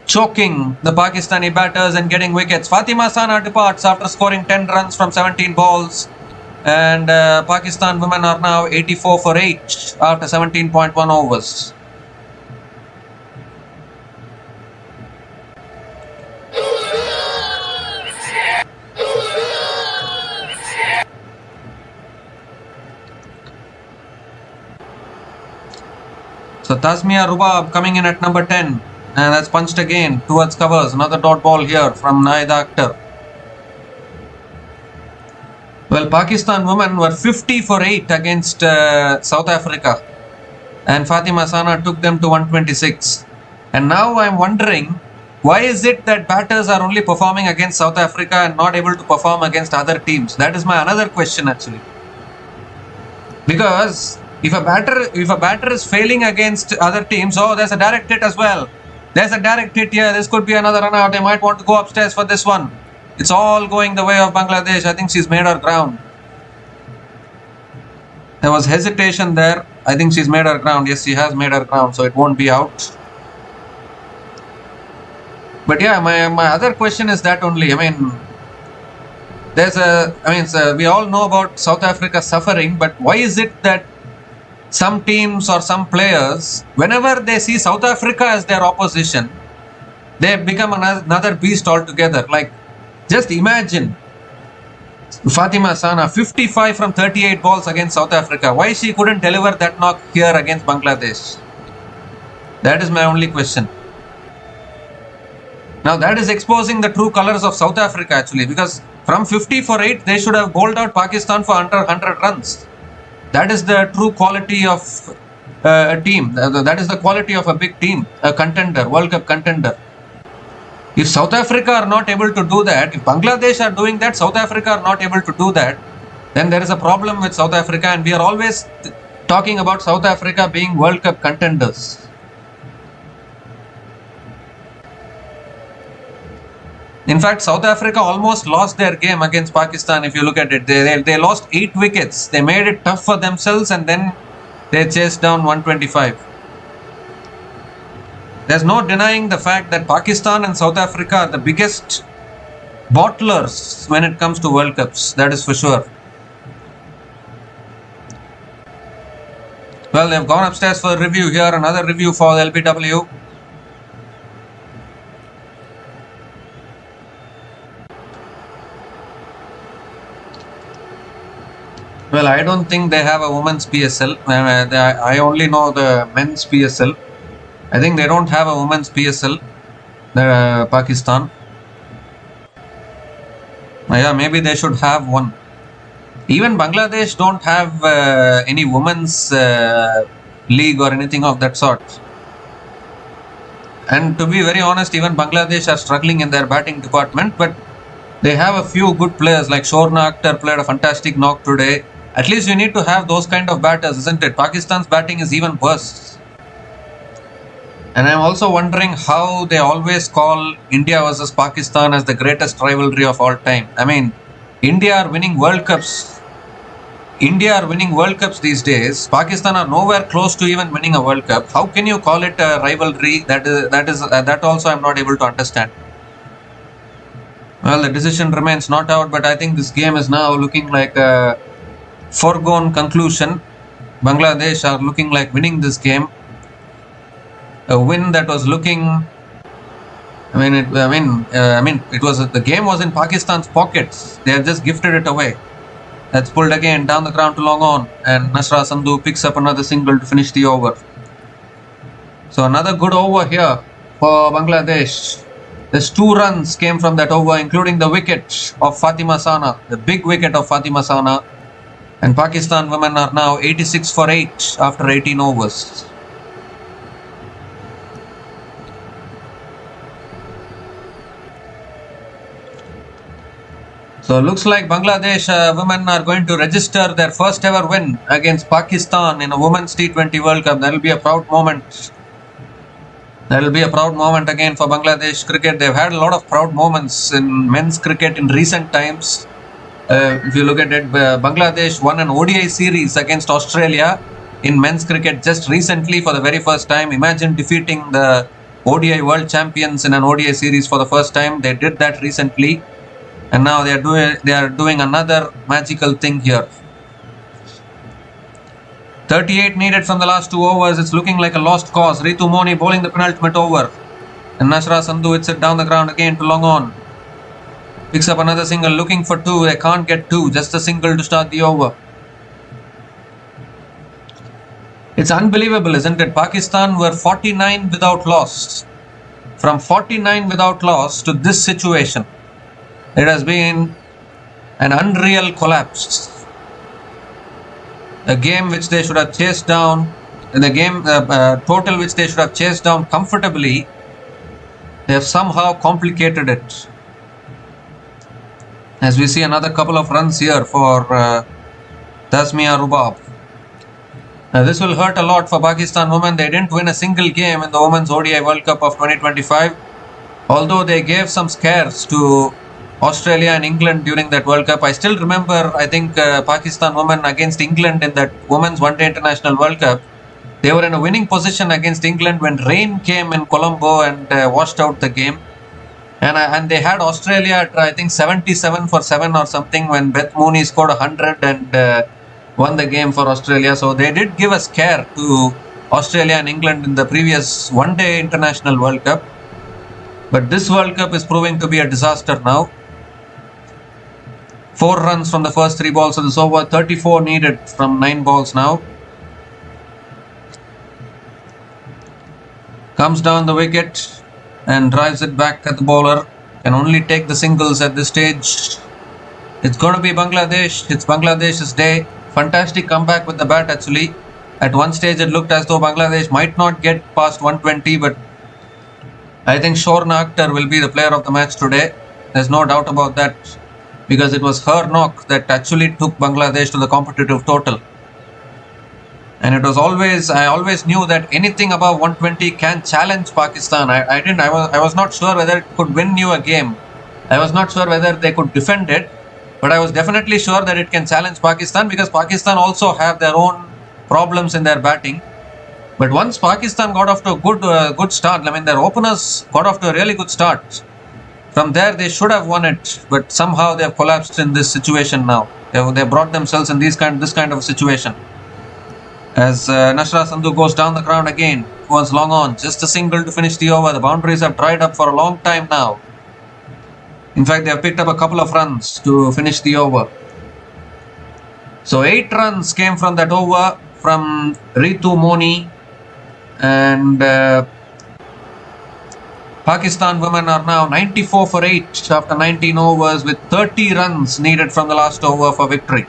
choking the Pakistani batters and getting wickets. Fatima Sana departs after scoring 10 runs from 17 balls. And Pakistan women are now 84 for 8 after 17.1 overs. So Tasmia Rubab coming in at number 10, and that's punched again towards covers. Another dot ball here from Naida Akhtar. Well, Pakistan women were 50 for 8 against South Africa, and Fatima Sana took them to 126. And now I'm wondering, why is it that batters are only performing against South Africa and not able to perform against other teams? That is my another question actually. Because if a batter is failing against other teams, oh, there's a direct hit as well. There's a direct hit here. This could be another run out. They might want to go upstairs for this one. It's all going the way of Bangladesh. I think she's made her ground. There was hesitation there. I think she's made her ground. Yes, she has made her ground, so it won't be out. But yeah, my other question is that only. We all know about South Africa suffering, but why is it that some teams or some players, whenever they see South Africa as their opposition, they become another beast altogether? Like, just imagine Fatima Sana, 55 from 38 balls against South Africa. Why she couldn't deliver that knock here against Bangladesh? That is my only question. Now that is exposing the true colors of South Africa actually, because from 50 for 8, they should have bowled out Pakistan for under 100 runs. That is the true quality of a team. That is the quality of a big team, a contender, World Cup contender. If South Africa are not able to do that, if Bangladesh are doing that, South Africa are not able to do that, then there is a problem with South Africa, and we are always talking about South Africa being World Cup contenders. In fact, South Africa almost lost their game against Pakistan. If you look at it, they lost 8 wickets. They made it tough for themselves, and then they chased down 125. There's no denying the fact that Pakistan and South Africa are the biggest bottlers when it comes to World Cups. That is for sure. Well, they've gone upstairs for a review here. Another review for LBW. Well, I don't think they have a women's PSL. I only know the men's PSL. I think they don't have a women's PSL, Pakistan. Yeah, maybe they should have one. Even Bangladesh don't have any women's league or anything of that sort. And to be very honest, even Bangladesh are struggling in their batting department, but they have a few good players like Shorna Akhtar played a fantastic knock today. At least you need to have those kind of batters, isn't it? Pakistan's batting is even worse. And I'm also wondering how they always call India versus Pakistan as the greatest rivalry of all time. I mean, India are winning World Cups. India are winning World Cups these days. Pakistan are nowhere close to even winning a World Cup. How can you call it a rivalry? That also I'm not able to understand. Well, the decision remains not out, but I think this game is now looking like a foregone conclusion. Bangladesh are looking like winning this game. A win that was looking. The game was in Pakistan's pockets. They have just gifted it away. That's pulled again down the ground to long on, and Nasra Sandhu picks up another single to finish the over. So another good over here for Bangladesh. There's 2 runs came from that over, including the wicket of Fatima Sana, the big wicket of Fatima Sana. And Pakistan women are now 86 for 8 after 18 overs. So looks like Bangladesh women are going to register their first ever win against Pakistan in a women's T20 World Cup. That will be a proud moment. That will be a proud moment again for Bangladesh cricket. They've had a lot of proud moments in men's cricket in recent times. If you look at it, Bangladesh won an ODI series against Australia in men's cricket just recently for the very first time. Imagine defeating the ODI world champions in an ODI series for the first time. They did that recently, and now they are doing another magical thing here. 38 needed from the last 2 overs. It's looking like a lost cause. Ritu Moni bowling the penultimate over, and Nashra Sandhu hits it down the ground again to long on. Picks up another single, looking for 2. They can't get 2, just a single to start the over. It's unbelievable, isn't it? Pakistan were 49 without loss. From 49 without loss to this situation, it has been an unreal collapse. A game which they should have chased down, in the game total which they should have chased down comfortably, they have somehow complicated it. As we see another couple of runs here for Tasmia Rubab. This will hurt a lot for Pakistan women. They didn't win a single game in the Women's ODI World Cup of 2025. Although they gave some scares to Australia and England during that World Cup. I still remember, I think, Pakistan women against England in that Women's One Day International World Cup. They were in a winning position against England when rain came in Colombo and washed out the game. And they had Australia at, I think, 77 for 7 or something when Beth Mooney scored 100 and won the game for Australia. So they did give a scare to Australia and England in the previous One Day International World Cup. But this World Cup is proving to be a disaster now. 4 runs from the first 3 balls of this over, 34 needed from 9 balls now. Comes down the wicket and drives it back at the bowler. Can only take the singles at this stage. It's going to be Bangladesh. It's Bangladesh's day. Fantastic comeback with the bat actually. At one stage it looked as though Bangladesh might not get past 120, but I think Shorna Akhtar will be the player of the match today. There's no doubt about that, because it was her knock that actually took Bangladesh to the competitive total. And it was I always knew that anything above 120 can challenge Pakistan. I was not sure whether it could win you a game. I was not sure whether they could defend it, but I was definitely sure that it can challenge Pakistan, because Pakistan also have their own problems in their batting. But once Pakistan got off to a good start, I mean their openers got off to a really good start. From there they should have won it, but somehow they have collapsed in this situation now. They brought themselves in this kind of a situation. As Nashra Sandhu goes down the ground again, goes long on, just a single to finish the over. The boundaries have dried up for a long time now. In fact, they have picked up a couple of runs to finish the over. So 8 runs came from that over from Ritu Moni, and Pakistan women are now 94 for 8 after 19 overs with 30 runs needed from the last over for victory.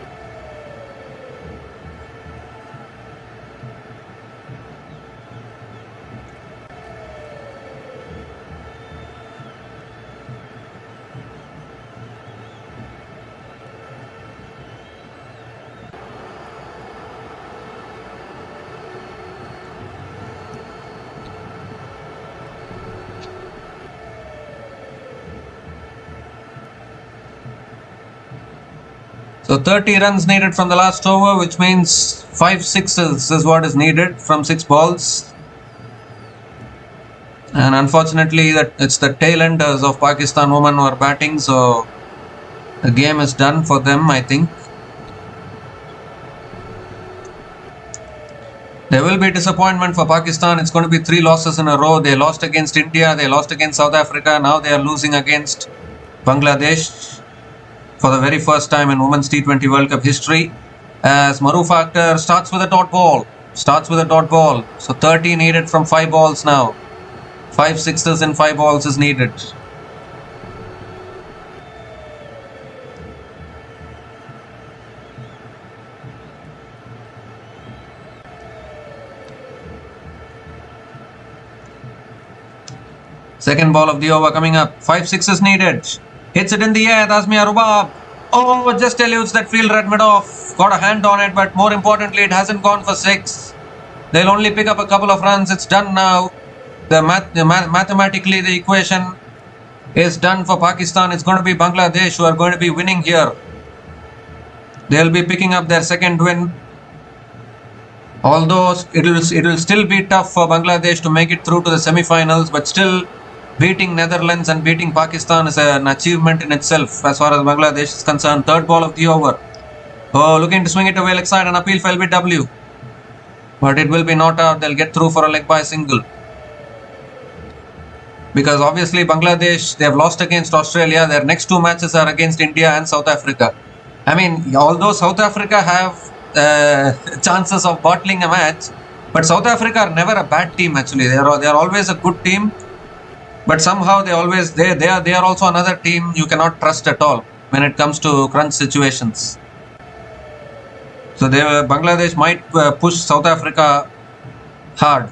So 30 runs needed from the last over, which means 5 sixes is what is needed from 6 balls. And unfortunately, it's the tail enders of Pakistan women who are batting, so the game is done for them, I think. There will be disappointment for Pakistan. It's going to be 3 losses in a row. They lost against India, they lost against South Africa, now they are losing against Bangladesh for the very first time in Women's T20 World Cup history. As Marufa Akhtar starts with a dot ball. So 30 needed from 5 balls now. 5 sixes in 5 balls is needed. Second ball of the over coming up. 5 sixes needed. Hits it in the air. Tasmia Rubab Oh, just eludes that fielder at mid-off. Got a hand on it, but more importantly, it hasn't gone for 6. They'll only pick up a couple of runs. It's done now. Mathematically, the equation is done for Pakistan. It's going to be Bangladesh who are going to be winning here. They'll be picking up their second win. Although it will still be tough for Bangladesh to make it through to the semi-finals, but still beating Netherlands and beating Pakistan is an achievement in itself as far as Bangladesh is concerned. Third ball of the over. Oh, looking to swing it away leg side, and appeal for LBW. But it will be not out. They'll get through for a leg by single. Because obviously Bangladesh, they have lost against Australia. Their next 2 matches are against India and South Africa. I mean, although South Africa have chances of bottling a match, but South Africa are never a bad team actually. They are always a good team, but somehow they are also another team you cannot trust at all when it comes to crunch situations. So Bangladesh might push South Africa hard,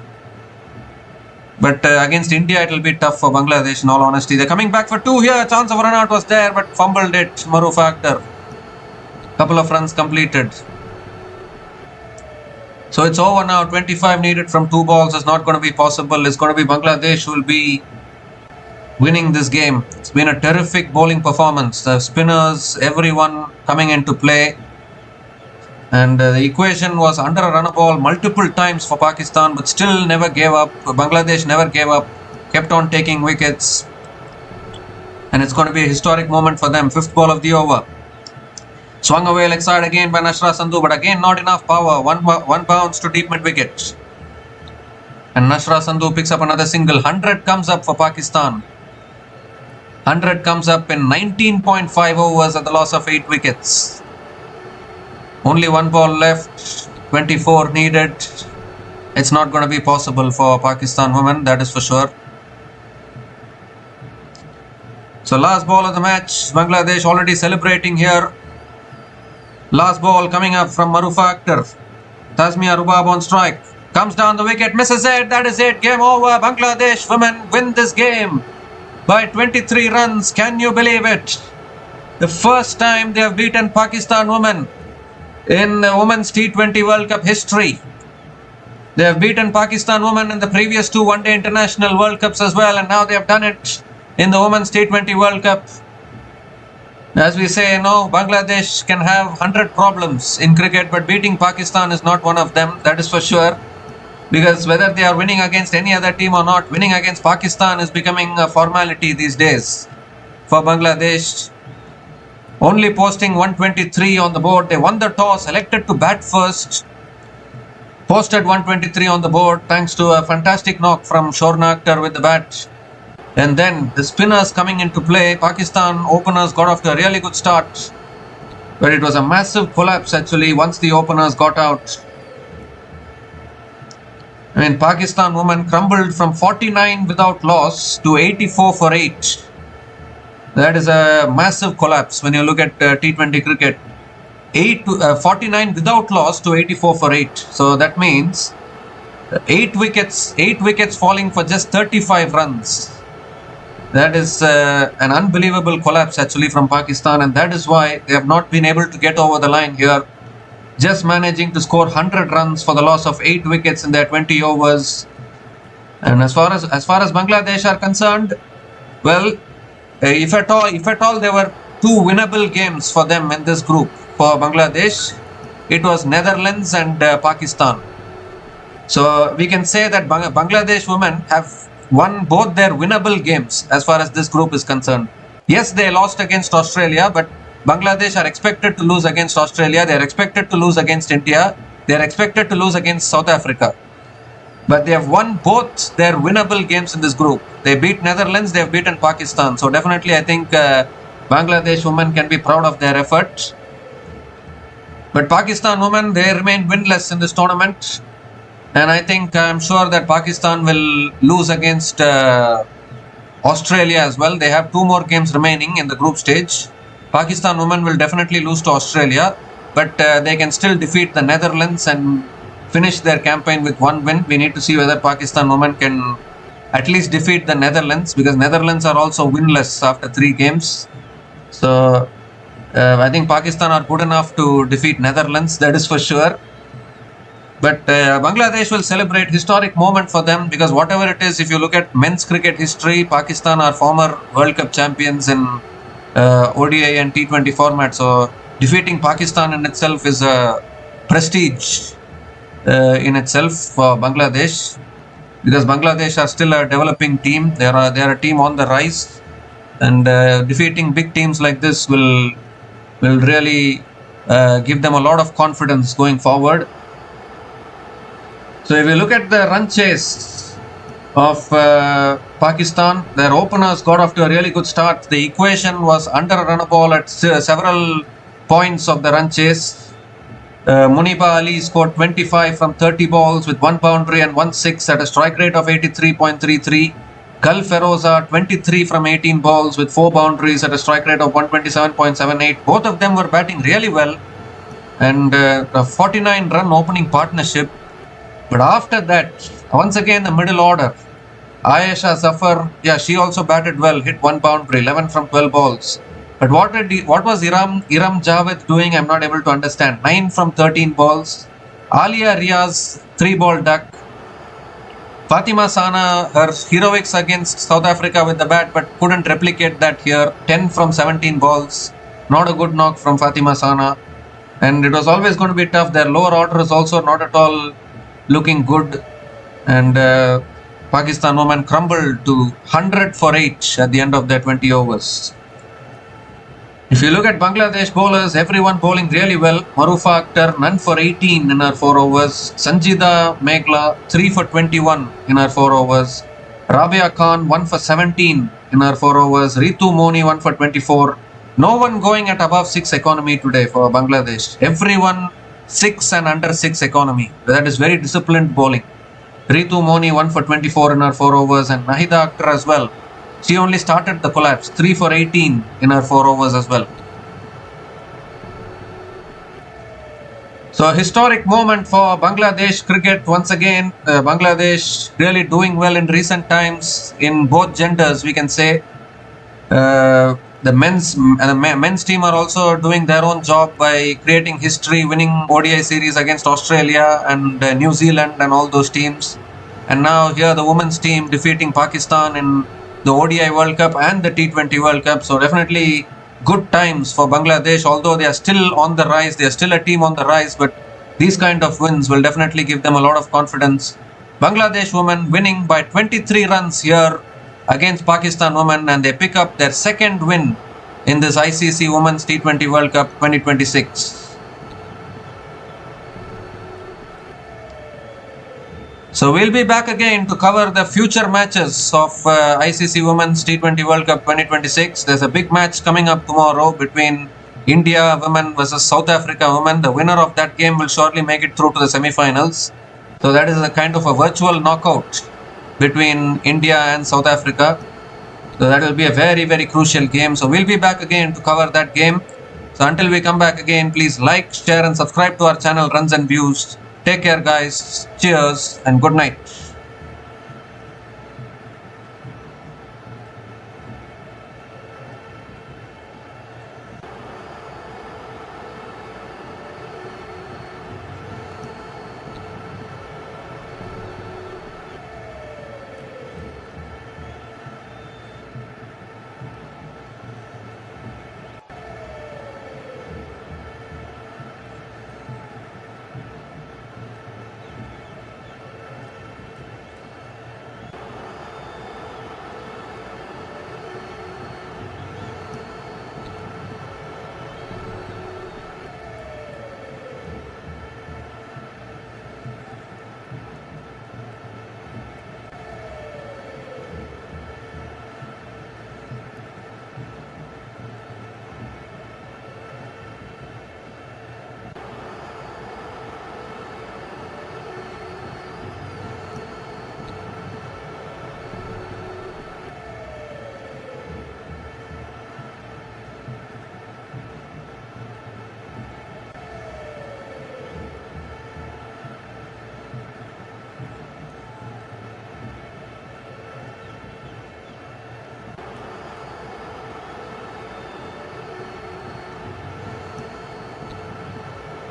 but against India it will be tough for Bangladesh in all honesty. They're coming back for 2 here. Chance of run out was there, but fumbled it. Maruf Akhtar. Couple of runs completed. So it's over now. 25 needed from 2 balls is not going to be possible. It's going to be Bangladesh who will be winning this game. It's been a terrific bowling performance. The spinners, everyone coming into play. And the equation was under a run ball multiple times for Pakistan, but still never gave up. Bangladesh never gave up, kept on taking wickets. And it's going to be a historic moment for them. 5th ball of the over. Swung away leg side again by Nashra Sandhu, but again not enough power. One bounce to deep mid wicket. And Nashra Sandhu picks up another single. 100 comes up for Pakistan. 100 comes up in 19.5 overs at the loss of 8 wickets. Only 1 ball left. 24 needed. It's not going to be possible for Pakistan women, that is for sure. So last ball of the match. Bangladesh already celebrating here. Last ball coming up from Maruf Akhtar. Tasmia Rubab on strike. Comes down the wicket, misses it. That is it. Game over. Bangladesh women win this game by 23 runs. Can you believe it? The first time they have beaten Pakistan women in the Women's T20 World Cup history. They have beaten Pakistan women in the previous 2 One-Day International World Cups as well, and now they have done it in the Women's T20 World Cup. As we say, Bangladesh can have 100 problems in cricket, but beating Pakistan is not one of them, that is for sure. Because whether they are winning against any other team or not, winning against Pakistan is becoming a formality these days for Bangladesh. Only posting 123 on the board. They won the toss, elected to bat first. Posted 123 on the board thanks to a fantastic knock from Shorna Akhtar with the bat. And then the spinners coming into play. Pakistan openers got off to a really good start, but it was a massive collapse actually once the openers got out. I mean, Pakistan women crumbled from 49 without loss to 84 for 8. That is a massive collapse when you look at T20 cricket. 49 without loss to 84 for 8. So that means 8 wickets falling for just 35 runs. That is an unbelievable collapse actually from Pakistan, and that is why they have not been able to get over the line here. Just managing to score 100 runs for the loss of 8 wickets in their 20 overs. And as far as Bangladesh are concerned, well, if at all there were 2 winnable games for them in this group for Bangladesh, it was Netherlands and Pakistan. So we can say that Bangladesh women have won both their winnable games as far as this group is concerned. Yes, they lost against Australia, but Bangladesh are expected to lose against Australia. They are expected to lose against India. They are expected to lose against South Africa. But they have won both their winnable games in this group. They beat Netherlands, they have beaten Pakistan. So definitely I think Bangladesh women can be proud of their effort. But Pakistan women, they remain winless in this tournament. And I'm sure that Pakistan will lose against Australia as well. They have 2 more games remaining in the group stage. Pakistan women will definitely lose to Australia, but they can still defeat the Netherlands and finish their campaign with 1 win. We need to see whether Pakistan women can at least defeat the Netherlands, because Netherlands are also winless after 3 games. So I think Pakistan are good enough to defeat Netherlands, that is for sure. But Bangladesh will celebrate historic moment for them, because whatever it is, if you look at men's cricket history, Pakistan are former World Cup champions in ODI and T20 format. So defeating Pakistan in itself is a prestige in itself for Bangladesh, because Bangladesh are still a developing team. They are a team on the rise, and defeating big teams like this will really give them a lot of confidence going forward. So if you look at the run chase of Pakistan, their openers got off to a really good start. The equation was under a run ball at several points of the run chase. Muniba Ali scored 25 from 30 balls with 1 boundary and 1 6 at a strike rate of 83.33. Gul Feroza 23 from 18 balls with 4 boundaries at a strike rate of 127.78. Both of them were batting really well, and a 49 run opening partnership. But after that, once again the middle order, Ayesha Zafar, she also batted well, hit 1 boundary, 11 from 12 balls. But what was Iram Javed doing? I'm not able to understand. 9 from 13 balls. Alia Riaz, 3-ball duck. Fatima Sana, her heroics against South Africa with the bat, but couldn't replicate that here. 10 from 17 balls. Not a good knock from Fatima Sana. And it was always going to be tough. Their lower order is also not at all looking good. And Pakistan women crumbled to 100 for 8 at the end of their 20 overs. If you look at Bangladesh bowlers, everyone bowling really well. Marufa Akhtar, none for 18 in her 4 overs. Sanjida Meghla, 3 for 21 in her 4 overs. Rabia Khan, 1 for 17 in her 4 overs. Ritu Moni, 1 for 24. No one going at above 6 economy today for Bangladesh. Everyone 6 and under 6 economy. That is very disciplined bowling. Ritu Moni 1 for 24 in her 4 overs, and Nahida Akhtar as well. She only started the collapse, 3 for 18 in her 4 overs as well. So a historic moment for Bangladesh cricket. Once again, Bangladesh really doing well in recent times in both genders, we can say. The men's team are also doing their own job by creating history, winning ODI series against Australia and New Zealand and all those teams. And now here the women's team defeating Pakistan in the ODI World Cup and the T20 World Cup. So definitely good times for Bangladesh, although they are still on the rise. They are still a team on the rise, but these kind of wins will definitely give them a lot of confidence. Bangladesh women winning by 23 runs here against Pakistan women, and they pick up their second win in this ICC Women's T20 World Cup 2026. So we'll be back again to cover the future matches of ICC Women's T20 World Cup 2026. There's a big match coming up tomorrow between India women versus South Africa women. The winner of that game will surely make it through to the semi-finals. So that is a kind of a virtual knockout between India and South Africa. So that will be a very, very crucial game. So we'll be back again to cover that game. So until we come back again, please like, share and subscribe to our channel Runs and Views. Take care guys. Cheers and good night.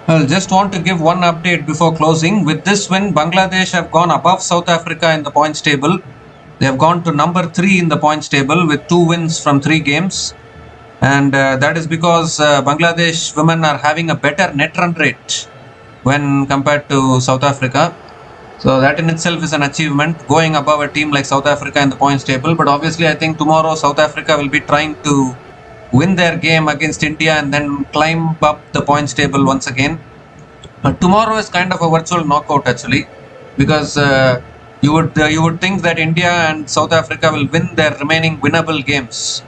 Well, just want to give one update before closing. With this win, Bangladesh have gone above South Africa in the points table. They have gone to number 3 in the points table with 2 wins from 3 games. And that is because Bangladesh women are having a better net run rate when compared to South Africa. So that in itself is an achievement, going above a team like South Africa in the points table. But obviously, I think tomorrow South Africa will be trying to win their game against India and then climb up the points table once again. Tomorrow is kind of a virtual knockout actually, because you would think that India and South Africa will win their remaining winnable games.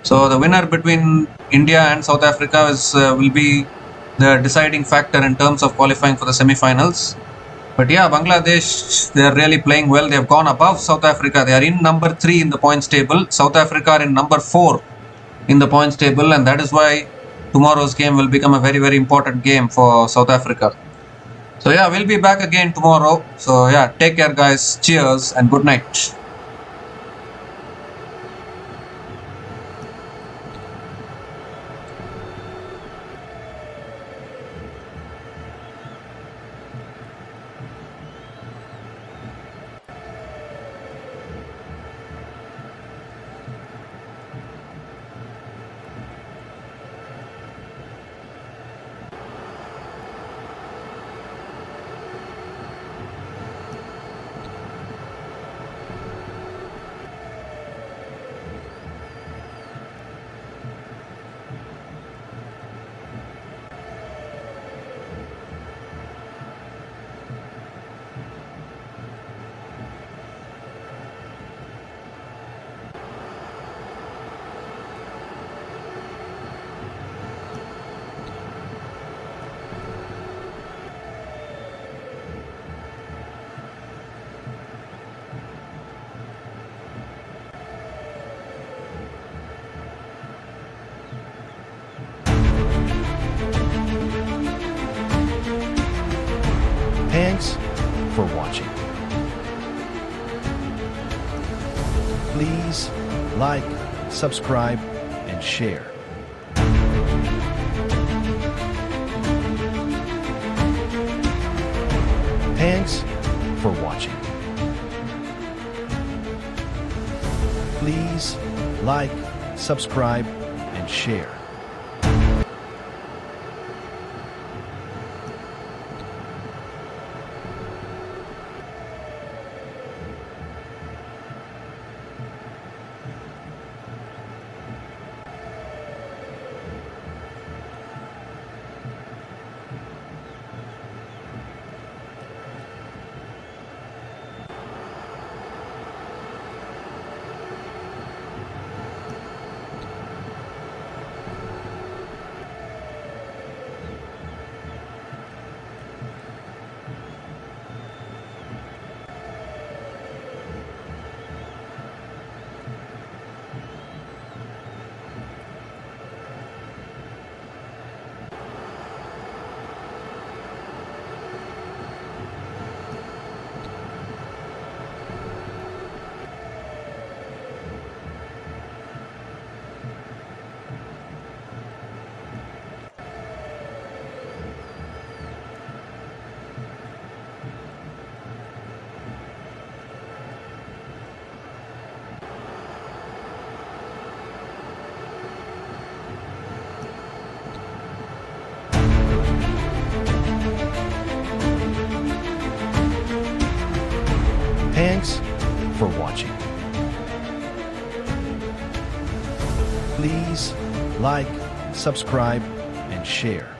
So the winner between India and South Africa will be the deciding factor in terms of qualifying for the semi-finals. But yeah, Bangladesh, they are really playing well. They have gone above South Africa. They are in number 3 in the points table. South Africa are in number 4 in the points table, and that is why tomorrow's game will become a very, very important game for South Africa. So yeah, we'll be back again tomorrow. So yeah, take care guys. Cheers and good night. Thanks for watching. Please like, subscribe, and share. Thanks for watching. Please like, subscribe, and share. Thanks for watching. Please like, subscribe, and share.